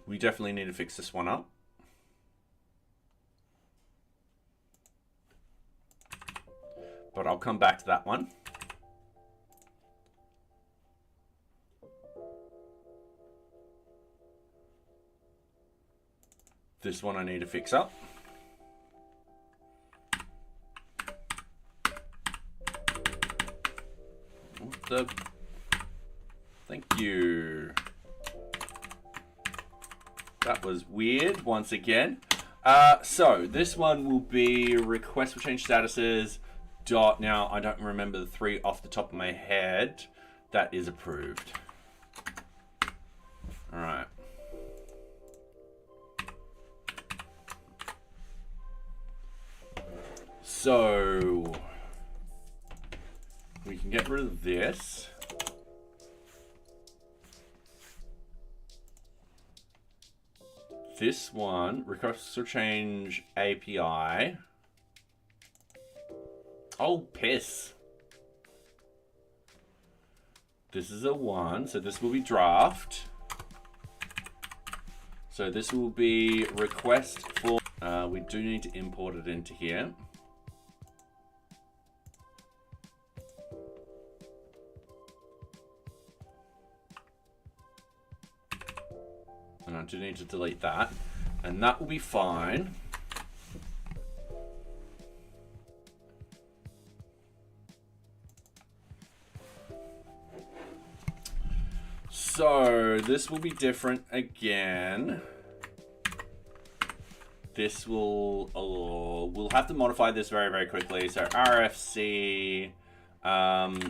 We definitely need to fix this one up. But I'll come back to that one. This one I need to fix up. What the? Thank you. That was weird once again. So this one will be request for change statuses. Dot. Now I don't remember the three off the top of my head. That is approved. All right. So we can get rid of this. This one, request for change API. Oh, piss. This is a 1, so this will be draft. So this will be request for, we do need to import it into here. And I do need to delete that, and that will be fine. So this will be different again. This will, we'll have to modify this very, very quickly. So RFC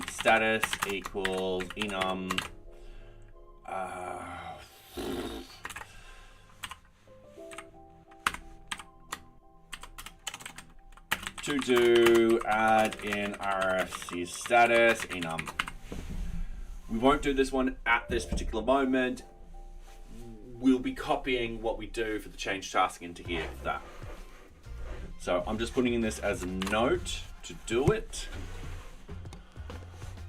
status equals enum. To do add in RFC status enum. We won't do this one at this particular moment. We'll be copying what we do for the change task into here for that. So I'm just putting in this as a note to do it.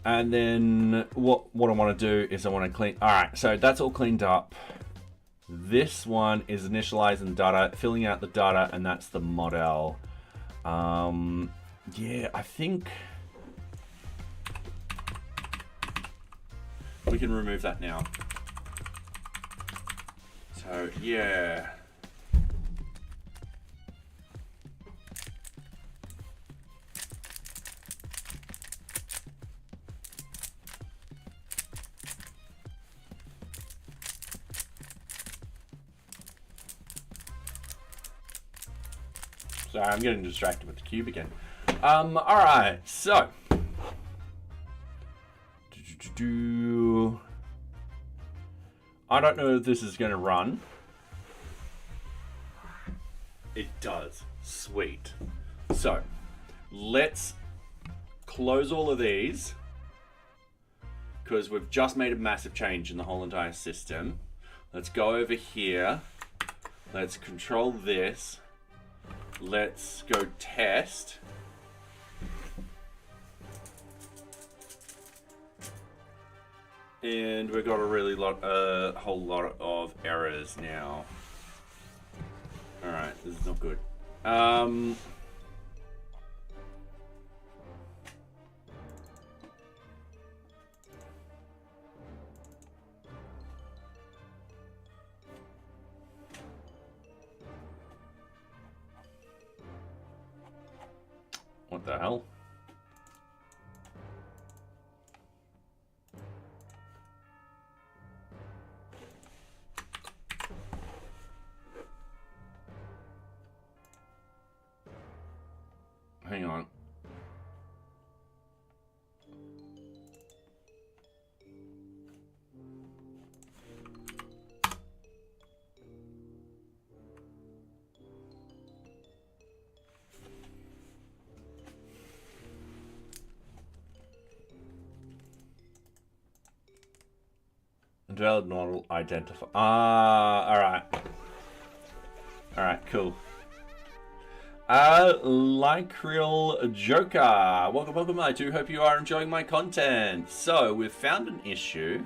And then what I want to do is I want to clean. All right, so that's all cleaned up. This one is initializing data, filling out the data, and that's the model. Yeah, I think we can remove that now. So, yeah. Sorry, I'm getting distracted with the cube again. All right, so. I don't know if this is going to run. It does. Sweet. So, let's close all of these because we've just made a massive change in the whole entire system. Let's go over here. Let's control this. Let's go test. And we've got a whole lot of errors now. All right, this is not good. What the hell? Hang on. Undeveloped model identify. Ah, alright. Alright, cool. Lycril Joker. Welcome, I do hope you are enjoying my content. So, we've found an issue.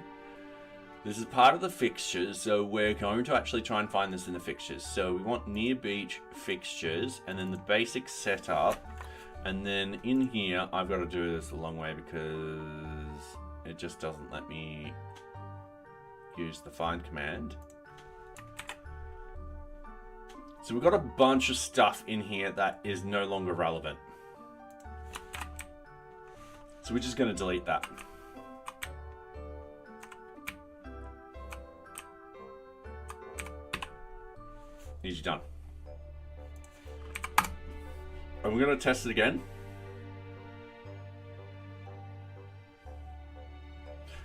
This is part of the fixtures, so we're going to actually try and find this in the fixtures. So we want NearBeach fixtures, and then the basic setup. And then in here, I've got to do this the long way because it just doesn't let me use the find command. So we've got a bunch of stuff in here that is no longer relevant. So we're just going to delete that. Easy done. And we're going to test it again.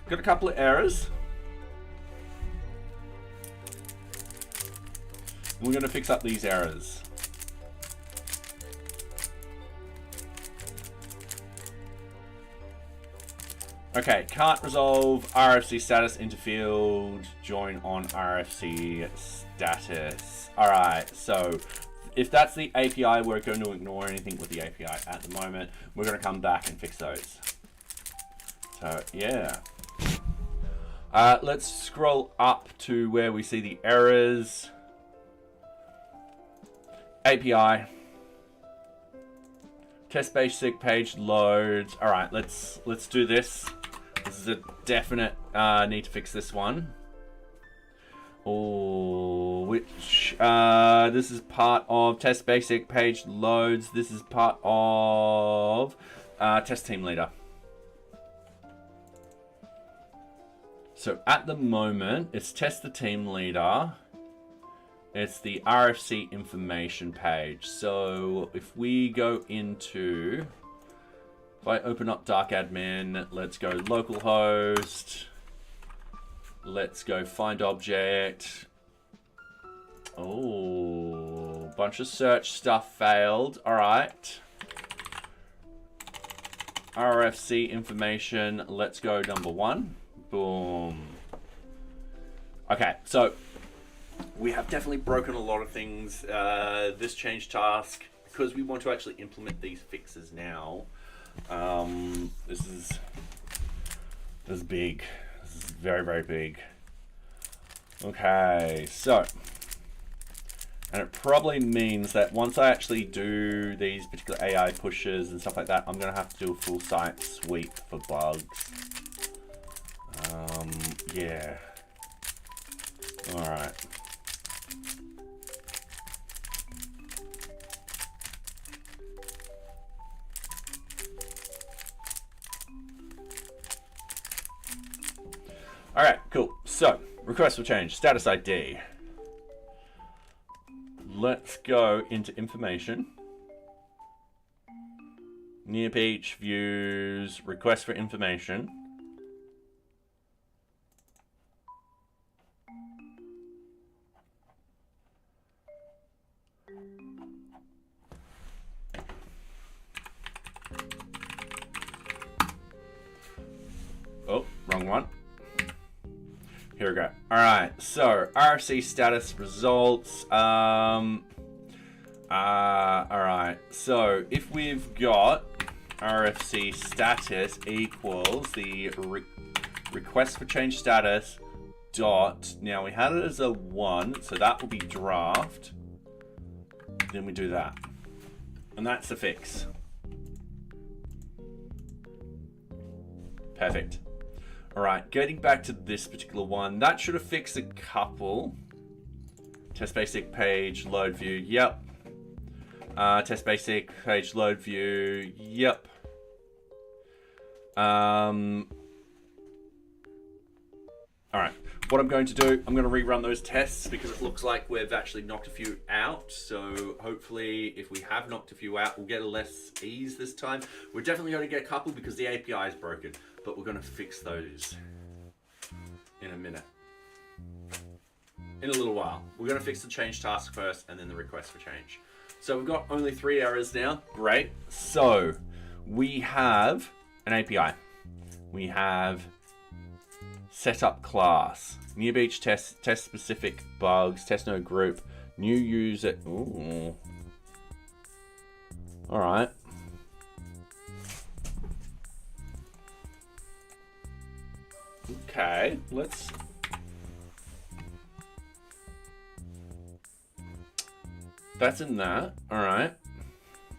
Got a couple of errors. We're going to fix up these errors. Okay, can't resolve RFC status into field, join on RFC status. Alright, so if that's the API, we're going to ignore anything with the API at the moment. We're going to come back and fix those. So, yeah. Let's scroll up to where we see the errors. API. Test basic page loads. Alright, let's do this. This is a definite need to fix this one. Oh, which this is part of test basic page loads. This is part of test team leader. So at the moment, it's test the team leader. It's the RFC information page. So if we go into, if I open up dark admin, let's go localhost. Let's go find object. Oh, bunch of search stuff failed. All right. RFC information. Let's go number 1. Boom. Okay, so we have definitely broken a lot of things. This change task, because we want to actually implement these fixes now. This is big. This is very, very big. Okay, so, and it probably means that once I actually do these particular AI pushes and stuff like that, I'm going to have to do a full site sweep for bugs. Yeah. All right. All right, cool. So, request for change, status ID. Let's go into information. NearBeach views, request for information. Oh, wrong one. Here we go. All right, so RFC status results. All right, so if we've got RFC status equals the request for change status dot. Now we had it as a 1, so that will be draft. Then we do that, and that's the fix. Perfect. All right, getting back to this particular one, that should have fixed a couple. Test basic page load view, yep. Test basic page load view, yep. All right, what I'm going to do, I'm going to rerun those tests because it looks like we've actually knocked a few out. So hopefully if we have knocked a few out, we'll get a less ease this time. We're definitely going to get a couple because the API is broken, but we're going to fix those in a minute. In a little while. We're going to fix the change task first and then the request for change. So we've got only 3 errors now. Great. So we have an API. We have setup class, NearBeach test specific bugs, test node group, new user. Ooh. All right. Okay, let's. That's in that. All right.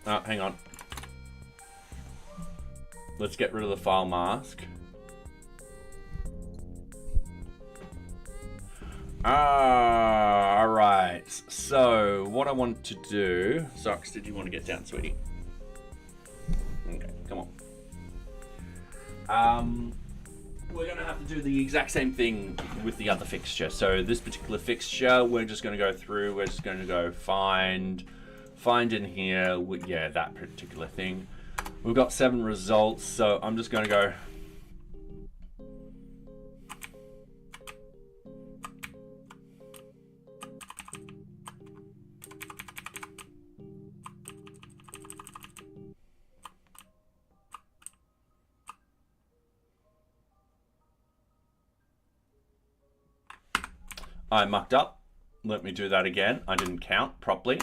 Oh, hang on. Let's get rid of the file mask. All right. So what I want to do, Socks, did you want to get down, sweetie? Okay, come on. We're going to have to do the exact same thing with the other fixture. So this particular fixture, we're just going to go through. We're just going to go find in here. Yeah, that particular thing. We've got 7 results, so I'm just going to go. I mucked up. Let me do that again. I didn't count properly.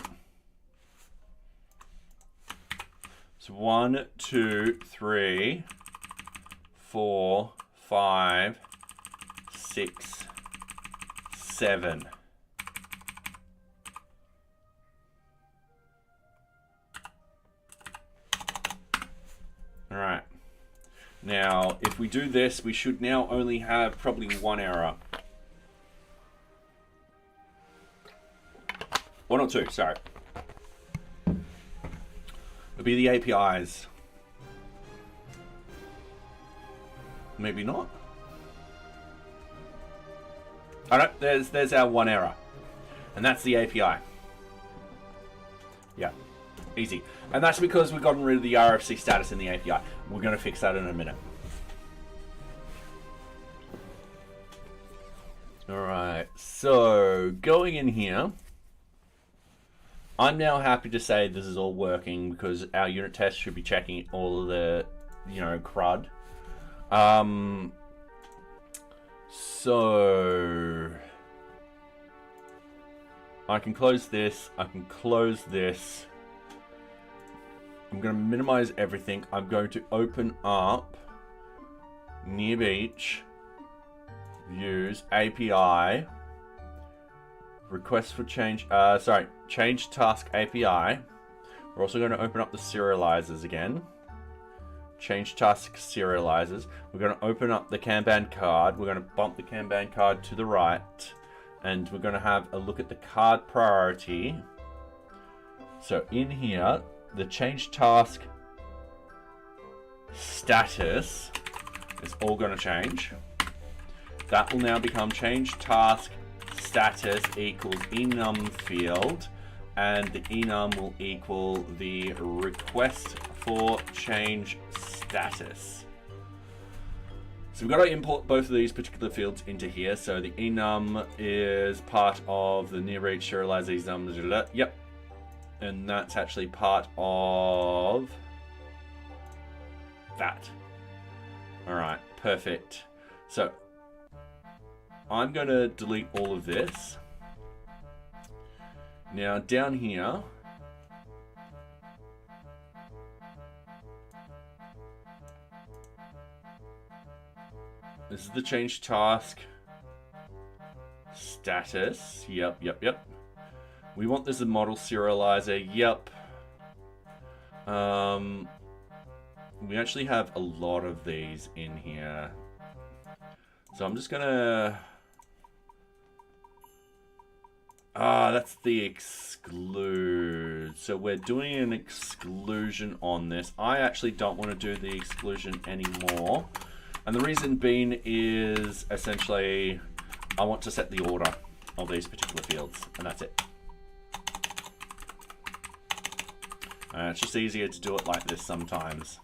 So 1, 2, 3, 4, 5, 6, 7. All right. Now, if we do this, we should now only have probably 1 error. 1 or 2, sorry. It'll be the APIs. Maybe not. All right, there's our 1 error. And that's the API. Yeah, easy. And that's because we've gotten rid of the RFC status in the API. We're going to fix that in a minute. All right, so going in here, I'm now happy to say this is all working because our unit test should be checking all of the, CRUD. So I can close this. I can close this. I'm going to minimize everything. I'm going to open up NearBeach, views, API, request for change, change task API. We're also going to open up the serializers again. Change task serializers. We're going to open up the Kanban card. We're going to bump the Kanban card to the right. And we're going to have a look at the card priority. So in here, the change task status is all going to change. That will now become change task status equals enum field, and the enum will equal the request for change status. So we've got to import both of these particular fields into here. So the enum is part of the NearBeach serializer. Yep. And that's actually part of that. All right, perfect. So I'm going to delete all of this. Now down here, this is the change task status. Yep. We want this as a model serializer. Yep. We actually have a lot of these in here. So I'm just gonna... that's the exclude. So we're doing an exclusion on this. I actually don't want to do the exclusion anymore. And the reason being is essentially I want to set the order of these particular fields, and that's it. It's just easier to do it like this sometimes.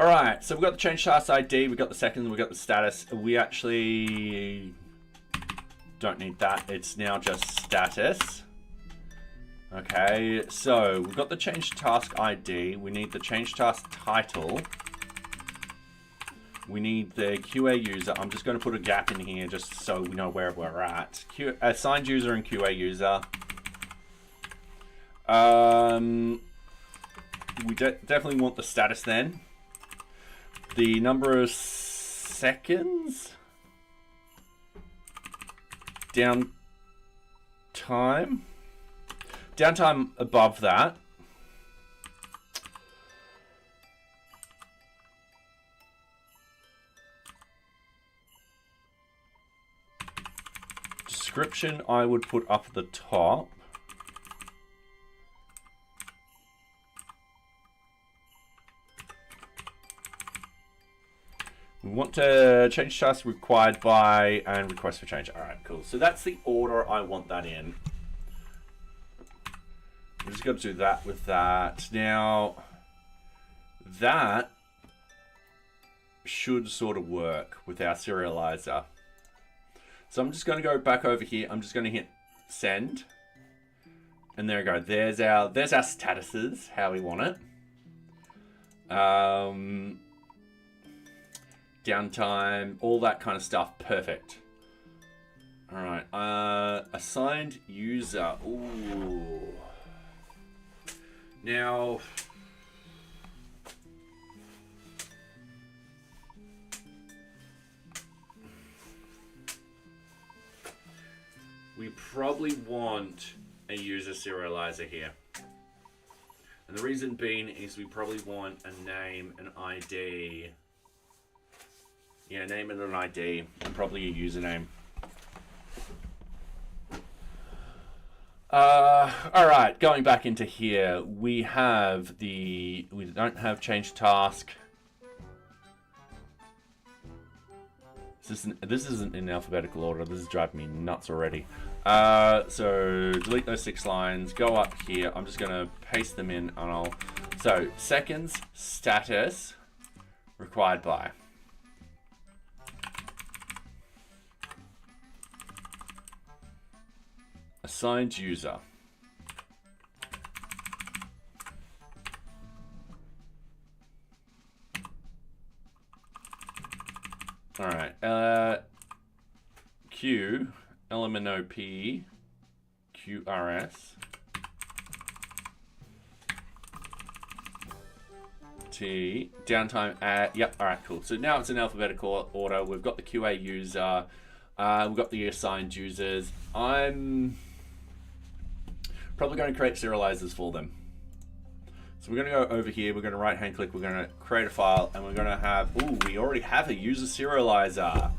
All right, so we've got the change task ID, we've got the second, we've got the status. We actually don't need that. It's now just status. Okay, so we've got the change task ID. We need the change task title. We need the QA user. I'm just going to put a gap in here just so we know where we're at. Assigned user and QA user. We definitely want the status then. The number of seconds. Downtime. Downtime above that. Description I would put up at the top. We want to change task required by and request for change. All right, cool. So that's the order I want that in. We're just going to do that with that. Now, that should sort of work with our serializer. So I'm just going to go back over here. I'm just going to hit send. And there we go. There's our statuses, how we want it. Downtime, all that kind of stuff. Perfect. All right. Assigned user. Ooh. Now, we probably want a user serializer here. And the reason being is we probably want a name, an ID. Yeah, name and an ID, and probably a username. All right, going back into here, we don't have change task. This isn't in alphabetical order. This is driving me nuts already. So delete those 6 lines, go up here. I'm just gonna paste them in and so seconds, status, required by. Assigned user. All right. Q, LMNOP, QRS. T, downtime at, yep, all right, cool. So now it's in alphabetical order. We've got the QA user. We've got the assigned users. I'm probably going to create serializers for them. So we're going to go over here, we're going to right hand click, we're going to create a file, and we're going to have, ooh, we already have a user serializer.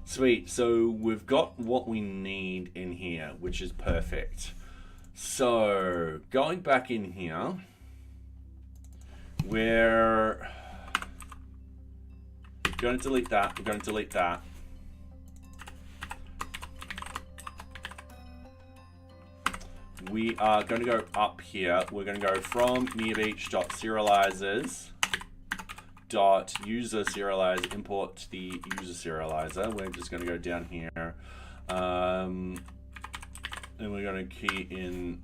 Sweet, so we've got what we need in here, which is perfect. So going back in here, we're going to delete that, we're going to delete that. We are going to go up here. We're going to go from nearbeach.serializers.user serializer, import the user serializer. We're just going to go down here. And we're going to key in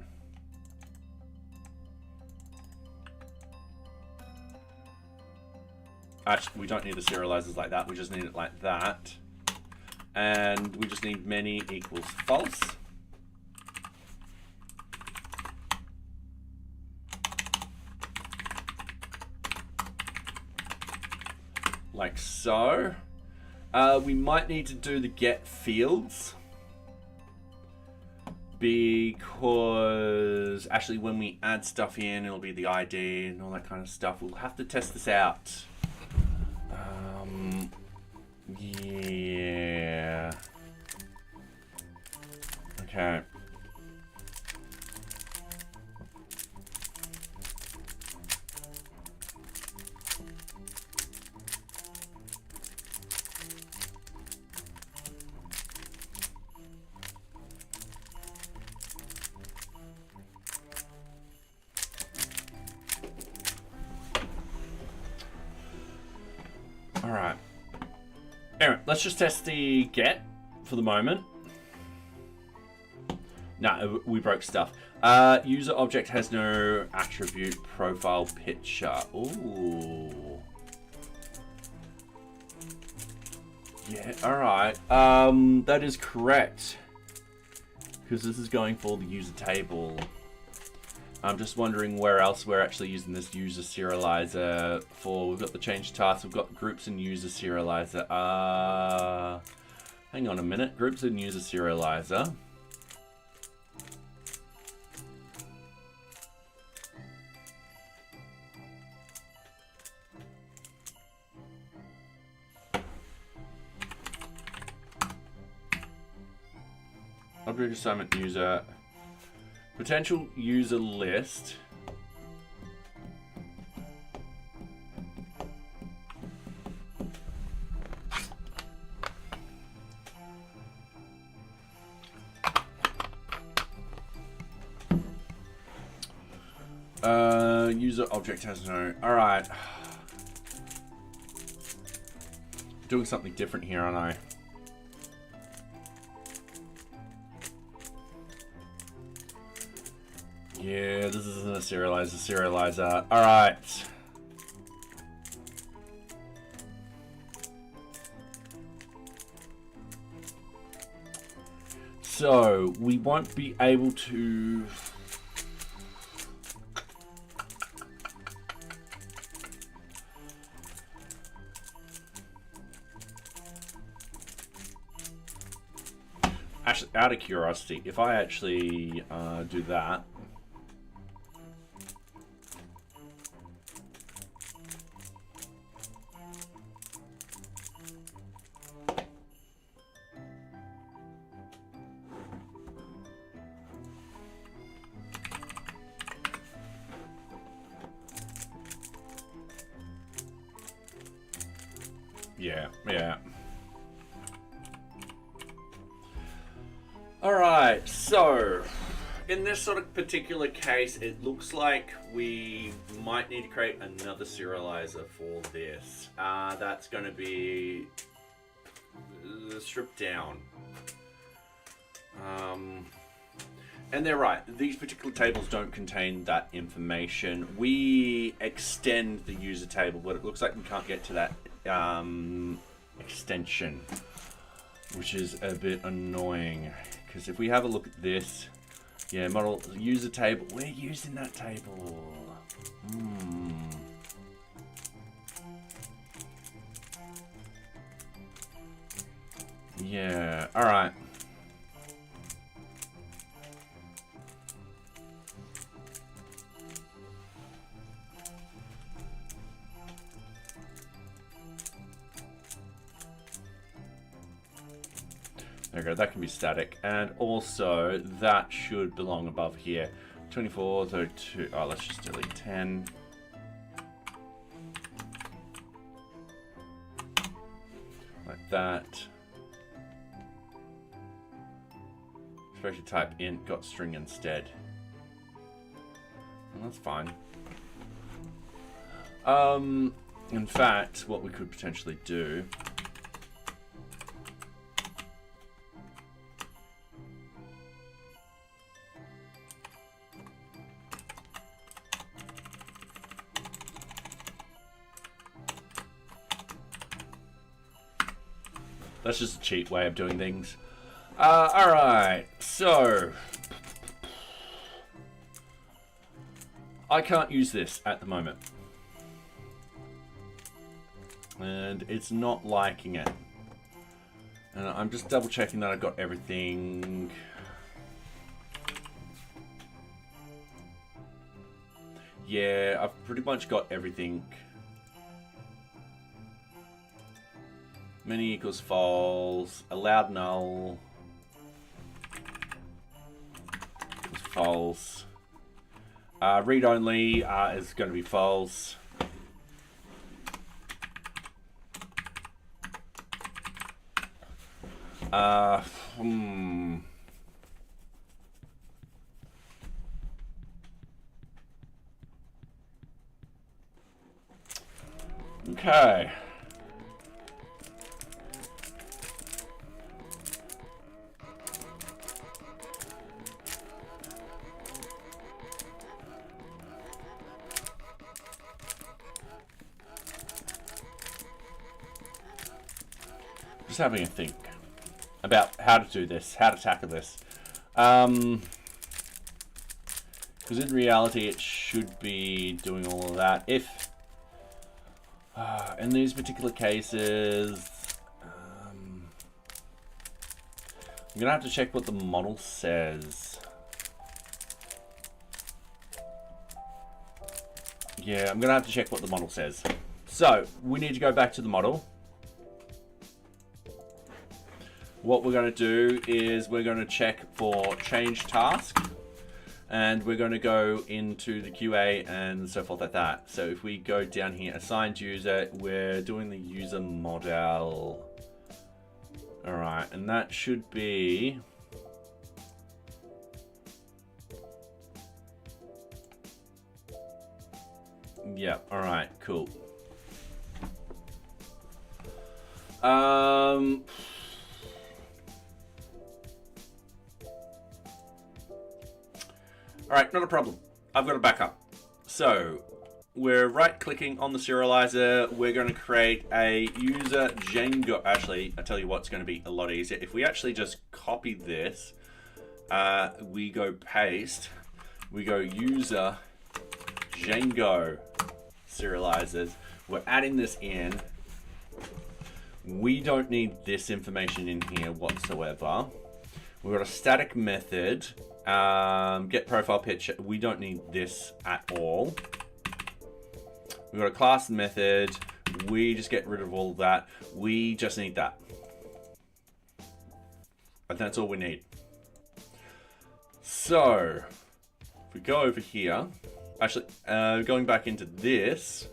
actually, we don't need the serializers like that. We just need it like that. And we just need many equals false. Like so. We might need to do the get fields because actually when we add stuff in, it'll be the ID and all that kind of stuff. We'll have to test this out. Yeah. Okay. All right. Anyway, let's just test the get for the moment. No, we broke stuff. User object has no attribute profile picture. Ooh. Yeah, alright. That is correct. Because this is going for the user table. I'm just wondering where else we're actually using this user serializer for. We've got the change task, we've got groups and user serializer. Hang on a minute. Groups and user serializer. Object assignment user. Potential user list. User object has no. Alright. Doing something different here, aren't I? Yeah, this isn't a serializer. Alright. So, we won't be able to... Actually, out of curiosity, if I actually do that... Yeah. Alright, so in this sort of particular case, it looks like we might need to create another serializer for this. That's going to be stripped down. And they're right, these particular tables don't contain that information. We extend the user table, but it looks like we can't get to that extension, which is a bit annoying. Because if we have a look at this, yeah, model user table, we're using that table. Yeah, all right. There we go, that can be static. And also, that should belong above here. 24, 32, oh, let's just delete 10. Like that. Especially type int, got string instead. And that's fine. In fact, what we could potentially do... That's just a cheap way of doing things. Alright, so... I can't use this at the moment. And it's not liking it. And I'm just double checking that I've got everything. Yeah, I've pretty much got everything. Many equals false. Allowed null. Equals false. Read only is going to be false. Okay. just having a think about how to do this, how to tackle this. Because in reality, it should be doing all of that. If, in these particular cases, I'm going to have to check what the model says. Yeah, I'm going to have to check what the model says. So, we need to go back to the model. What we're going to do is we're going to check for change task. And we're going to go into the QA and so forth like that. So if we go down here, assigned user, we're doing the user model. All right, and that should be... Yeah, all right, cool. All right, not a problem. I've got a backup. So we're right-clicking on the serializer. We're going to create a user Django. Actually, I tell you what's going to be a lot easier. If we actually just copy this, we go paste, we go user Django serializers. We're adding this in. We don't need this information in here whatsoever. We've got a static method. Get profile picture. We don't need this at all. We've got a class method. We just get rid of all of that. We just need that. And that's all we need. So, if we go over here, actually, going back into this,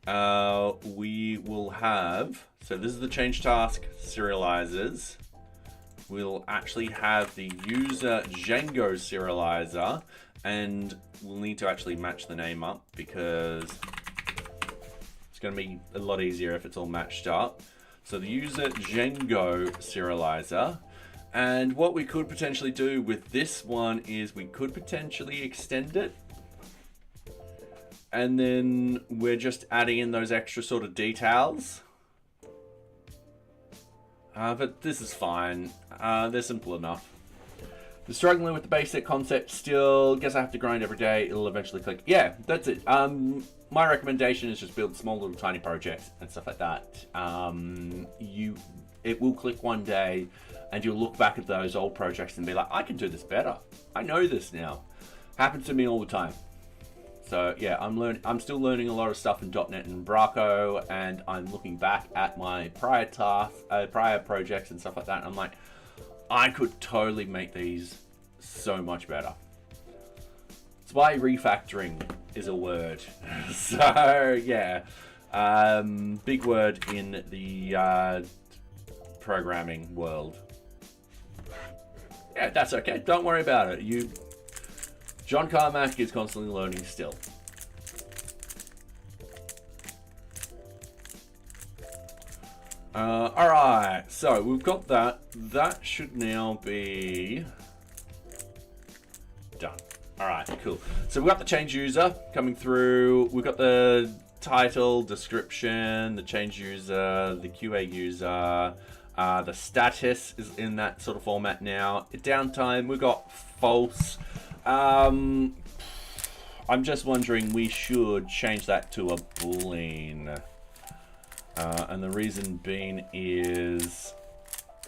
we will have, so this is the change task serializers. We'll actually have the user Django serializer, and we'll need to actually match the name up because it's going to be a lot easier if it's all matched up. So the user Django serializer, and what we could potentially do with this one is we could potentially extend it, and then we're just adding in those extra sort of details. But this is fine. They're simple enough. They're struggling with the basic concept still. Guess I have to grind every day. It'll eventually click. Yeah, that's it. My recommendation is just build small little tiny projects and stuff like that. It will click one day and you'll look back at those old projects and be like, I can do this better. I know this now. Happens to me all the time. So yeah, I'm still learning a lot of stuff in .NET and Braco, and I'm looking back at my prior tasks, prior projects and stuff like that, and I'm like, I could totally make these so much better. It's why refactoring is a word. So yeah, big word in the programming world. Yeah, that's okay. Don't worry about it. John Carmack is constantly learning still. All right, so we've got that. That should now be done. All right, cool. So we've got the change user coming through. We've got the title, description, the change user, the QA user. The status is in that sort of format now. Downtime, we've got false. I'm just wondering, we should change that to a boolean. And the reason being is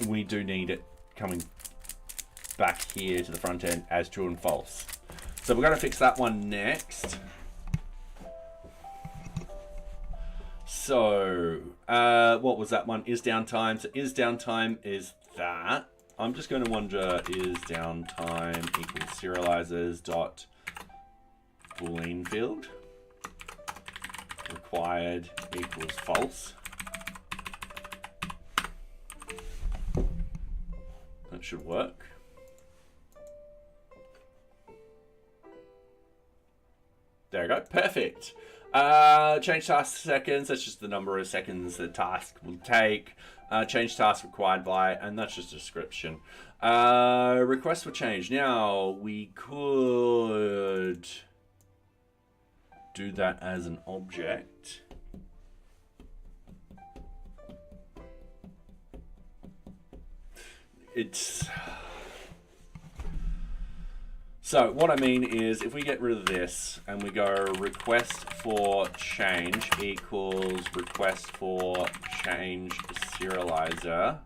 we do need it coming back here to the front end as true and false. So we're going to fix that one next. So, what was that one? Is downtime. So is downtime is that. I'm just going to wonder, is downtime equals serializers dot boolean field required equals false. That should work. There we go. Perfect. Change task seconds. That's just the number of seconds the task will take. Change task required by, and that's just a description. Request for change. Now, we could do that as an object. it's... So what I mean is if we get rid of this and we go request for change equals request for change serializer.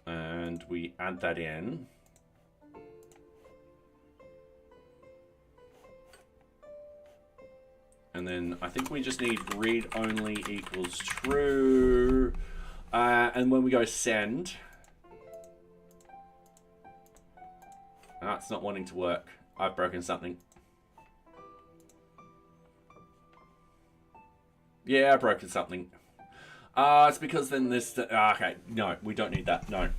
And we add that in. And then I think we just need read only equals true. And when we go send, it's not wanting to work. I've broken something. Yeah, I've broken something. It's because then this, okay, no, we don't need that. No.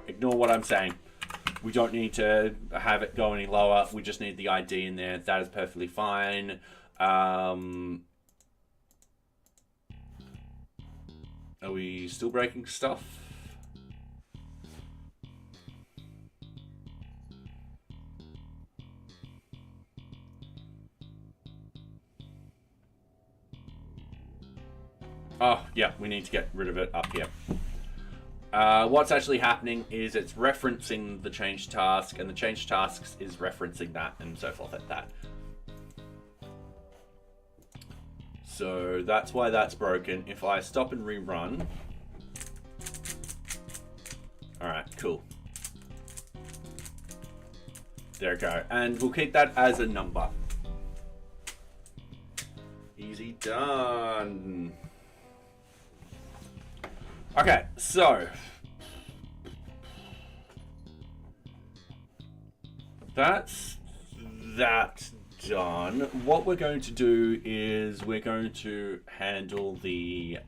Ignore what I'm saying. We don't need to have it go any lower. We just need the ID in there. That is perfectly fine. Are we still breaking stuff? Oh, yeah, we need to get rid of it up here. What's actually happening is it's referencing the change task, and the change tasks is referencing that, and so forth like that. So that's why that's broken. If I stop and rerun. All right, cool. There we go. And we'll keep that as a number. Easy done. Okay, so that's that done. What we're going to do is we're going to handle the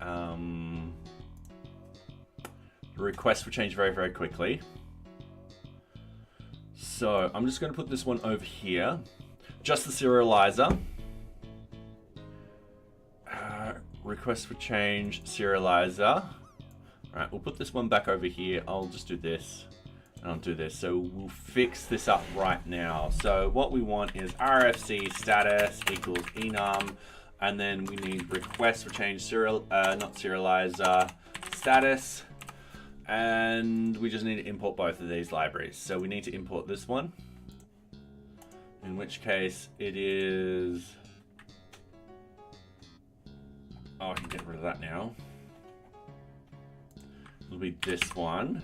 request for change very, very quickly. So I'm just going to put this one over here. Just the serializer. Request for change serializer. All right, we'll put this one back over here. I'll just do this and I'll do this. So we'll fix this up right now. So what we want is RFC status equals enum, and then we need request for change not serializer status, and we just need to import both of these libraries. So we need to import this one, in which case it is, oh, I can get rid of that now. It'll be this one.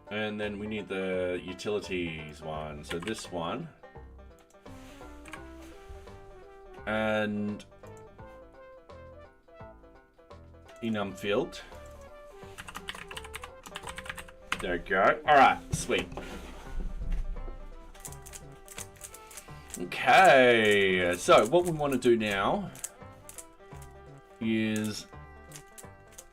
And then we need the utilities one. So this one. And enum field. There we go. All right, sweet. Okay, so what we want to do now is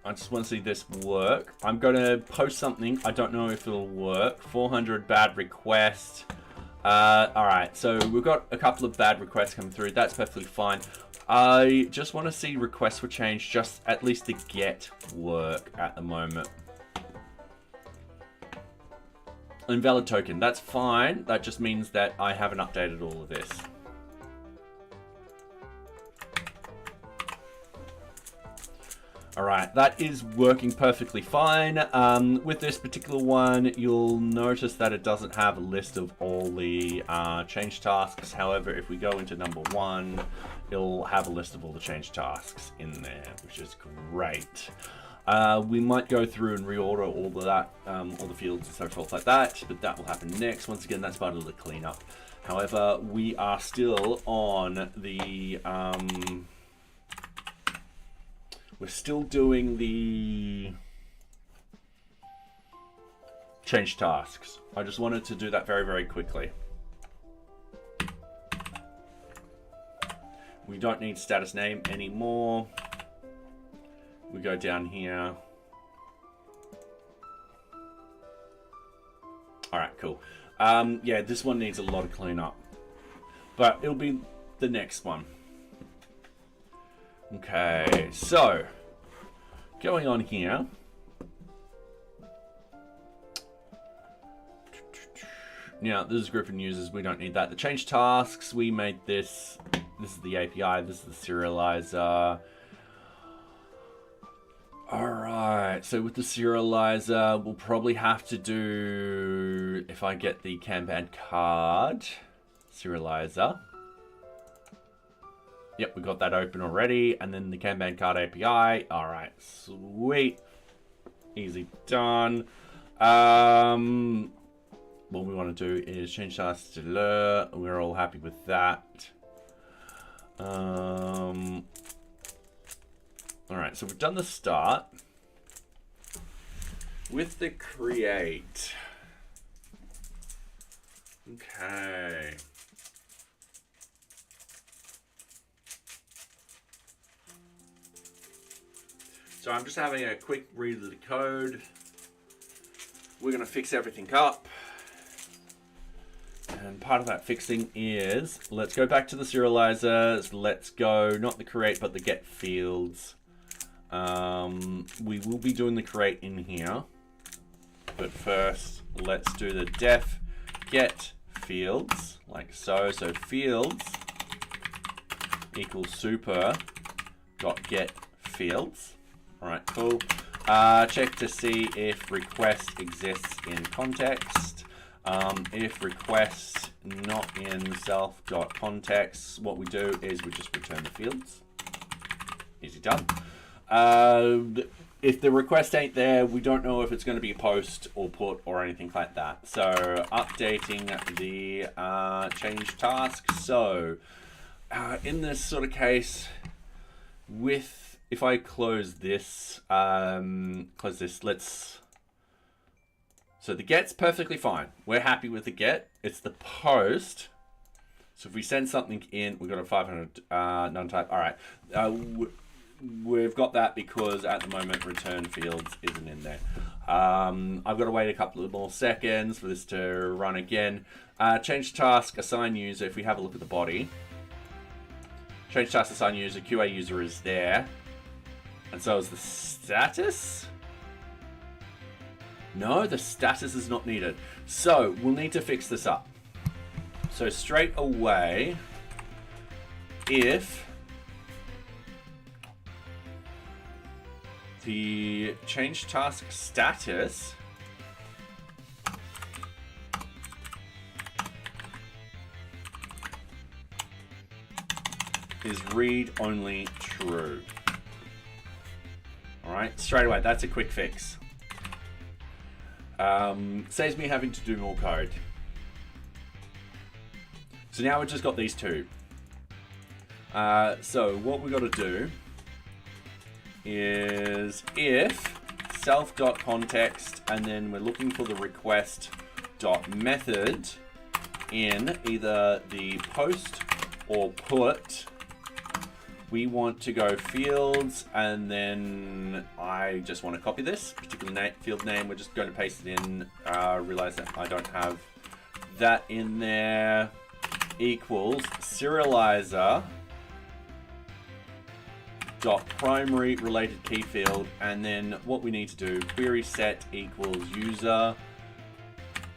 I just want to see this work. I'm going to post something. I don't know if it'll work. 400 bad requests. All right, so we've got a couple of bad requests coming through. That's perfectly fine. I just want to see requests for change, just at least to get work at the moment. Invalid token, that's fine. That just means that I haven't updated all of this. All right, that is working perfectly fine. With this particular one, you'll notice that it doesn't have a list of all the change tasks. However, if we go into number one, it'll have a list of all the change tasks in there, which is great. We might go through and reorder all of that, all the fields and so forth like that, but that will happen next. Once again, that's part of the cleanup. However, we are still on the... we're still doing the change tasks. I just wanted to do that very, very quickly. We don't need status name anymore. We go down here. All right, cool. Yeah, this one needs a lot of cleanup. but it'll be the next one. Okay, so going on here. Now, this is a group of users. We don't need that. The change tasks, we made this. This is the API. This is the serializer. All right. So with the serializer, we'll probably have to do, if I get the Kanban card, serializer. Yep, we got that open already. And then the Kanban card API. All right. Sweet. Easy done. What we want to do is change tasks to blur. We're all happy with that. All right, so we've done the start. With the create. Okay. So I'm just having a quick read of the code. We're going to fix everything up. And part of that fixing is, let's go back to the serializers. Let's go, not the create, but the get fields. We will be doing the create in here. But first, let's do the def get fields, like so. So fields equals super dot get fields. All right, cool. Check to see if request exists in context. If request not in self.context, what we do is we just return the fields. Easy done. If the request ain't there, we don't know if it's going to be a post or put or anything like that. So updating the change task. So in this sort of case, if I close this, let's. So the get's perfectly fine. We're happy with the get. It's the post. So if we send something in, we've got a 500 none type. All right. We've got that because at the moment return fields isn't in there. I've got to wait a couple of more seconds for this to run again. Change task, assign user. If we have a look at the body. Change task, assign user. QA user is there. And so is the status. No, the status is not needed. So we'll need to fix this up. So straight away, if the change task status is read only true. All right, straight away, that's a quick fix. Saves me having to do more code. So now we've just got these two. So what we've got to do is if self.context and then we're looking for the request.method in either the post or put, we want to go fields, and then I just want to copy this particular field name. We're just going to paste it in. Realize that I don't have that in there. Equals serializer dot primary related key field, and then what we need to do, query set equals user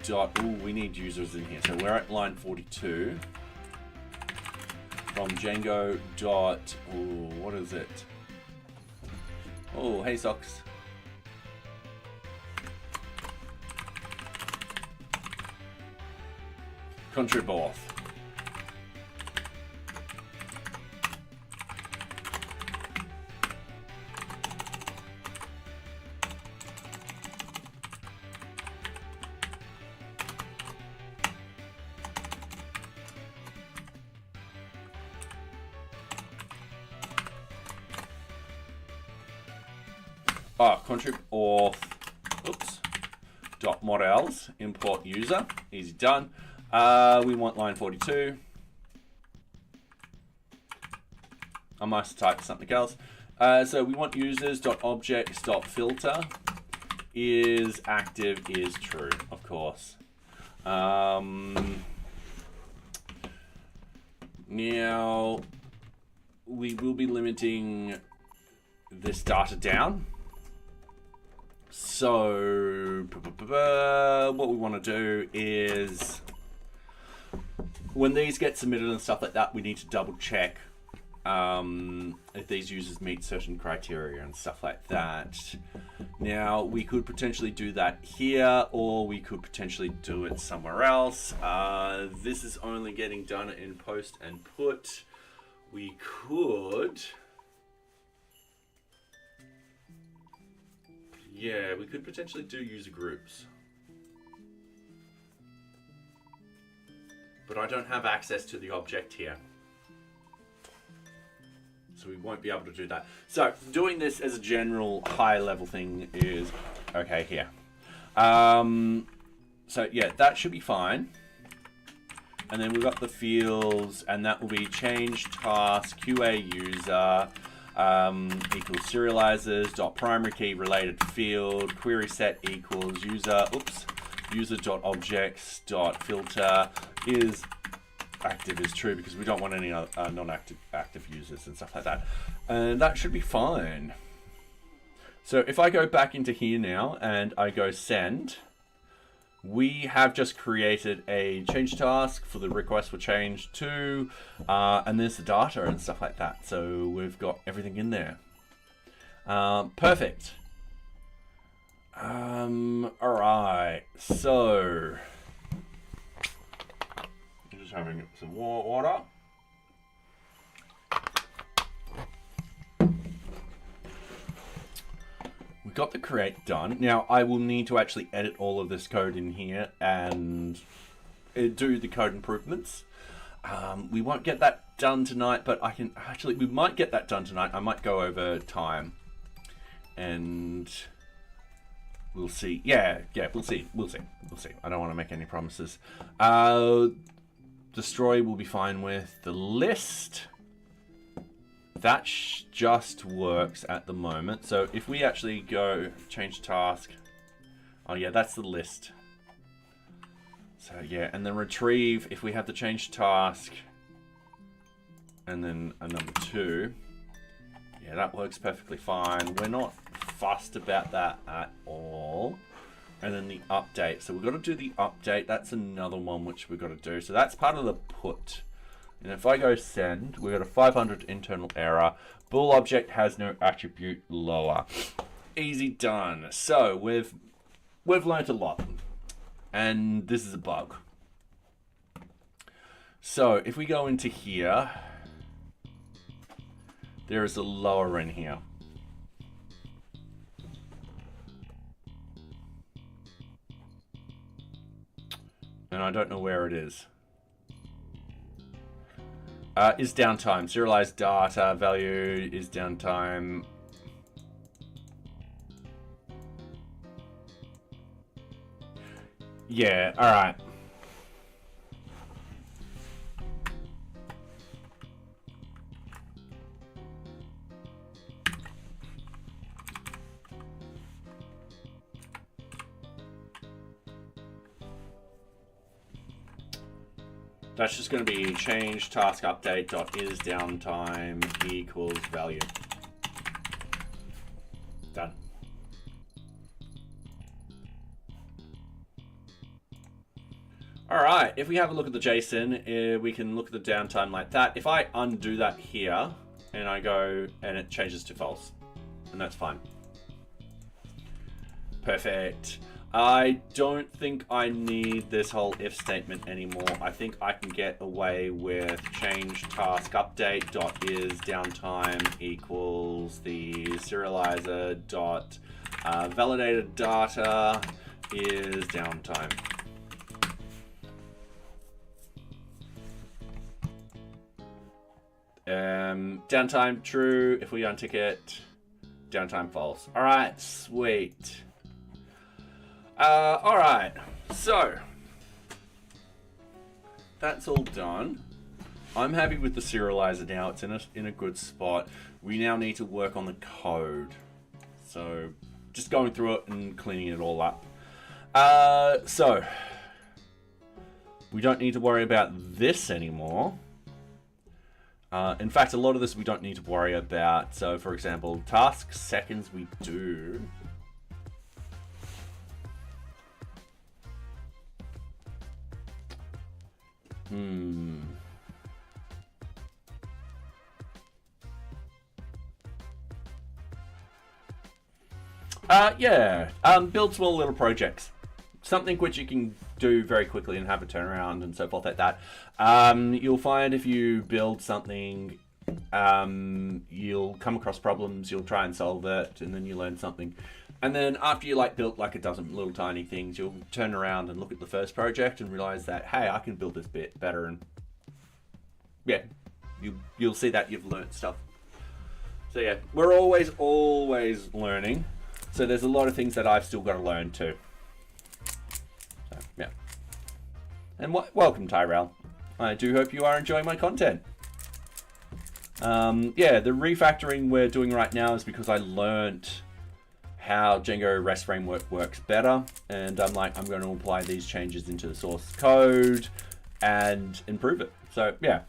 dot. We need users in here, so we're at line 42. From Django dot, what is it? Oh, hey socks. Contrib auth. Contrib auth, dot models, import user, easy done. We want line 42. I must have typed something else. So we want users.objects.filter is active is true, of course. Now, we will be limiting this data down. So, what we want to do is, when these get submitted and stuff like that, we need to double check if these users meet certain criteria and stuff like that. Now, we could potentially do that here, or we could potentially do it somewhere else. This is only getting done in post and put. We could... Yeah, we could potentially do user groups. But I don't have access to the object here. So we won't be able to do that. So doing this as a general high level thing is okay here. So yeah, that should be fine. And then we've got the fields, and that will be change task QA user equals serializers dot primary key related field query set equals user dot objects dot filter is active is true, because we don't want any non-active users and stuff like that, and that should be fine. So if I go back into here now and I go send, we have just created a change task for the request for change to, and there's the data and stuff like that. So we've got everything in there. Perfect. All right. So I'm just having some water. We got the create done. Now I will need to actually edit all of this code in here and do the code improvements. We won't get that done tonight, but we might get that done tonight. I might go over time and we'll see. Yeah, we'll see. I don't want to make any promises. Destroy will be fine with the list. That just works at the moment. So if we actually go change task, oh yeah, that's the list. So yeah, and then retrieve, if we have the change task and then a number 2, yeah, that works perfectly fine. We're not fussed about that at all. And then the update. So we've got to do the update. That's another one which we've got to do. So that's part of the put. And if I go send, we've got a 500 internal error. Bool object has no attribute lower. Easy done. So we've learned a lot. And this is a bug. So if we go into here, there is a lower in here. And I don't know where it is. Is downtime. Serialized data value is downtime. Yeah, alright. That's just going to be change task update dot is downtime equals value. Done. All right, if we have a look at the JSON, we can look at the downtime like that. If I undo that here and I go and it changes to false, and that's fine. Perfect. I don't think I need this whole if statement anymore. I think I can get away with change task update dot is downtime equals the serializer dot validated data is downtime. Downtime true. If we untick it, downtime false. All right, sweet. All right, so that's all done. I'm happy with the serializer now. It's in a good spot. We now need to work on the code. So just going through it and cleaning it all up. So we don't need to worry about this anymore. In fact, a lot of this we don't need to worry about. So, for example, task seconds we do. Yeah. Build small little projects. Something which you can do very quickly and have a turnaround and so forth like that. You'll find if you build something, you'll come across problems, you'll try and solve it, and then you learn something. And then after you built like a dozen little tiny things, you'll turn around and look at the first project and realize that, hey, I can build this bit better. And yeah, you'll see that you've learned stuff. So yeah, we're always learning. So there's a lot of things that I've still got to learn too. So yeah. And welcome, Tyrell. I do hope you are enjoying my content. Yeah, the refactoring we're doing right now is because I learned how Django REST framework works better, and I'm going to apply these changes into the source code and improve it. So yeah,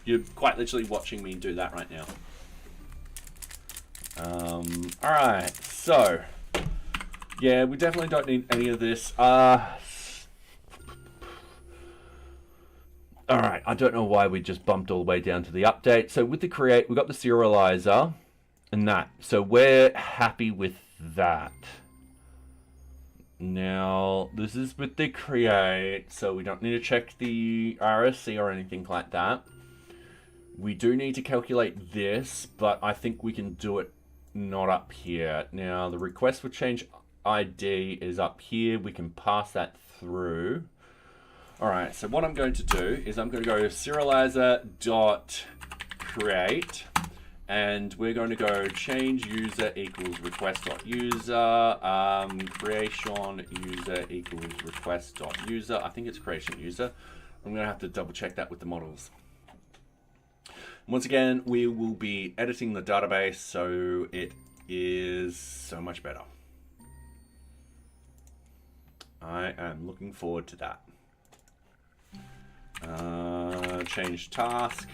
you're quite literally watching me do that right now. All right, so yeah, we definitely don't need any of this. All right, I don't know why we just bumped all the way down to the update. So with the create, we got the serializer and that. So we're happy with that. Now, this is with the create, so we don't need to check the RFC or anything like that. We do need to calculate this, but I think we can do it not up here. Now, the request for change ID is up here. We can pass that through. All right, so what I'm going to do is I'm going to go serializer.create, and we're going to go change user equals request.user, creation user equals request.user. I think it's creation user. I'm going to have to double check that with the models. Once again, we will be editing the database, so it is so much better. I am looking forward to that. Change task,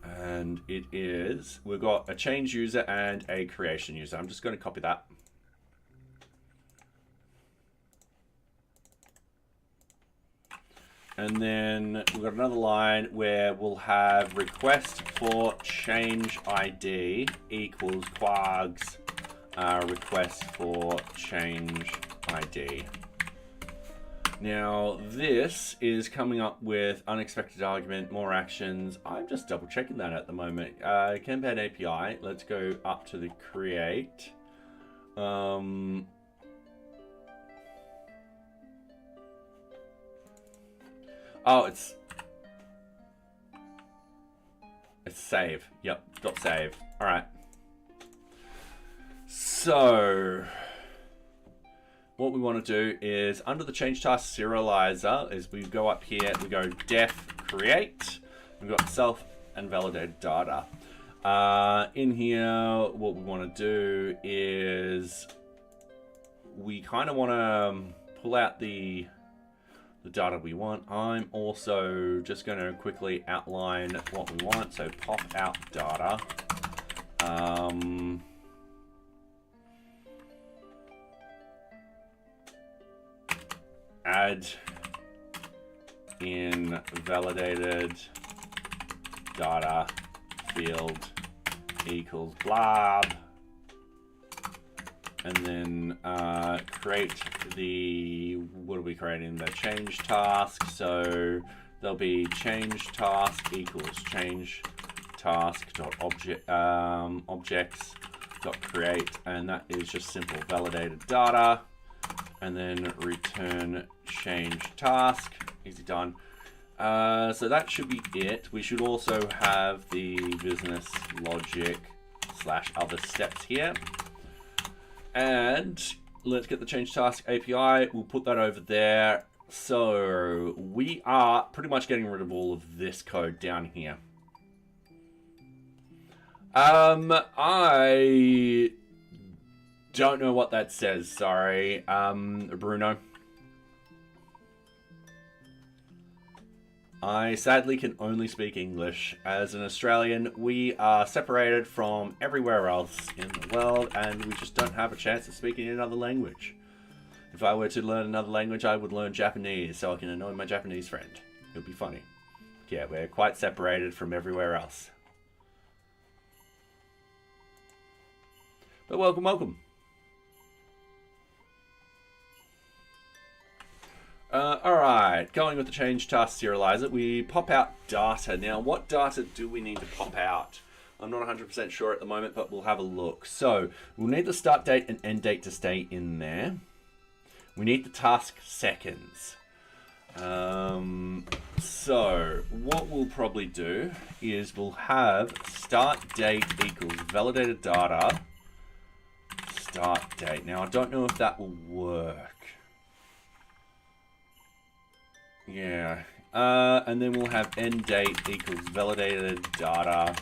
and it is, we've got a change user and a creation user. I'm just going to copy that. And then we've got another line where we'll have request for change ID equals quags request for change ID. Now, this is coming up with unexpected argument, more actions. I'm just double checking that at the moment. Kanban API, let's go up to the create. Oh, it's save. Yep, dot save. All right. So what we want to do is under the change task serializer is we go up here, we go def create, we've got self and validated data. In here, what we want to do is we kind of want to pull out the data we want. I'm also just going to quickly outline what we want. So pop out data. Add in validated data field equals blob, and then create the, what are we creating? The change task. So there'll be change task equals change task dot object objects dot create, and that is just simple validated data, and then return change task. Easy done. So that should be it. We should also have the business logic / other steps here. And let's get the change task API. We'll put that over there. So we are pretty much getting rid of all of this code down here. I don't know what that says. Sorry, Bruno. I sadly can only speak English. As an Australian, we are separated from everywhere else in the world, and we just don't have a chance of speaking another language. If I were to learn another language, I would learn Japanese, so I can annoy my Japanese friend. It would be funny. Yeah, we're quite separated from everywhere else. But welcome, welcome. Alright, going with the change task serializer, we pop out data. Now, what data do we need to pop out? I'm not 100% sure at the moment, but we'll have a look. So, we'll need the start date and end date to stay in there. We need the task seconds. So, what we'll probably do is we'll have start date equals validated data, start date. Now, I don't know if that will work. Yeah, and then we'll have end date equals validated data.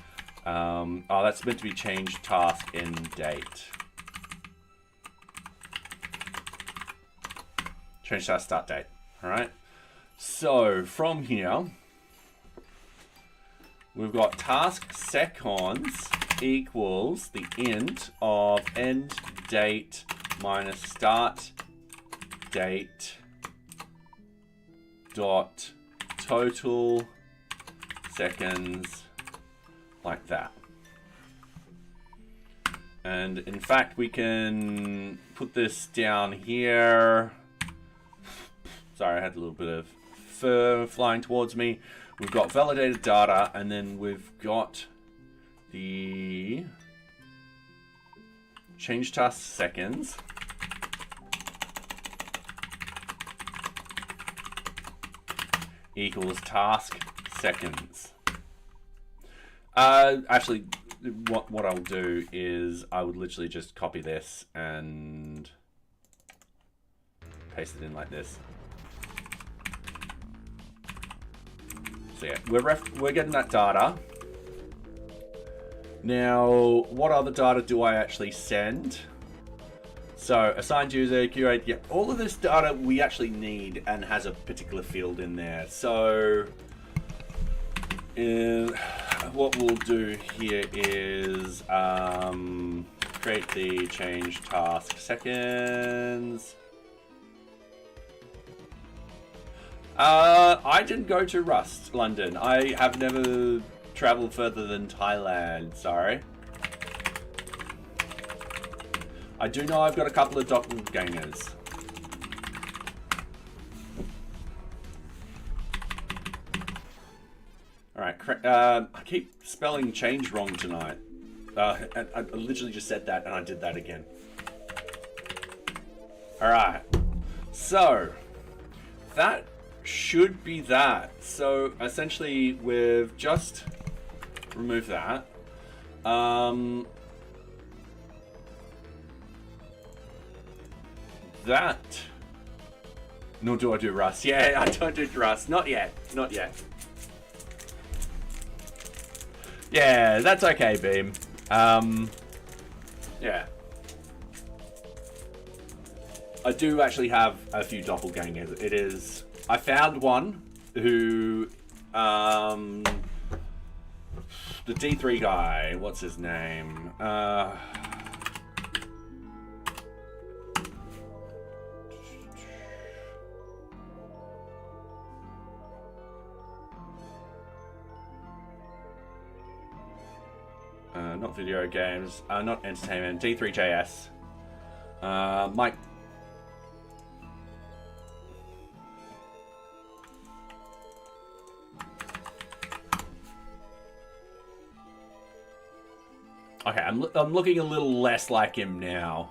Oh, that's meant to be change task end date. Change task start date. All right. So from here, we've got task seconds equals the int of end date minus start date dot total seconds, like that. And in fact, we can put this down here. Sorry, I had a little bit of fur flying towards me. We've got validated data, and then we've got the change task seconds equals task seconds. Actually, what I'll do is I would literally just copy this and paste it in like this. So yeah, we're getting that data. Now, what other data do I actually send? So, assigned user, curate, yeah, all of this data we actually need and has a particular field in there. So, what we'll do here is create the change task seconds. I didn't go to London. I have never traveled further than Thailand, sorry. I do know I've got a couple of doppelgangers. Alright, I keep spelling change wrong tonight. I literally just said that and I did that again. Alright, so that should be that. So essentially we've just removed that. That. Nor do I do Rust. Yeah, I don't do Rust. Not yet. Not yet. Yeah, that's okay, Beam. Yeah. I do actually have a few doppelgangers. It is... I found one who... the D3 guy. What's his name? Not video games, not entertainment, D3JS. Mike. Okay, I'm looking a little less like him now.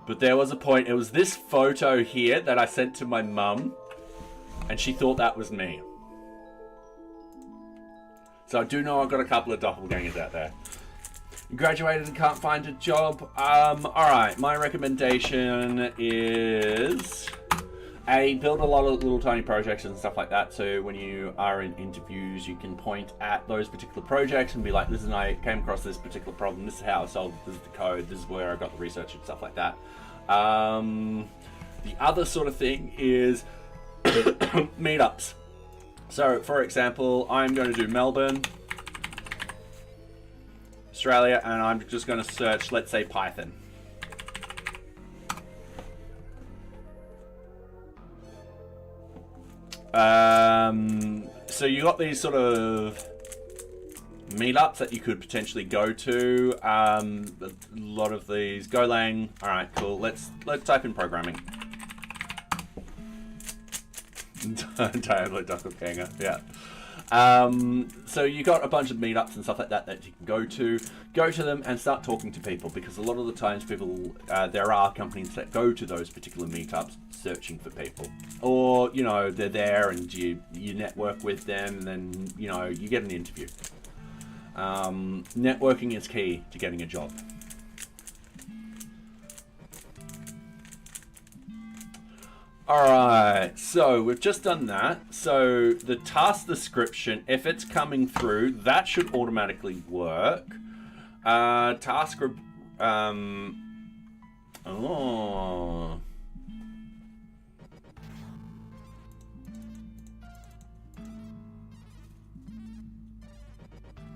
But there was a point, it was this photo here that I sent to my mum, and she thought that was me. So I do know I've got a couple of doppelgangers out there. You graduated and can't find a job. Alright, my recommendation is build a lot of little tiny projects and stuff like that. So when you are in interviews, you can point at those particular projects and be like, listen, I came across this particular problem. This is how I solved it. This is the code. This is where I got the research and stuff like that. The other sort of thing is meetups. So, for example, I'm going to do Melbourne, Australia, and I'm just going to search, let's say, Python. So you got these sort of meetups that you could potentially go to. A lot of these Golang. All right, cool. Let's type in programming. Totally doppelganger. Yeah. So you got a bunch of meetups and stuff like that that you can go to. Go to them and start talking to people, because a lot of the times people, there are companies that go to those particular meetups searching for people, or you know, they're there and you network with them, and then you know, you get an interview. Networking is key to getting a job. Alright, so we've just done that. So the task description, if it's coming through, that should automatically work. Task group, oh.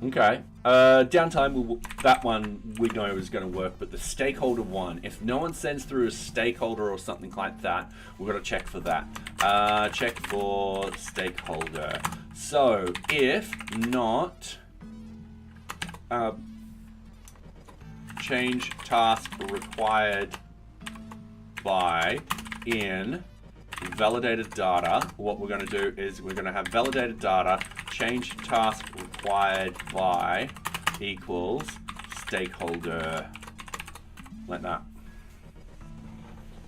Okay. Downtime, that one we know is going to work, but the stakeholder one, if no one sends through a stakeholder or something like that, we've got to check for that. Check for stakeholder. So, if not, change task required by in validated data, what we're going to do is we're going to have validated data, change task required by equals stakeholder, like that.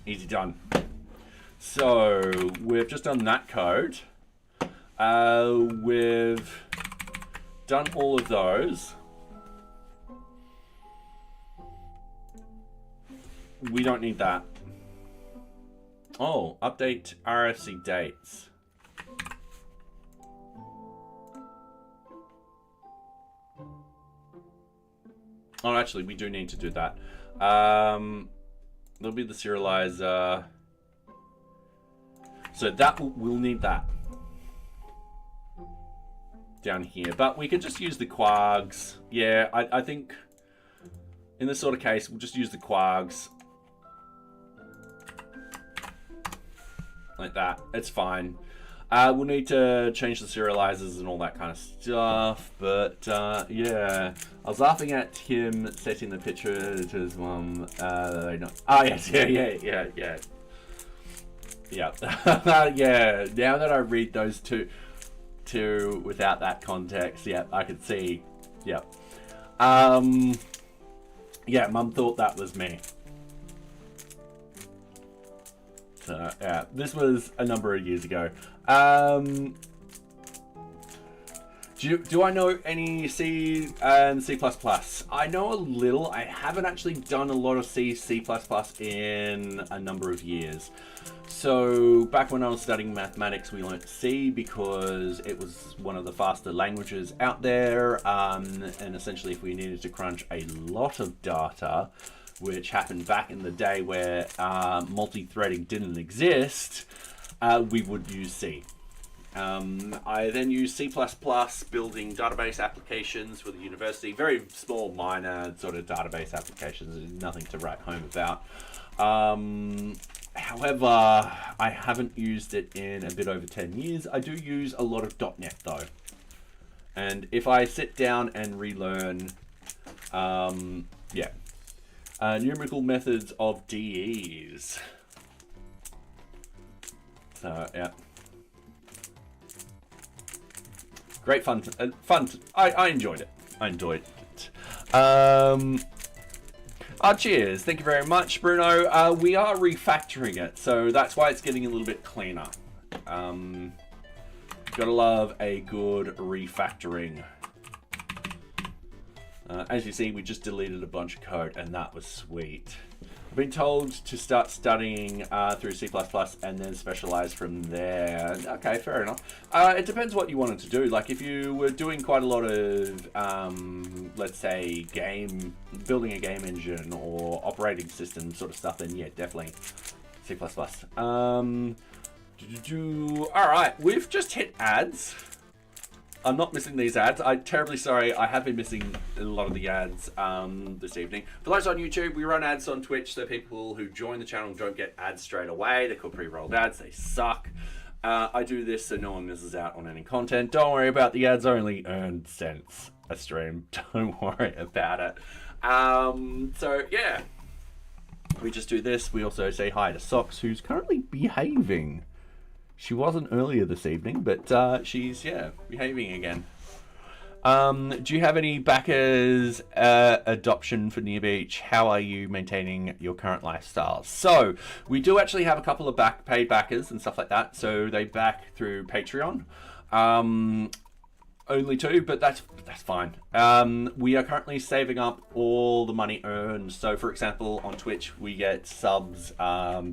Easy done. So we've just done that code. We've done all of those. We don't need that. Oh, update RFC dates. Oh, actually, we do need to do that. There'll be the serializer. So that we'll need that down here. But we could just use the quags. Yeah, I think in this sort of case, we'll just use the quags. Like that. It's fine. We'll need to change the serializers and all that kind of stuff, but yeah. I was laughing at him setting the picture to his mum. No. Oh yes, yeah. Yeah. Yeah. Now that I read those two without that context, yeah, I could see. Yeah. Yeah, Mum thought that was me. So, yeah, this was a number of years ago. Do I know any C and C++? I know a little. I haven't actually done a lot of C in a number of years. So back when I was studying mathematics, we learnt C because it was one of the faster languages out there. And essentially, if we needed to crunch a lot of data, which happened back in the day where multi-threading didn't exist, we would use C. I then used C++ building database applications for the university, very small, minor sort of database applications, nothing to write home about. However, I haven't used it in a bit over 10 years. I do use a lot of .NET though. And if I sit down and relearn, yeah. Numerical methods of DEs. So, yeah. Great fun. I enjoyed it. I enjoyed it. Cheers. Thank you very much, Bruno. We are refactoring it, so that's why it's getting a little bit cleaner. Gotta love a good refactoring. As you see, we just deleted a bunch of code, and that was sweet. I've been told to start studying through C++ and then specialize from there. Okay, fair enough. It depends what you wanted to do. Like if you were doing quite a lot of, let's say, building a game engine or operating system sort of stuff, then yeah, definitely C++. All right, we've just hit ads. I'm not missing these ads. I'm terribly sorry. I have been missing a lot of the ads this evening. For those on YouTube, we run ads on Twitch, so people who join the channel don't get ads straight away. They're called pre-rolled ads. They suck. I do this so no one misses out on any content. Don't worry about the ads. I only earn cents a stream. Don't worry about it. So, yeah. We just do this. We also say hi to Socks, who's currently behaving. She wasn't earlier this evening, but she's, yeah, behaving again. Do you have any backers adoption for NearBeach? How are you maintaining your current lifestyle? So we do actually have a couple of paid backers and stuff like that. So they back through Patreon. Only 2, but that's fine. We are currently saving up all the money earned. So for example, on Twitch, we get subs,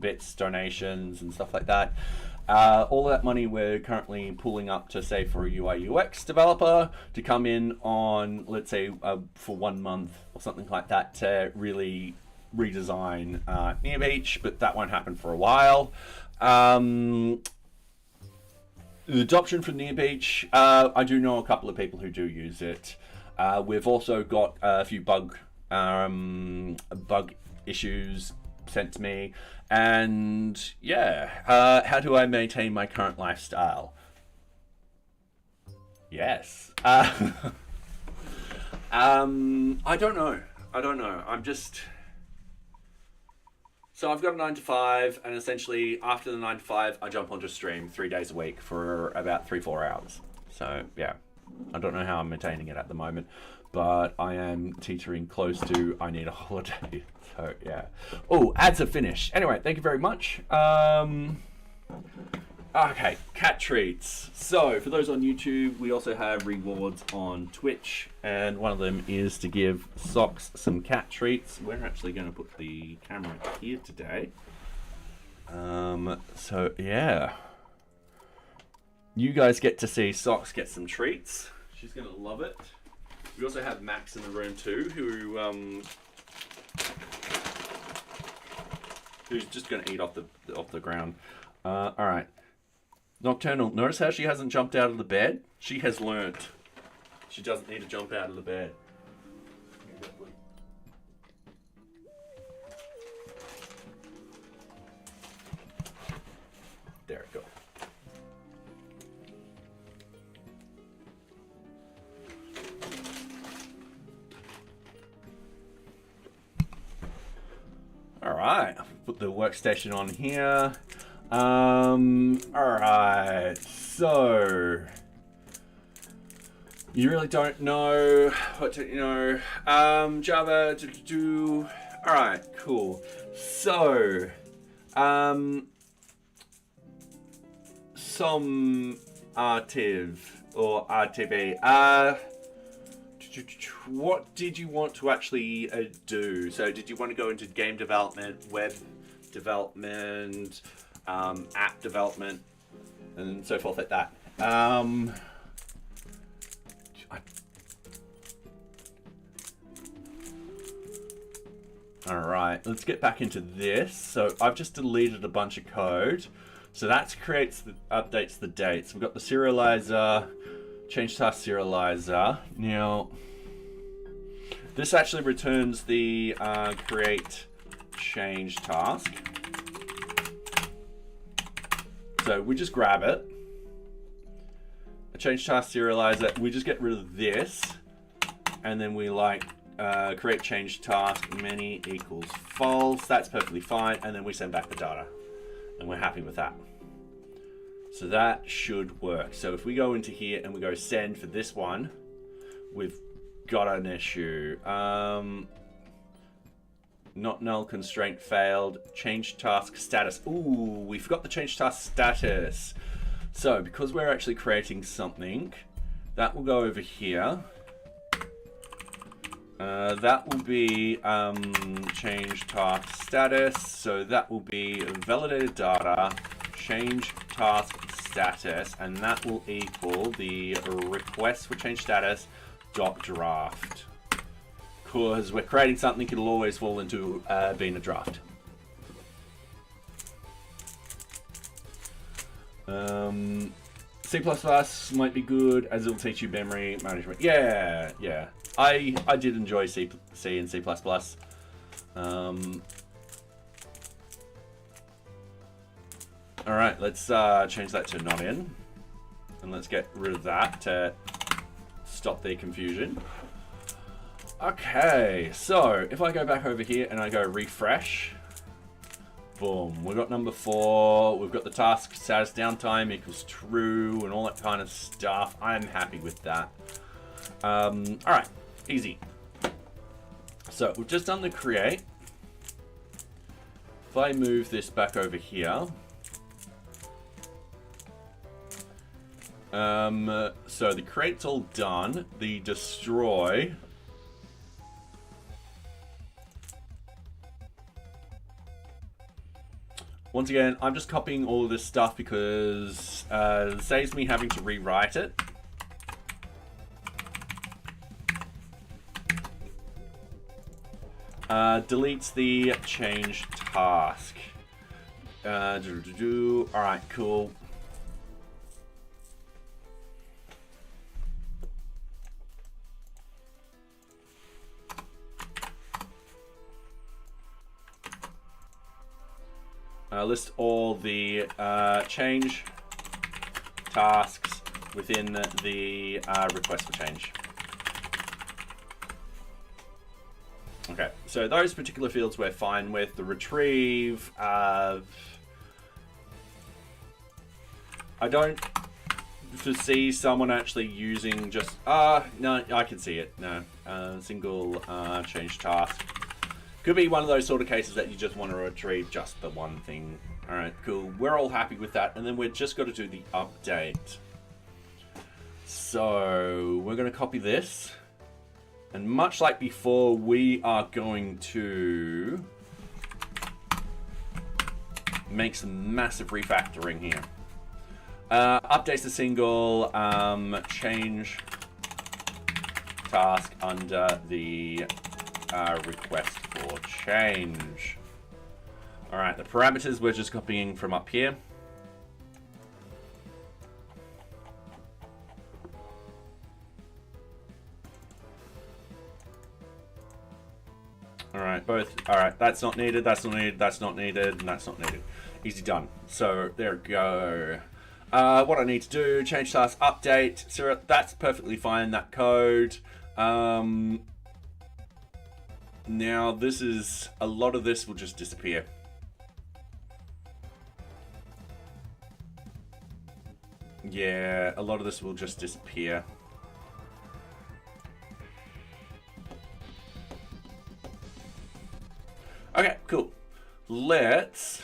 bits, donations, and stuff like that. All of that money we're currently pulling up to, say, for a UI UX developer to come in on, let's say, for 1 month or something like that to really redesign NearBeach, but that won't happen for a while. The adoption for NearBeach, I do know a couple of people who do use it. We've also got a few bug issues sent to me. And yeah, how do I maintain my current lifestyle? Yes. I don't know. I'm just... So I've got a 9 to 5, and essentially after the 9 to 5, I jump onto stream 3 days a week for about 3-4 hours. So yeah, I don't know how I'm maintaining it at the moment, but I am teetering close to I need a holiday. So yeah. Oh, ads are finished. Anyway, thank you very much. Okay, cat treats. So for those on YouTube, we also have rewards on Twitch, and one of them is to give Socks some cat treats. We're actually going to put the camera here today. So yeah, you guys get to see Socks get some treats. She's going to love it. We also have Max in the room too, who's just going to eat off the ground. All right. Nocturnal, notice how she hasn't jumped out of the bed? She has learnt. She doesn't need to jump out of the bed. There it goes. All right, put the workstation on here. Alright, so you really don't know what to, Java, alright, cool. So, some RTIV or RTV, what did you want to actually do? So did you want to go into game development, web development, app development, and so forth like that? All right, let's get back into this. So I've just deleted a bunch of code. So that updates the dates. We've got the serializer, change task serializer. Now, this actually returns the create change task. So we just grab it. A change task serializer, we just get rid of this. And then we create change task many equals false. That's perfectly fine. And then we send back the data. And we're happy with that. So that should work. So if we go into here and we go send for this one, we've got an issue. Not null constraint failed. Change task status. Ooh, we forgot the change task status. So because we're actually creating something, that will go over here. That will be change task status. So that will be validated data, change task status, and that will equal the request for change status dot draft. Because we're creating something, it'll always fall into being a draft. C++ might be good as it'll teach you memory management. Yeah. I did enjoy C and C++. All right, let's change that to not in, and let's get rid of that to stop the confusion. Okay, so if I go back over here and I go refresh, boom, we've got number 4, we've got the task status downtime equals true and all that kind of stuff. I'm happy with that. All right, easy. So we've just done the create. If I move this back over here, so the create's all done. The destroy, once again, I'm just copying all of this stuff because it saves me having to rewrite it. Deletes the change task. All right, cool. List all the change tasks within the request for change. Okay, so those particular fields we're fine with. The retrieve, I don't foresee someone actually using just, no, I can see it, no, single change task. Could be one of those sort of cases that you just want to retrieve just the one thing. All right, cool. We're all happy with that. And then we're just got to do the update. So we're going to copy this. And much like before, we are going to make some massive refactoring here. Updates a single change task under the request for change. All right, the parameters we're just copying from up here. All right, both. All right, that's not needed, that's not needed, that's not needed, and that's not needed. Easy done. So there we go. What I need to do, change task, update. So that's perfectly fine, that code. Now this is, a lot of this will just disappear. Yeah, a lot of this will just disappear. Okay, cool. Let's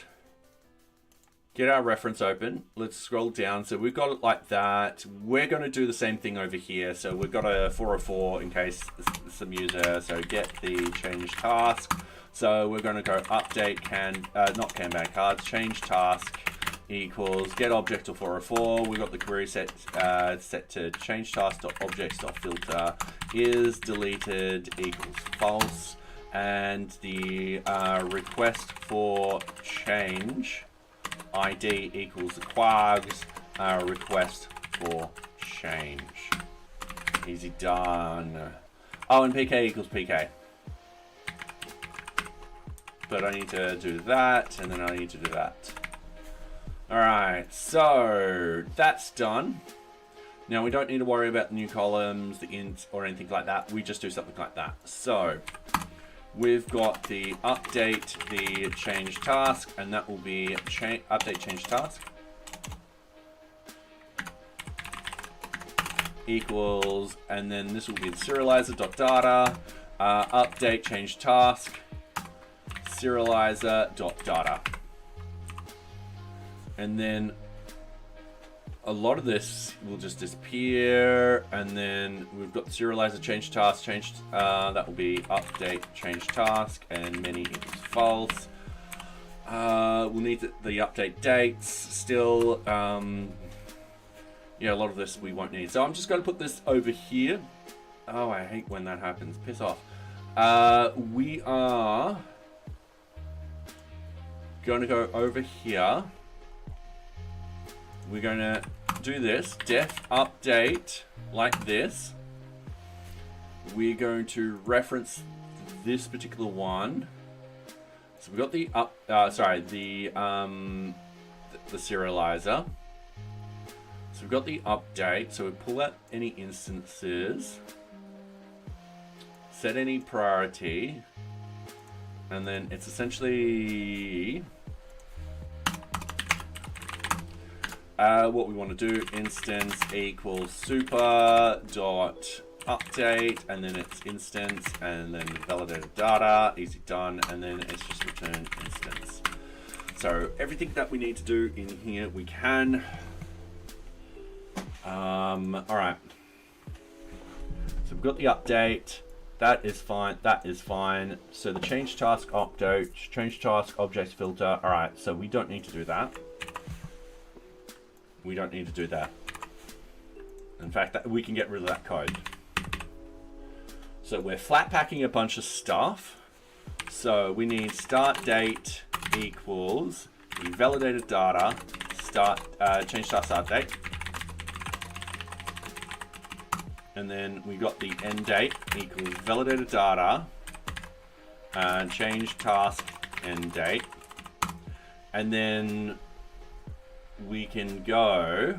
get our reference open. Let's scroll down. So we've got it like that. We're going to do the same thing over here. So we've got a 404 in case some user. So get the change task. So we're going to go update not Kanban cards, change task equals get object to 404. We got the query set to change task.objects.filter is deleted equals false, and the request for change ID equals the quags request for change. Easy done. Oh, and PK equals PK. But I need to do that, and then I need to do that. Alright, so that's done. Now we don't need to worry about the new columns, the int, or anything like that. We just do something like that. So we've got the update the change task, and that will be update change task equals, and then this will be the serializer.data, update change task, serializer.data. And then a lot of this will just disappear, and then we've got the serializer change task that will be update change task, and many equals false. We'll need the update dates still. Yeah, a lot of this we won't need. So I'm just going to put this over here. Oh, I hate when that happens. Piss off. We are going to go over here. we're going to do this def update like this. We're going to reference this particular one. So we've got the the serializer. So we've got the update. So we pull out any instances, set any priority, and then it's essentially what we want to do. Instance equals super dot update, and then it's instance, and then validated data, easy done, and then it's just return instance. So everything that we need to do in here, we can. All right. So we've got the update. That is fine. That is fine. So the change task update, change task object filter. All right. So we don't need to do that. We don't need to do that. In fact, we can get rid of that code. So we're flat packing a bunch of stuff. So we need start date equals the validated data change task start date, and then we got the end date equals validated data change task end date, and then we can go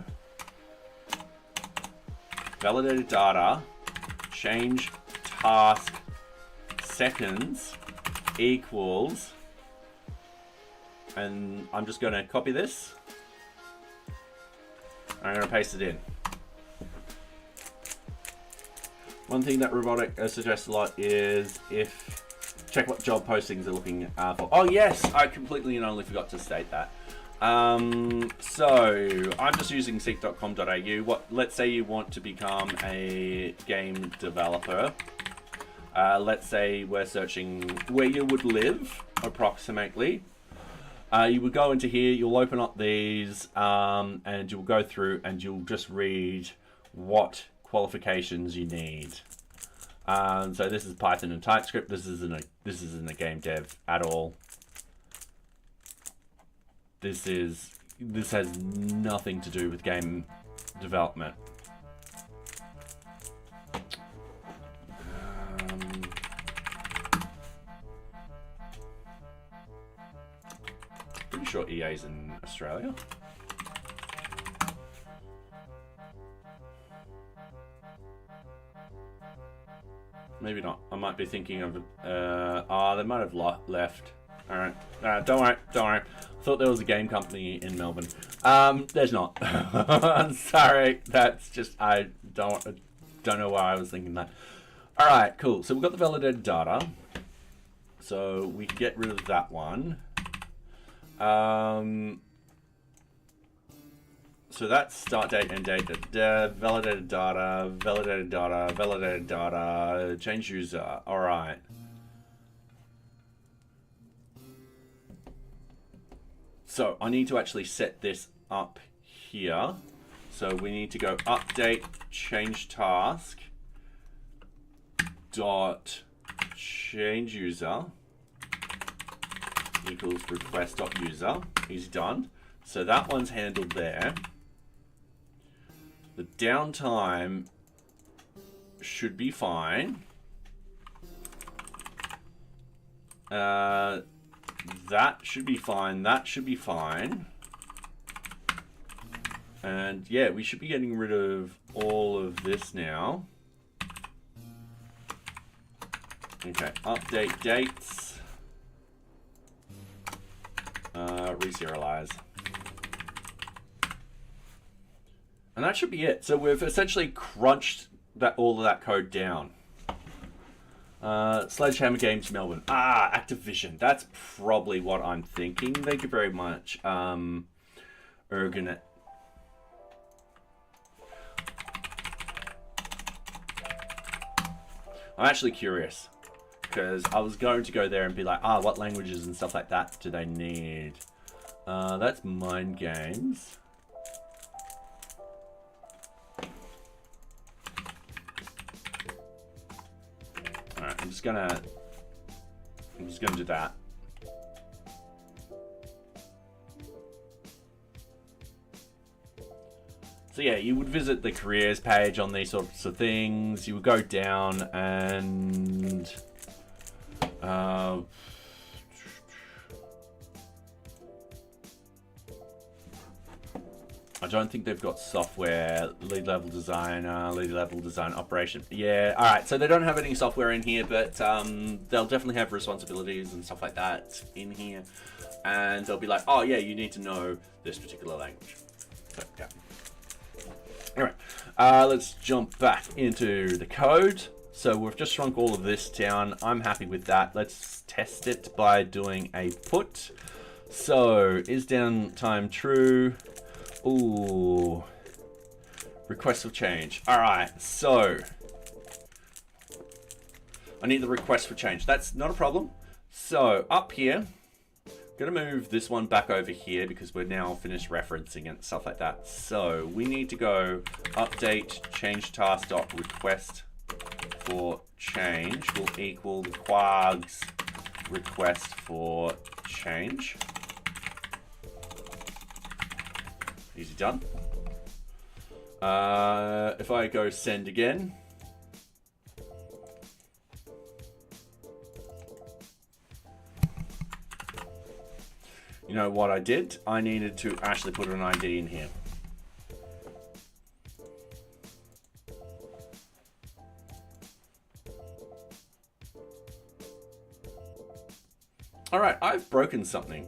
validated data change task seconds equals, and I'm just going to copy this. I'm going to paste it in. One thing that Robotic suggests a lot is check what job postings are looking for. Oh yes, I completely and only forgot to state that. So I'm just using seek.com.au. Let's say you want to become a game developer. Let's say we're searching where you would live, approximately. You would go into here, you'll open up these, and you'll go through and you'll just read what qualifications you need. So this is Python and TypeScript. This isn't a game dev at all. This has nothing to do with game development. Pretty sure EA's in Australia. Maybe not. I might be thinking of they might have left. All right. Don't worry. I thought there was a game company in Melbourne. There's not. I'm sorry. That's just, I don't know why I was thinking that. All right, cool. So we've got the validated data. So we can get rid of that one. So that's start date, end date, validated data, change user. All right. So I need to actually set this up here. So we need to go update change task dot change user equals request dot user. He's done. So that one's handled there. The downtime should be fine. That should be fine. That should be fine. And yeah, we should be getting rid of all of this now. Okay, update dates. Reserialize. And that should be it. So we've essentially crunched all of that code down. Sledgehammer Games Melbourne. Activision. That's probably what I'm thinking. Thank you very much, Ergonet. I'm actually curious, because I was going to go there and be like, what languages and stuff like that do they need? That's Mind Games. Alright, I'm just gonna do that. So yeah, you would visit the careers page on these sorts of things. You would go down and I don't think they've got software, lead level designer, lead level design operation. Yeah, all right. So they don't have any software in here, but they'll definitely have responsibilities and stuff like that in here. And they'll be like, oh yeah, you need to know this particular language. So, yeah. All right, let's jump back into the code. So we've just shrunk all of this down. I'm happy with that. Let's test it by doing a put. So is downtime true? Ooh, request for change. All right, so I need the request for change. That's not a problem. So up here, I'm gonna move this one back over here because we're now finished referencing and stuff like that. So we need to go update change task dot request for change will equal the quags request for change. Easy done. If I go send again, you know what I did? I needed to actually put an ID in here. All right, I've broken something.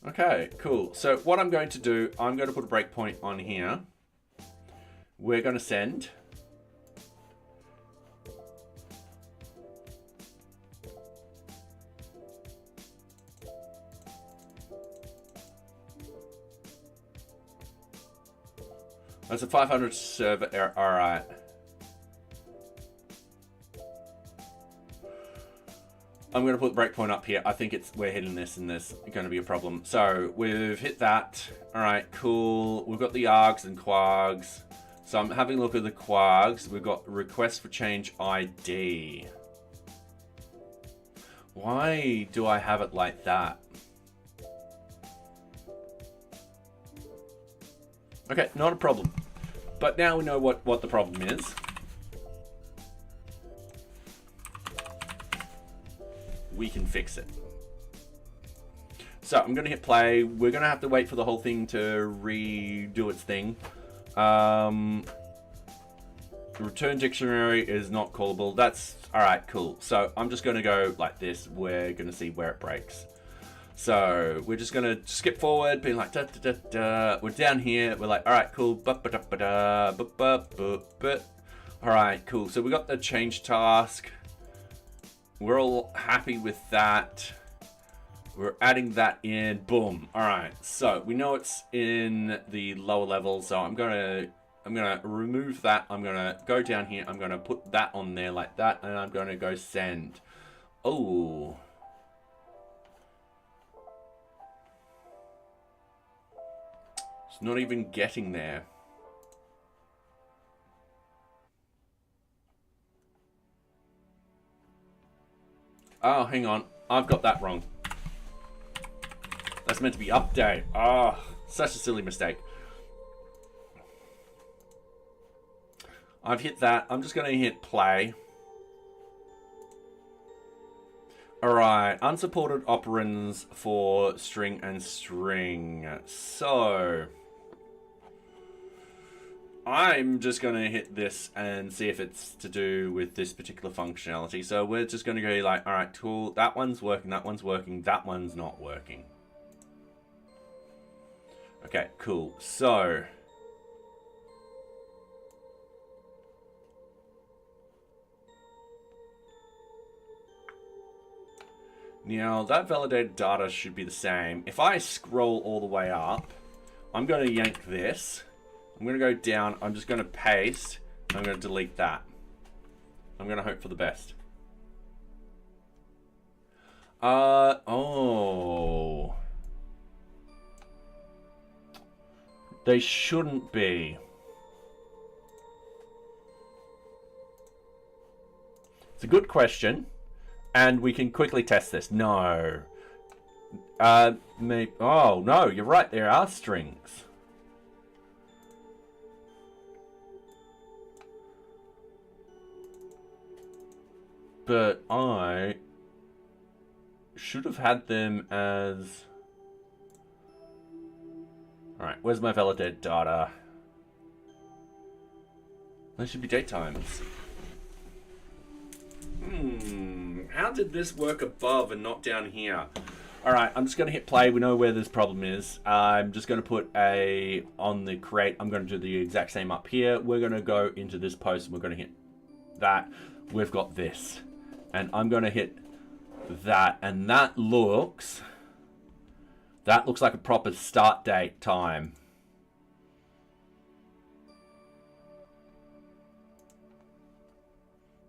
Okay, cool. So what I'm going to do, I'm going to put a breakpoint on here. We're going to send. That's a 500 server error. All right. I'm going to put the breakpoint up here. I think we're hitting this and there's going to be a problem. So we've hit that. All right, cool. We've got the args and quags. So I'm having a look at the quags. We've got request for change ID. Why do I have it like that? Okay, not a problem. But now we know what the problem is. We can fix it. So I'm going to hit play. We're going to have to wait for the whole thing to redo its thing. Return dictionary is not callable. That's all right, cool. So I'm just going to go like this. We're going to see where it breaks. So we're just going to skip forward, being like, da, da, da, da. We're down here. We're like, all right, cool. All right, cool. So we got the change task. We're all happy with that. We're adding that in. Boom. All right. So we know it's in the lower level. So I'm gonna remove that. I'm gonna go down here. I'm gonna put that on there like that, and I'm gonna go send. Oh. It's not even getting there. Oh, hang on. I've got that wrong. That's meant to be update. Ah, oh, such a silly mistake. I've hit that. I'm just going to hit play. Alright, unsupported operands for string and string. So I'm just going to hit this and see if it's to do with this particular functionality. So we're just going to go like, all right, cool. That one's working. That one's working. That one's not working. Okay, cool. So now that validated data should be the same. If I scroll all the way up, I'm going to yank this. I'm going to go down. I'm just going to paste. I'm going to delete that. I'm going to hope for the best. Oh. They shouldn't be. It's a good question. And we can quickly test this. No. Oh, no, you're right. There are strings. But I should have had them as... Alright, where's my validated data? There should be date times. How did this work above and not down here? Alright, I'm just going to hit play. We know where this problem is. I'm just going to put a... On the create, I'm going to do the exact same up here. We're going to go into this post and we're going to hit that. We've got this. And I'm going to hit that. And that looks like a proper start date time.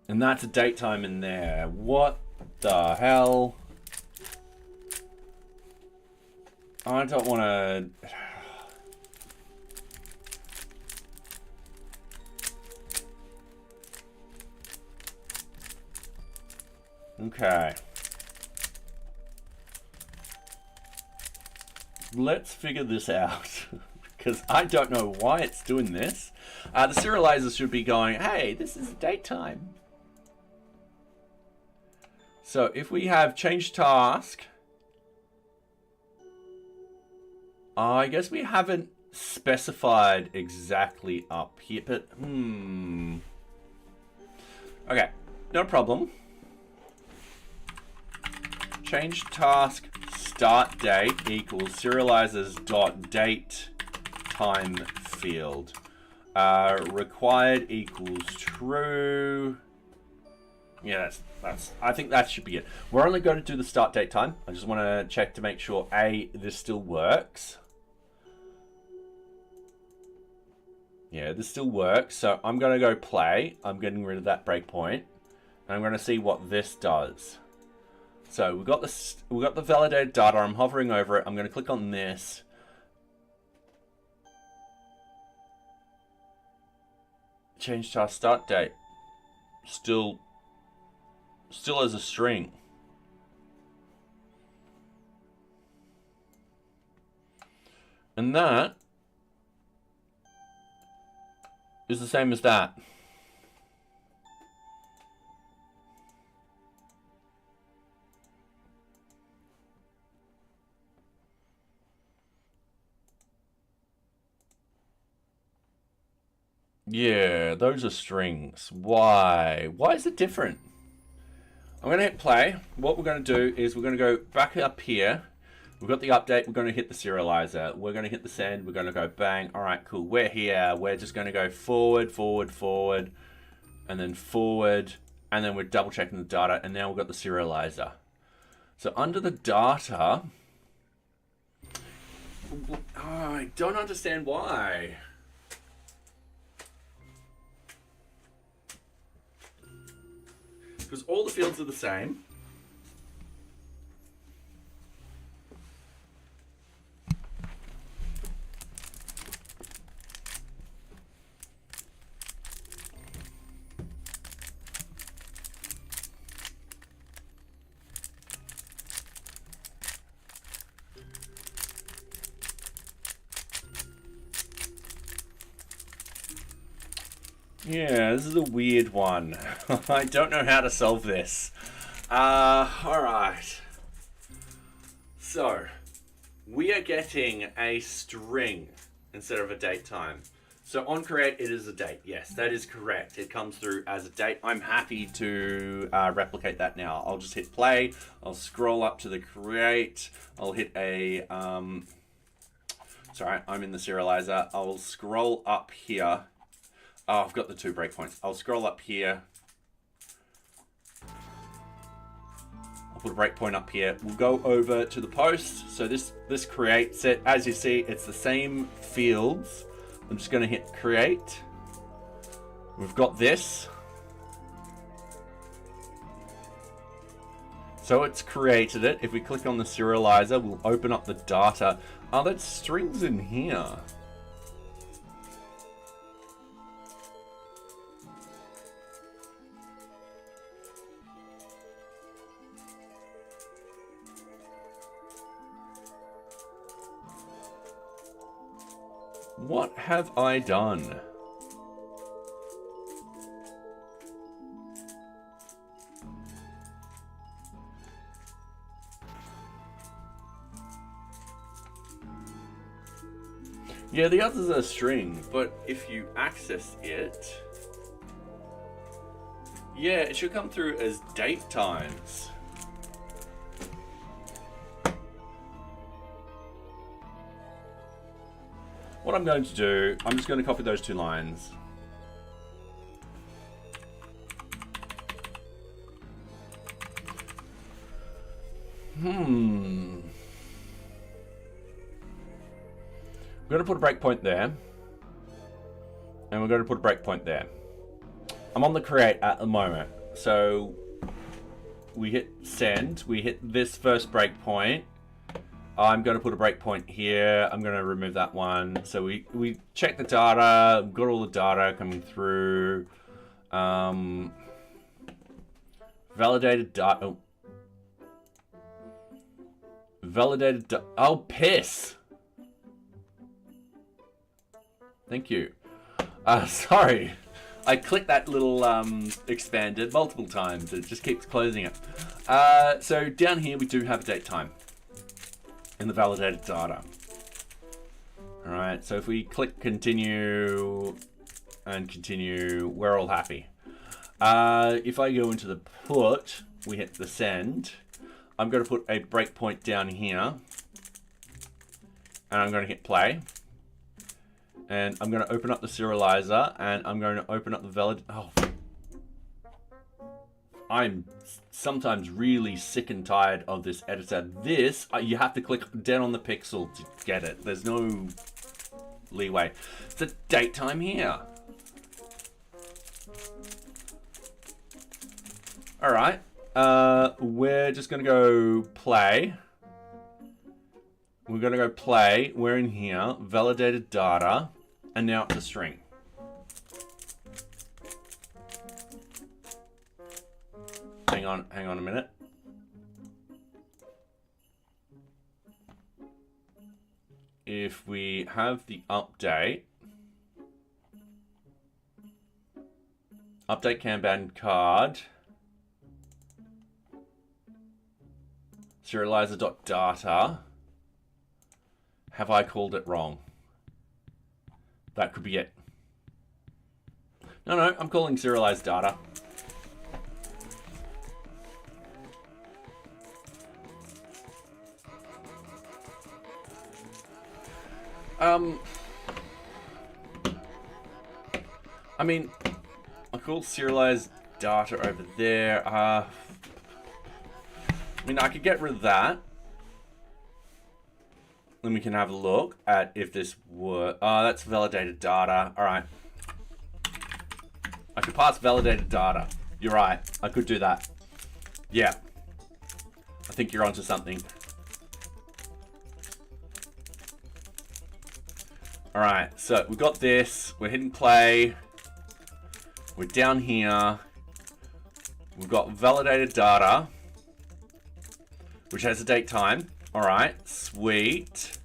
And that's a date time in there. What the hell? I don't want to... Okay. Let's figure this out. Because I don't know why it's doing this. The serializers should be going, hey, this is date time. So if we have change task, I guess we haven't specified exactly up here, but okay, no problem. Change task start date equals serializers dot date time field. Required equals true. Yeah, that's. I think that should be it. We're only going to do the start date time. I just want to check to make sure this still works. Yeah, this still works. So I'm going to go play. I'm getting rid of that breakpoint, and I'm going to see what this does. So we've got the validated data. I'm hovering over it. I'm going to click on this. Change task start date. Still as a string. And that is the same as that. Yeah, those are strings. Why? Why is it different? I'm going to hit play. What we're going to do is we're going to go back up here. We've got the update. We're going to hit the serializer. We're going to hit the send. We're going to go bang. All right, cool. We're here. We're just going to go forward, forward, forward, and then forward. And then we're double checking the data. And now we've got the serializer. So under the data, I don't understand why. Because all the fields are the same. Yeah, this is a weird one. I don't know how to solve this. Alright. So, we are getting a string instead of a date time. So on create, it is a date. Yes, that is correct. It comes through as a date. I'm happy to replicate that now. I'll just hit play. I'll scroll up to the create. I'll hit a... sorry, I'm in the serializer. I'll scroll up here. Oh, I've got the 2 breakpoints. I'll scroll up here. I'll put a breakpoint up here. We'll go over to the post. So this creates it. As you see, it's the same fields. I'm just going to hit create. We've got this. So it's created it. If we click on the serializer, we'll open up the data. Oh, that's strings in here. What have I done? Yeah, the others are a string, but if you access it, yeah, it should come through as date times. What I'm going to do, I'm just going to copy those 2 lines. We're going to put a breakpoint there. And we're going to put a breakpoint there. I'm on the create at the moment. So we hit send. We hit this first breakpoint. I'm going to put a breakpoint here. I'm going to remove that one. So we check the data. Got all the data coming through. Validated data. Oh. Validated data. Oh, piss. Thank you. Sorry. I clicked that little expanded multiple times. It just keeps closing it. So down here we do have a date time in the validated data. All right. So if we click continue and continue, we're all happy. If I go into the put, we hit the send. I'm going to put a breakpoint down here, and I'm going to hit play. And I'm going to open up the serializer, and I'm going to open up the valid. Oh, I'm sometimes really sick and tired of this editor. This, you have to click down on the pixel to get it. There's no leeway. It's the date time here. All right. We're just going to go play. We're going to go play. We're in here. Validated data. And now it's a string. Hang on a minute. If we have the update Kanban card, serializer.data, have I called it wrong? That could be it. No, I'm calling serialized data. I mean, I called serialized data over there. I mean, I could get rid of that. Then we can have a look at if this were... Oh, that's validated data. All right. I could pass validated data. You're right. I could do that. Yeah. I think you're onto something. All right. So we've got this. We're hitting play. We're down here. We've got validated data, which has a date time. All right, sweet.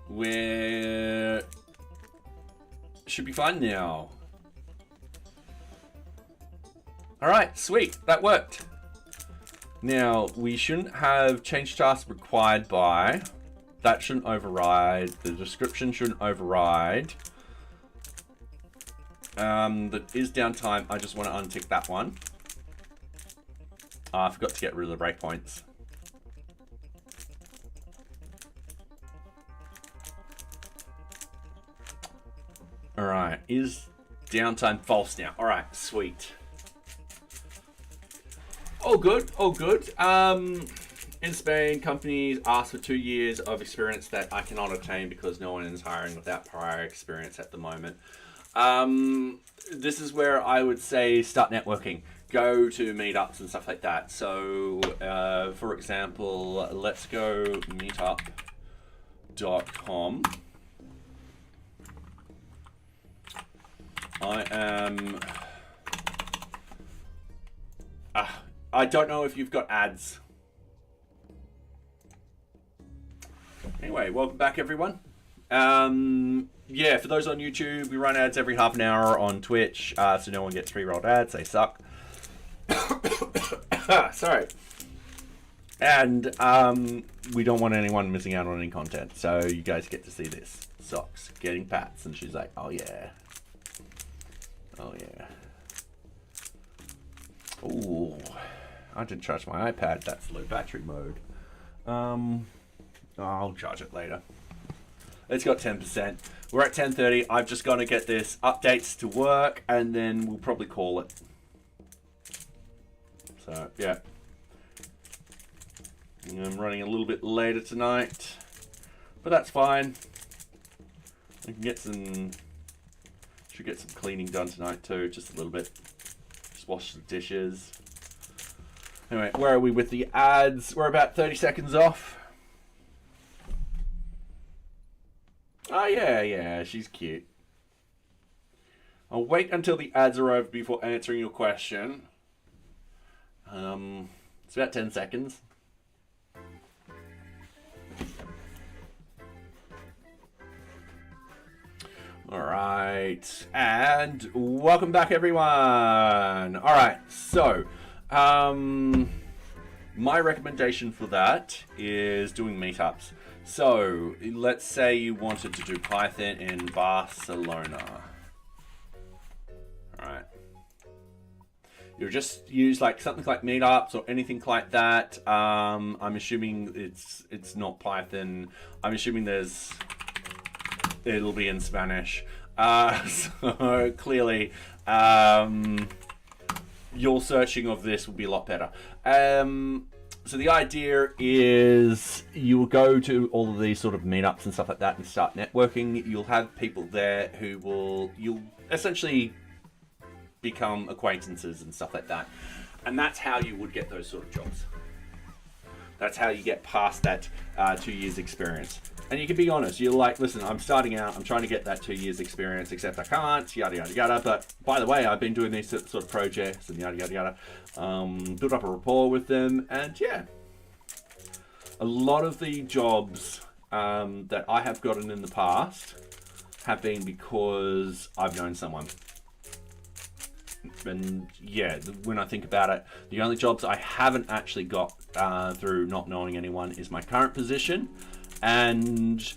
We're should be fine now. All right, sweet, that worked. Now we shouldn't have change task required by. That shouldn't override. The description shouldn't override. That is downtime. I just want to untick that one. I forgot to get rid of the breakpoints. All right, is downtime false now? All right, sweet. All good, all good. In Spain, companies ask for 2 years of experience that I cannot obtain because no one is hiring without prior experience at the moment. This is where I would say start networking. Go to meetups and stuff like that. So, for example, let's go meetup.com. I don't know if you've got ads. Anyway, welcome back, everyone. Yeah, for those on YouTube, we run ads every half an hour on Twitch, so no one gets pre-rolled ads. They suck. Sorry. And we don't want anyone missing out on any content, so you guys get to see this. Socks getting pats, and she's like, oh yeah. Oh yeah. Ooh, I didn't charge my iPad. That's low battery mode. I'll charge it later. It's got 10%. We're at 10:30. I've just got to get this updates to work, and then we'll probably call it. So yeah, I'm running a little bit later tonight, but that's fine. We can get some. Should get some cleaning done tonight too, just a little bit. Just wash the dishes. Anyway, where are we with the ads? We're about 30 seconds off. Oh yeah, she's cute. I'll wait until the ads are over before answering your question. It's about 10 seconds. All right, and welcome back, everyone. All right, so my recommendation for that is doing meetups. So let's say you wanted to do Python in Barcelona. All right. You just use like something like meetups or anything like that. I'm assuming it's not Python. I'm assuming it'll be in Spanish. So clearly, your searching of this will be a lot better. So the idea is you will go to all of these sort of meetups and stuff like that and start networking. You'll have people there you'll essentially become acquaintances and stuff like that. And that's how you would get those sort of jobs. That's how you get past that 2 years experience. And you can be honest, you're like, listen, I'm starting out, I'm trying to get that 2 years experience, except I can't, yada, yada, yada. But by the way, I've been doing these sort of projects and yada, yada, yada. Build up a rapport with them. And yeah, a lot of the jobs that I have gotten in the past have been because I've known someone. And yeah, when I think about it, the only jobs I haven't actually got through not knowing anyone is my current position and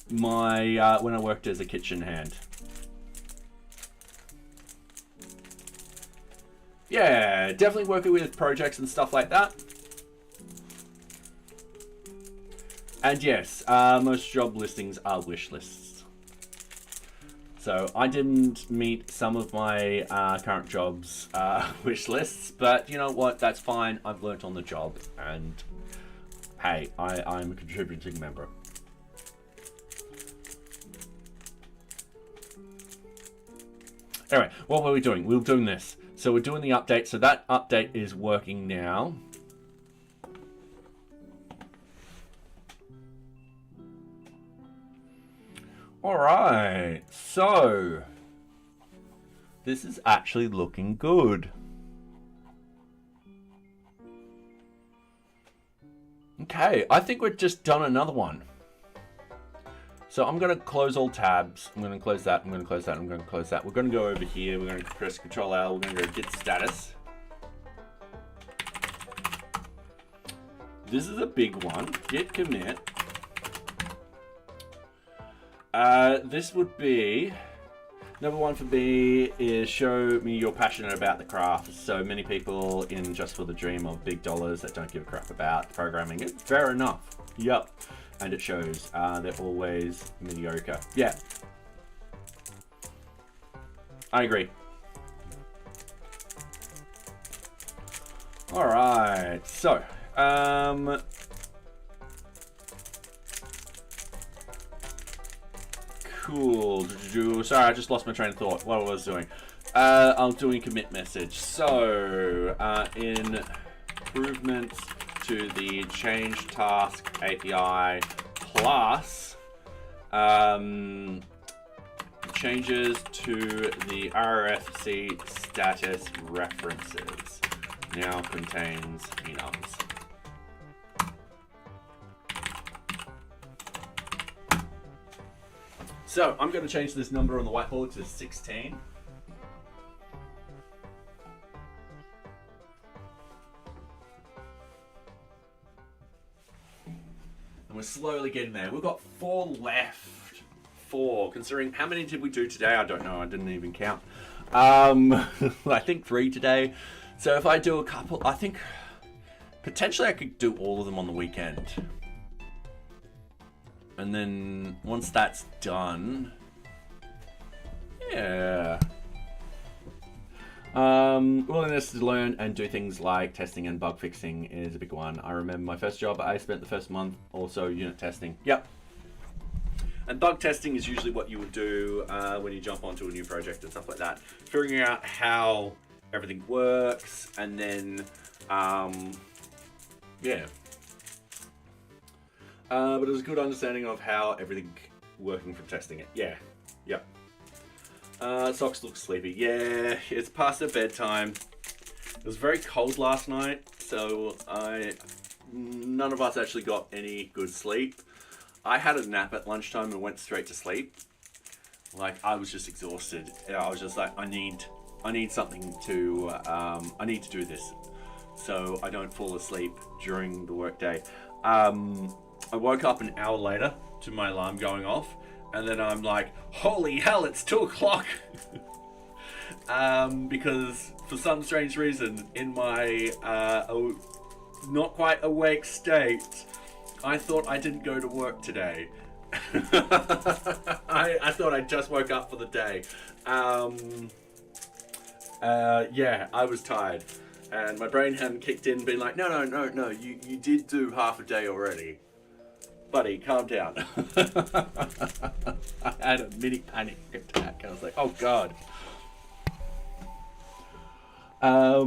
my when I worked as a kitchen hand. Yeah, definitely working with projects and stuff like that. And yes, most job listings are wish lists. So I didn't meet some of my current jobs wish lists, but you know what? That's fine. I've learnt on the job, and hey, I'm a contributing member. Anyway, what were we doing? We were doing this. So we're doing the update. So that update is working now. All right, so this is actually looking good. Okay, I think we've just done another one. So I'm going to close all tabs. I'm going to close that. I'm going to close that. I'm going to close that. We're going to go over here. We're going to press Control L. We're going to go Git Status. This is a big one. Git Commit. This would be, number one for me is show me you're passionate about the craft. So many people in just for the dream of big dollars that don't give a crap about programming. It's fair enough. Yep. And it shows. They're always mediocre. Yeah. I agree. All right. So, cool. Sorry, I just lost my train of thought. What I was doing. I'm doing commit message. So, improvements to the change task API plus changes to the RFC status references now contains enums. So I'm going to change this number on the whiteboard to 16. And we're slowly getting there. We've got 4 left. 4. Considering how many did we do today? I don't know. I didn't even count. I think 3 today. So if I do a couple, I think potentially I could do all of them on the weekend. And then once that's done, yeah. Willingness to learn and do things like testing and bug fixing is a big one. I remember my first job, I spent the first month also unit testing. Yep. And bug testing is usually what you would do when you jump onto a new project and stuff like that. Figuring out how everything works, and then, yeah. But it was a good understanding of how everything working from testing it. Yeah, yep. Socks look sleepy. Yeah, it's past their bedtime. It was very cold last night, so none of us actually got any good sleep. I had a nap at lunchtime and went straight to sleep. Like, I was just exhausted. I was just like, I need something to, I need to do this so I don't fall asleep during the workday. I woke up an hour later to my alarm going off, and then I'm like, holy hell, it's 2 o'clock. Because for some strange reason, in my not quite awake state, I thought I didn't go to work today. I thought I just woke up for the day. Yeah, I was tired. And my brain hadn't kicked in, being like, no, you did do half a day already. Buddy, calm down. I had a mini panic attack. I was like, oh God. How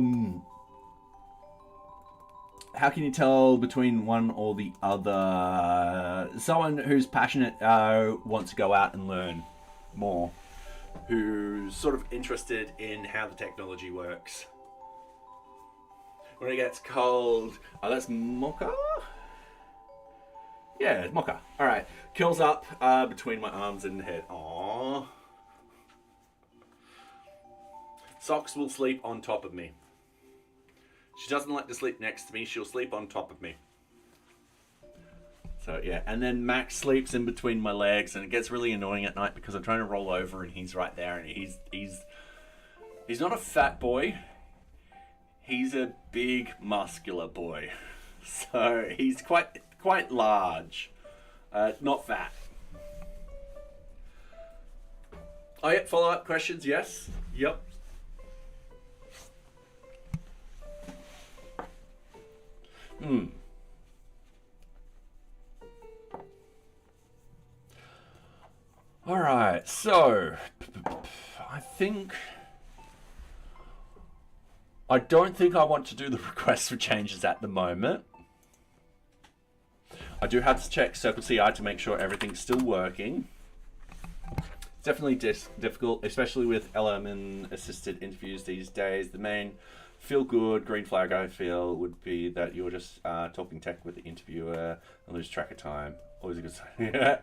can you tell between one or the other? Someone who's passionate wants to go out and learn more. Who's sort of interested in how the technology works. When it gets cold, oh, that's Mocha? Yeah, it's Mocha. All right, curls up between my arms and head. Aww. Socks will sleep on top of me. She doesn't like to sleep next to me. She'll sleep on top of me. So yeah, and then Max sleeps in between my legs, and it gets really annoying at night because I'm trying to roll over and he's right there, and he's not a fat boy. He's a big muscular boy. So he's quite large, not fat. Oh yeah, follow-up questions? Yes. Yep. All right, so I don't think I want to do the request for changes at the moment. I do have to check Circle CI to make sure everything's still working. It's definitely difficult, especially with LM assisted interviews these days. The main feel good green flag I feel would be that you're just talking tech with the interviewer and lose track of time. Always a good sign. Yeah.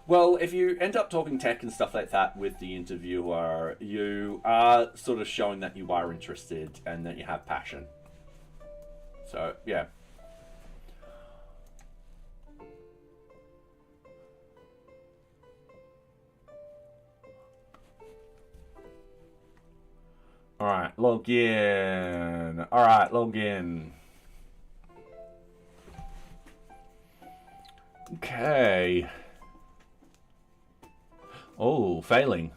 Well, if you end up talking tech and stuff like that with the interviewer, you are sort of showing that you are interested and that you have passion. So, yeah. Alright, log in. Alright, log in. Okay. Oh, failing.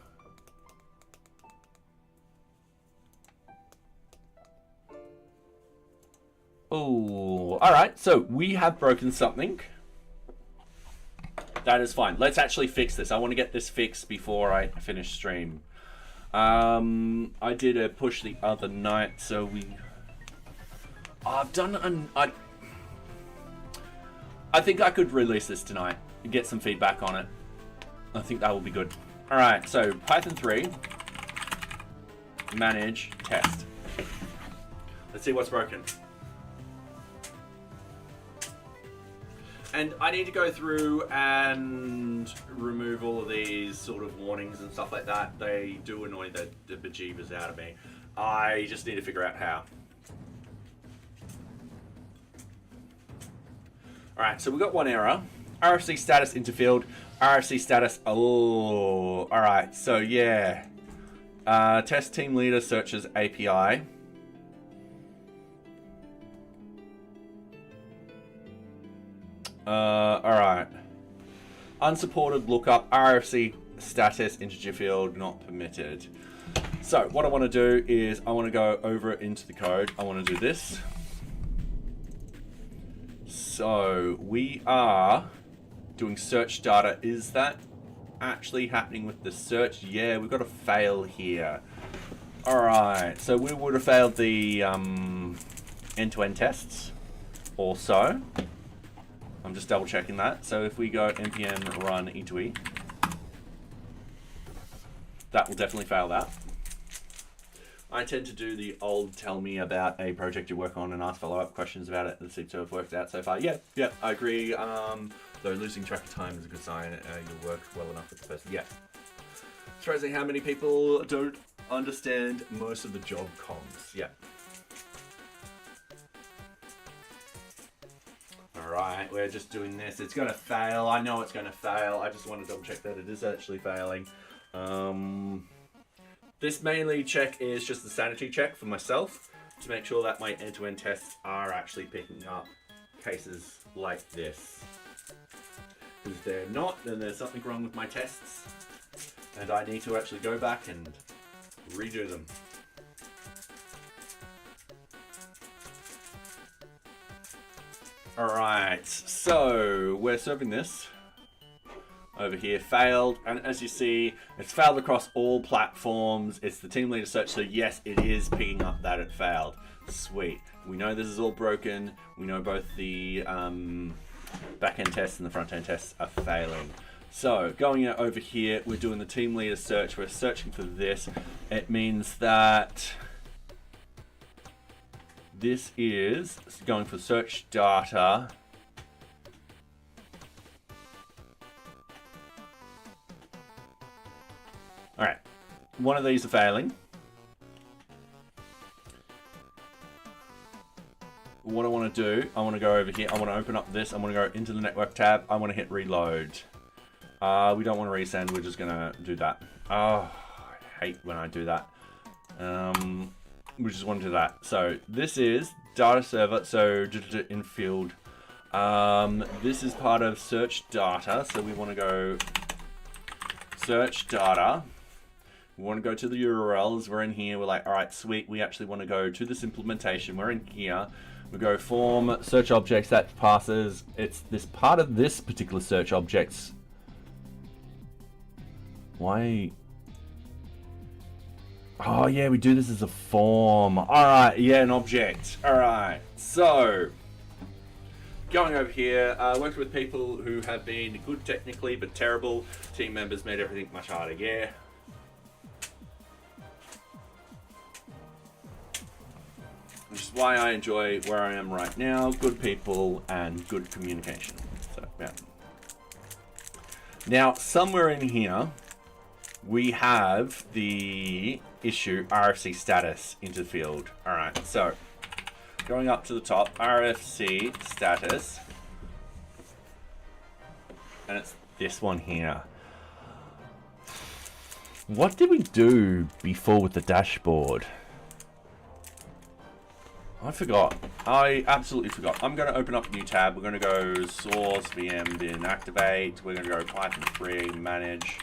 Oh, alright, so we have broken something. That is fine. Let's actually fix this. I want to get this fixed before I finish stream. I did a push the other night, so I've done I think I could release this tonight and get some feedback on it. I think that will be good. All right, so Python 3, manage, test. Let's see what's broken. And I need to go through and remove all of these sort of warnings and stuff like that. They do annoy the bejeebers out of me. I just need to figure out how. Alright, so we got one error. RFC status into field. RFC status. Oh, alright, so yeah. Test team leader searches API. Alright. Unsupported lookup, RFC status, integer field, not permitted. So, what I want to do is I want to go over into the code. I want to do this. So, we are doing search data. Is that actually happening with the search? Yeah, we've got a fail here. Alright, so we would have failed the end-to-end tests also. I'm just double checking that. So if we go npm run e2e, that will definitely fail that. I tend to do the old tell me about a project you work on and ask follow-up questions about it that seem to have worked out so far. Yeah, I agree. Though losing track of time is a good sign. You'll work well enough with the person. Yeah. Surprising how many people don't understand most of the job comms. Yeah. Alright, we're just doing this. It's going to fail. I know it's going to fail. I just want to double check that it is actually failing. This mainly check is just the sanity check for myself to make sure that my end-to-end tests are actually picking up cases like this. If they're not, then there's something wrong with my tests and I need to actually go back and redo them. Alright, so we're serving this over here, failed, and as you see, it's failed across all platforms. It's the team leader search, so yes, it is picking up that it failed. Sweet. We know this is all broken. We know both the backend tests and the front-end tests are failing. So, going out over here, we're doing the team leader search. We're searching for this. It means that this is going for search data. Alright, one of these are failing. What I want to do, I want to go over here, I want to open up this, I want to go into the network tab, I want to hit reload. We don't want to resend, we're just going to do that. Oh, I hate when I do that. We just want to do that. So this is data server, so in field. This is part of search data, so we want to go search data. We want to go to the URLs. We're in here. We're like, all right, sweet. We actually want to go to this implementation. We're in here. We go form search objects that passes. It's this part of this particular search objects. Why? Oh yeah, we do this as a form. All right, yeah, an object. All right, so going over here, worked with people who have been good technically but terrible. Team members made everything much harder. Yeah. Which is why I enjoy where I am right now. Good people and good communication. So yeah. Now somewhere in here, we have the issue RFC status into the field. All right, so going up to the top, RFC status, and it's this one here. What did we do before with the dashboard? I forgot. I absolutely forgot. I'm going to open up a new tab. We're going to go source VM bin activate. We're going to go Python 3 manage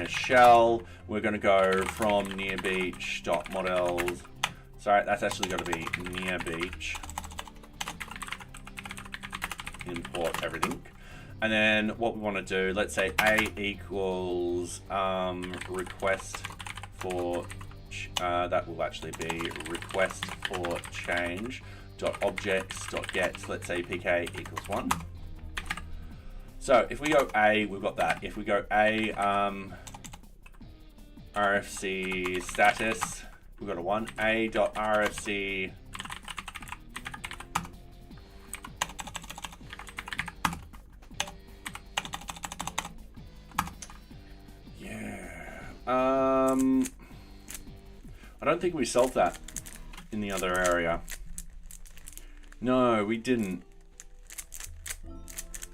shell. We're going to go from NearBeach.models. Sorry, that's actually going to be NearBeach. Import everything. And then what we want to do, let's say A equals request for, that will actually be request for change dot objects dot get, let's say pk equals 1. So if we go A, we've got that. If we go A, RFC status, we've got a 1. A dot RFC I don't think we solved that in the other area. No, we didn't.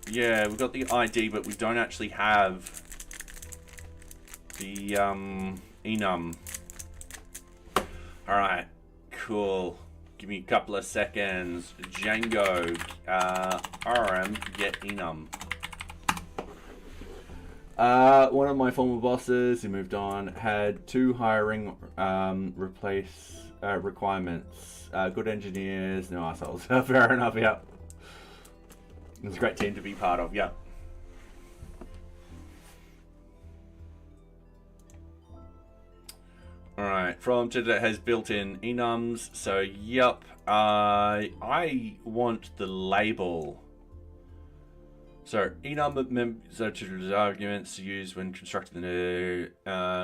Yeah, we've got the ID, but we don't actually have the enum. Alright, cool. Give me a couple of seconds. Django, rm, get enum. One of my former bosses who moved on had 2 hiring requirements. Good engineers, no assholes. Fair enough, yeah. It's a great team to be part of, yeah. Alright, from today has built-in enums, so yep. I want the label. So enum arguments used when constructing the new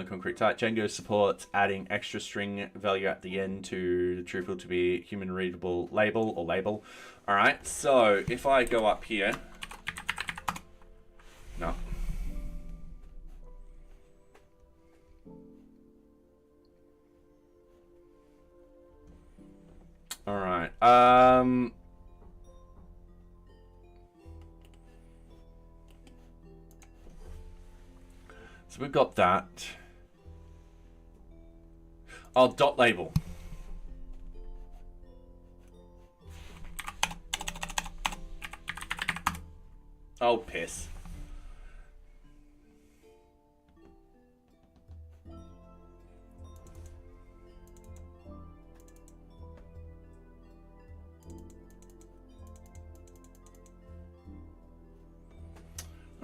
concrete type. Django supports adding extra string value at the end to the tuple to be human readable label or label. Alright, so if I go up here, no. Alright, so we've got that. Oh, dot label. Oh, piss.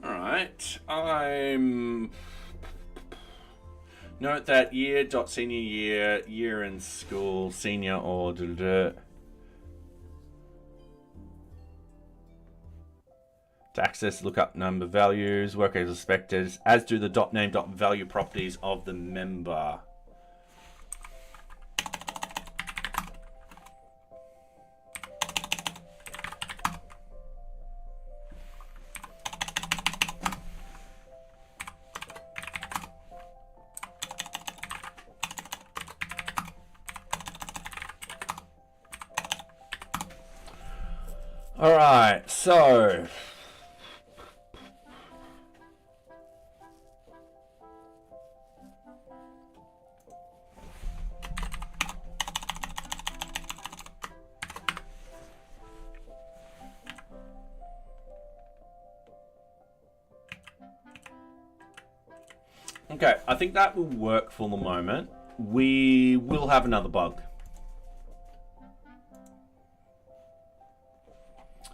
Alright, note that year dot senior year in school, senior or to access lookup number values, work as expected, as do the dot name dot value properties of the member. All right, so okay, I think that will work for the moment. We will have another bug.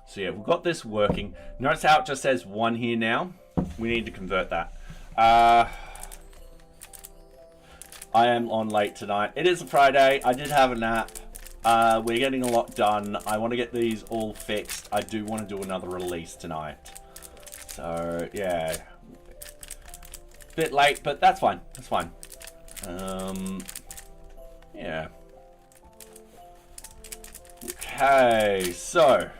So yeah, we've got this working. Notice how it just says 1 here now? We need to convert that. I am on late tonight. It is a Friday. I did have a nap. We're getting a lot done. I want to get these all fixed. I do want to do another release tonight. So yeah. Bit late, but that's fine. That's fine. Yeah. Okay, so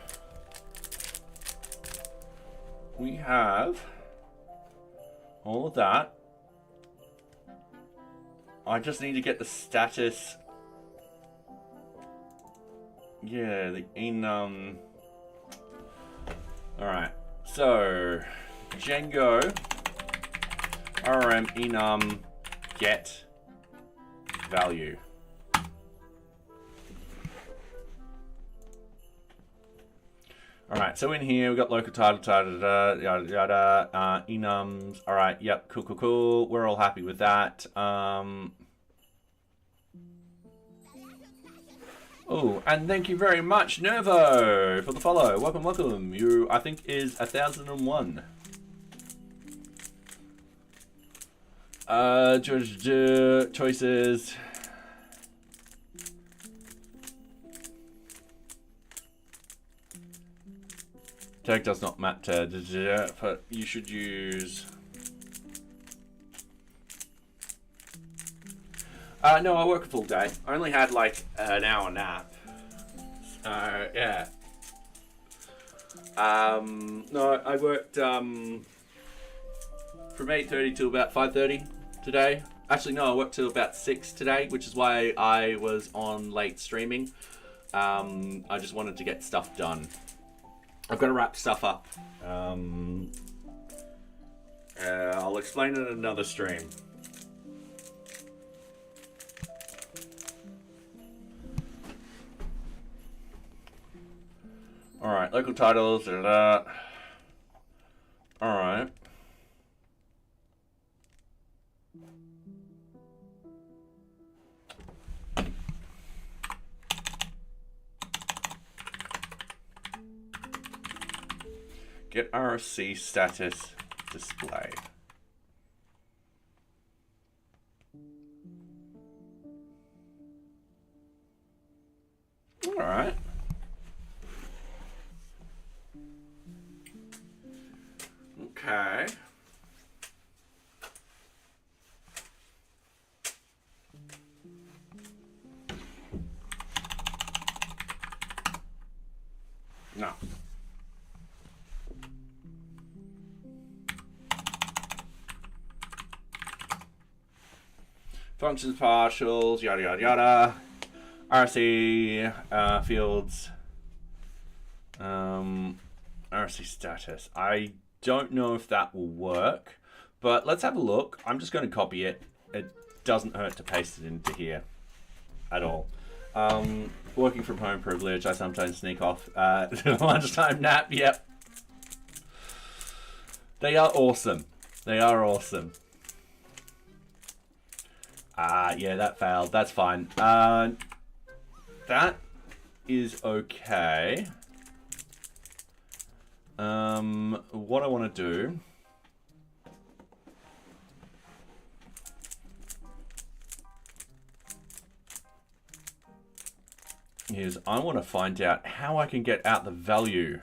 we have all of that. I just need to get the status. Yeah, the enum. Alright, so Django rm enum get value. Alright, so in here we've got local title, yada yada, enums. Alright, yep, cool. We're all happy with that. Oh, and thank you very much, Nervo, for the follow. Welcome. You, I think, is 1001. Choices. Tag does not matter, but you should use. No, I work a full day. I only had like an hour nap. Yeah. No, I worked from 8:30 till about 5:30 today. Actually, no, I worked till about 6 today, which is why I was on late streaming. I just wanted to get stuff done. I've got to wrap stuff up. I'll explain in another stream. Alright, local titles. Alright. Get RFC status display. All right. Okay. No. Functions, partials, yada yada yada. RFC fields. RFC status. I don't know if that will work, but let's have a look. I'm just going to copy it. It doesn't hurt to paste it into here at all. Working from home privilege. I sometimes sneak off lunchtime nap. Yep. They are awesome. They are awesome. Yeah, that failed. That's fine. That is okay. What I want to do is I want to find out how I can get out the value.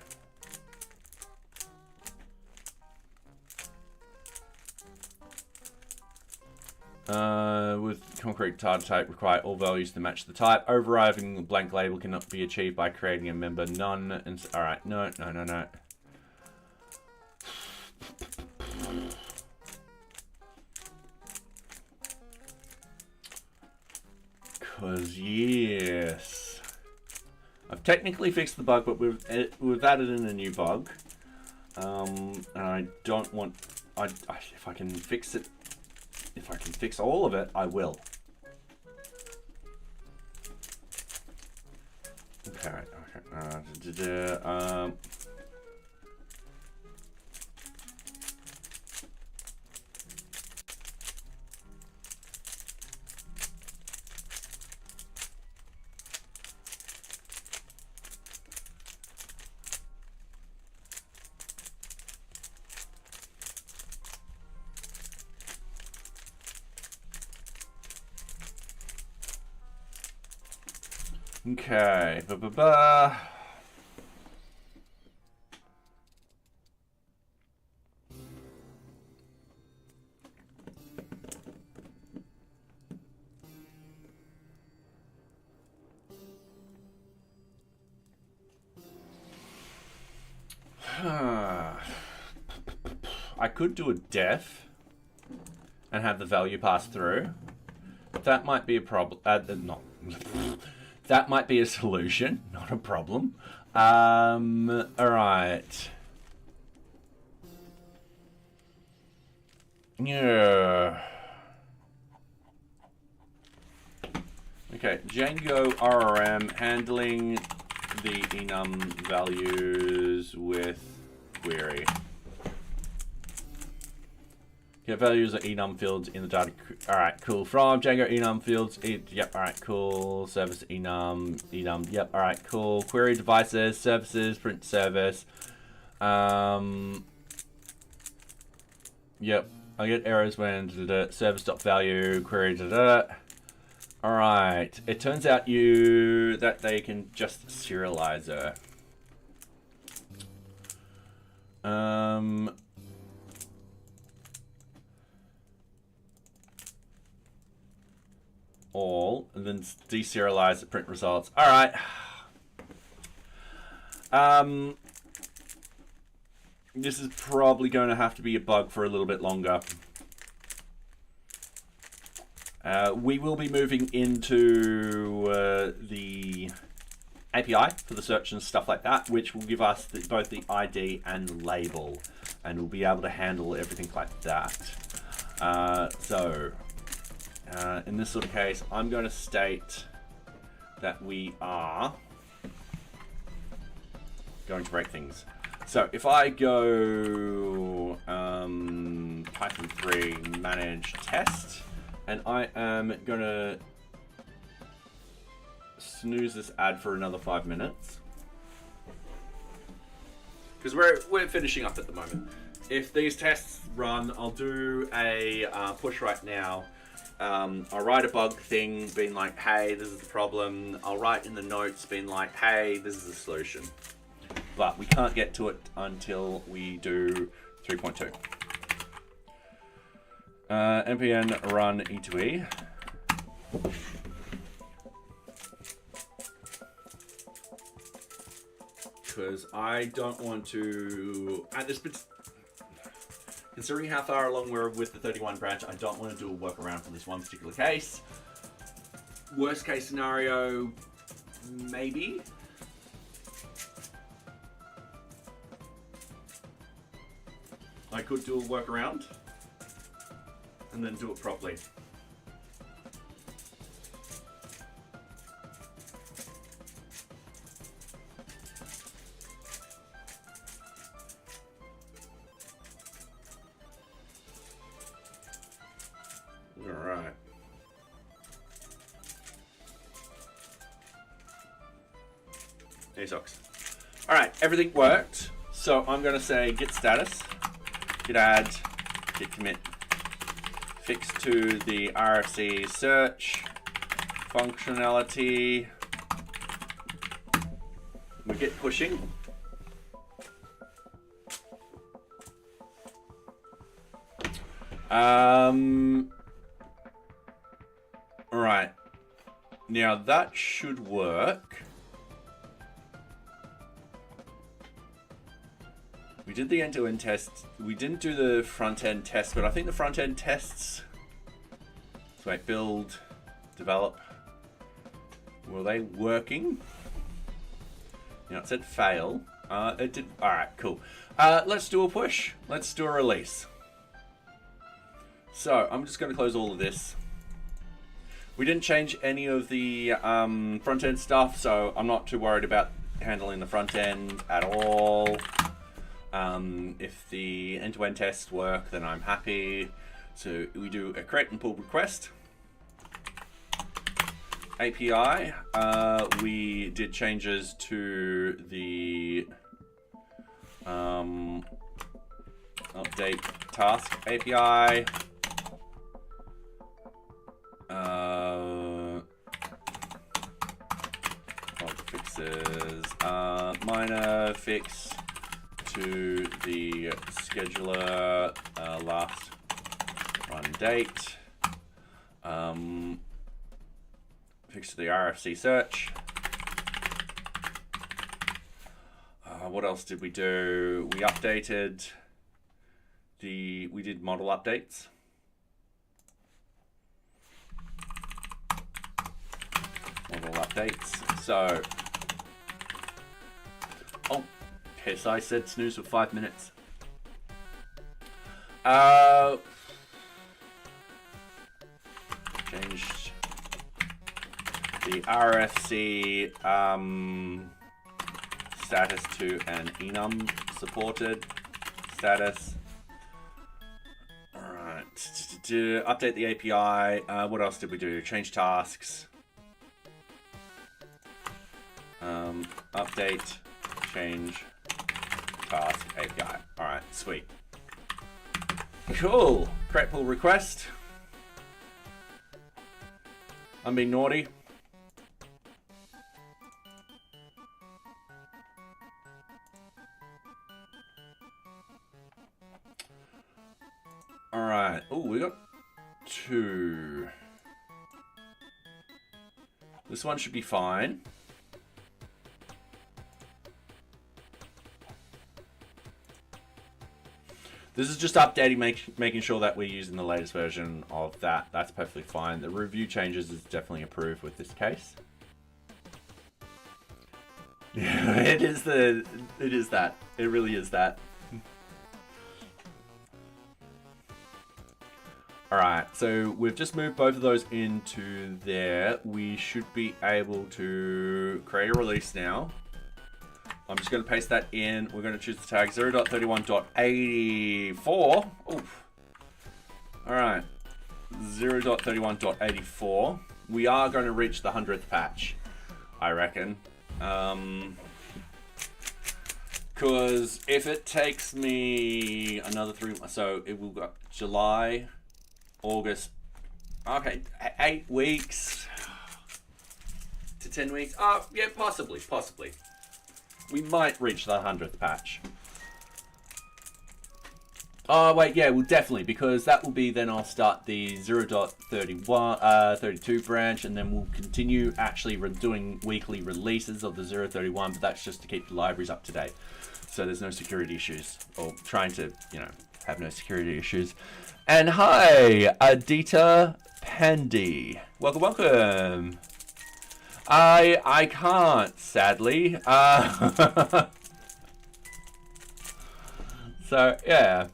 With concrete data type, require all values to match the type. Overriding the blank label cannot be achieved by creating a member none. And all right, no. Cause yes, I've technically fixed the bug, but we've added in a new bug, and I don't want. If I can fix it. If I can fix all of it, I will. Okay. Okay, I could do a def and have the value pass through. That might be a problem. That might be a solution, not a problem. All right. Yeah. Okay, Django RRM handling the enum values with query. Get values of enum fields in the data. All right, cool. From Django enum fields. Yep. All right, cool. Service enum. Yep. All right, cool. Query devices, services, print service. Yep. I get errors when service.value query. All right. It turns out that they can just serializer. All and then deserialize the print results. All right. This is probably going to have to be a bug for a little bit longer. We will be moving into the API for the search and stuff like that, which will give us both the ID and the label, and we'll be able to handle everything like that. In this sort of case, I'm going to state that we are going to break things. So if I go Python 3 manage test, and I am going to snooze this ad for another 5 minutes, because we're finishing up at the moment. If these tests run, I'll do a push right now. I'll write a bug thing being like, hey, this is the problem. I'll write in the notes being like, hey, this is the solution. But we can't get to it until we do 3.2. npm run e2e. Because I don't want to, at this, considering how far along we're with the 31 branch, I don't want to do a workaround for this one particular case. Worst case scenario, maybe. I could do a workaround and then do it properly. Alright. Hey, socks. Alright, everything worked. So I'm going to say git status, git add, git commit, fix to the RFC search functionality. We git pushing. Right. Now that should work. We did the end-to-end test. We didn't do the front-end test, but I think the front-end tests. So wait, build, develop. Were they working? Now it said fail. It did. All right, cool. Let's do a push. Let's do a release. So I'm just going to close all of this. We didn't change any of the front-end stuff, so I'm not too worried about handling the front-end at all. If the end-to-end tests work, then I'm happy. So we do a create and pull request. API, we did changes to the update task API. Bug fixes, minor fix to the scheduler last run date. Fix to the RFC search. What else did we do? We updated we did model updates. Model updates. So, oh, yes, I said snooze for 5 minutes. Changed the RFC status to an enum supported status. Alright, to update the API, what else did we do? Change tasks. Update, change, task, API. Alright, sweet. Cool. Create pull request. I'm being naughty. Alright. Oh, we got 2. This one should be fine. This is just updating, making sure that we're using the latest version of that. That's perfectly fine. The review changes is definitely approved with this case. Yeah, it is that. It really is that. Alright, so we've just moved both of those into there. We should be able to create a release now. I'm just going to paste that in. We're going to choose the tag 0.31.84. Oof. Alright, 0.31.84. We are going to reach the 100th patch, I reckon. Because if it takes me another 3 months, so it will go July, August, okay, 8 weeks to 10 weeks. Oh, yeah, possibly. We might reach the 100th patch. Oh, wait, yeah, well, definitely, because that will be then I'll start the 0.32 branch, and then we'll continue actually doing weekly releases of the 0.31, but that's just to keep the libraries up to date. So there's no security issues, or trying to, you know, have no security issues. And hi, Adita Pandy. Welcome. I can't, sadly. So, yeah.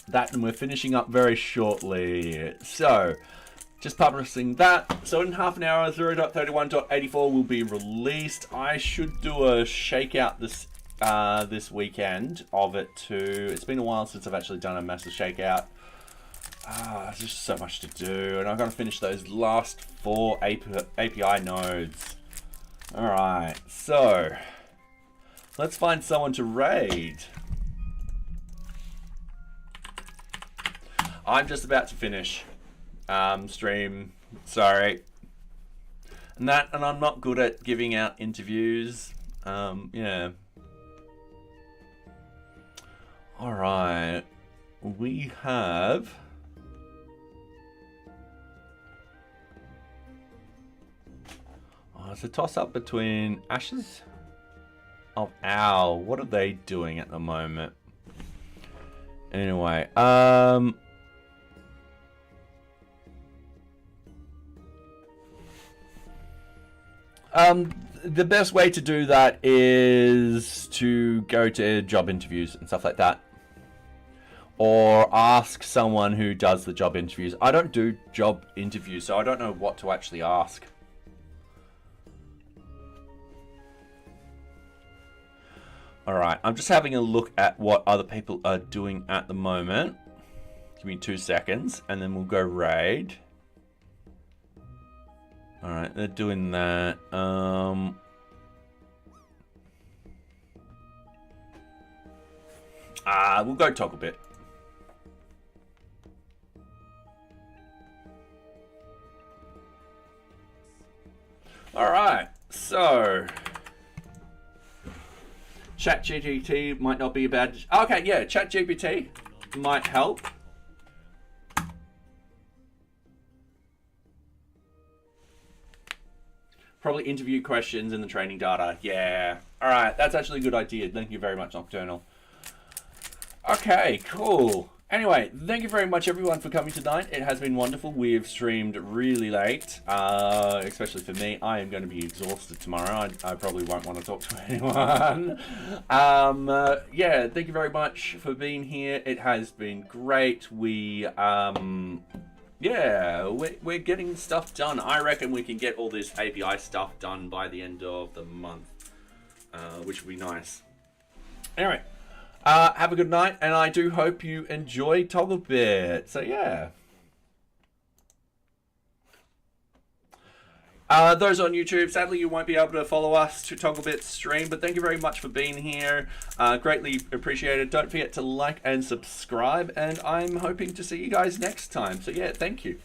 That, and we're finishing up very shortly. So, just publishing that. So in half an hour, 0.31.84 will be released. I should do a shakeout this weekend of it too. It's been a while since I've actually done a massive shakeout. There's just so much to do, and I've got to finish those last 4 API nodes. Alright, so let's find someone to raid. I'm just about to finish stream, sorry. And I'm not good at giving out interviews. Yeah. Alright, we have it's a toss-up between Ashes of Owl. What are they doing at the moment? Anyway, the best way to do that is to go to job interviews and stuff like that. Or ask someone who does the job interviews. I don't do job interviews, so I don't know what to actually ask. Alright, I'm just having a look at what other people are doing at the moment. Give me 2 seconds, and then we'll go raid. Alright, they're doing that. We'll go toggle bit. Alright, so ChatGPT might not be a bad... Okay, yeah, ChatGPT might help. Probably interview questions in the training data. Yeah. Alright, that's actually a good idea. Thank you very much, Nocturnal. Okay, cool. Anyway, thank you very much everyone for coming tonight. It has been wonderful. We've streamed really late, especially for me. I am going to be exhausted tomorrow. I probably won't want to talk to anyone. Yeah, thank you very much for being here. It has been great. Yeah, we're getting stuff done. I reckon we can get all this API stuff done by the end of the month, which would be nice. Anyway. Have a good night, and I do hope you enjoy Togglebit. So, yeah. Those on YouTube, sadly you won't be able to follow us to Togglebit's stream, but thank you very much for being here. Greatly appreciated. Don't forget to like and subscribe, and I'm hoping to see you guys next time. So, yeah, thank you.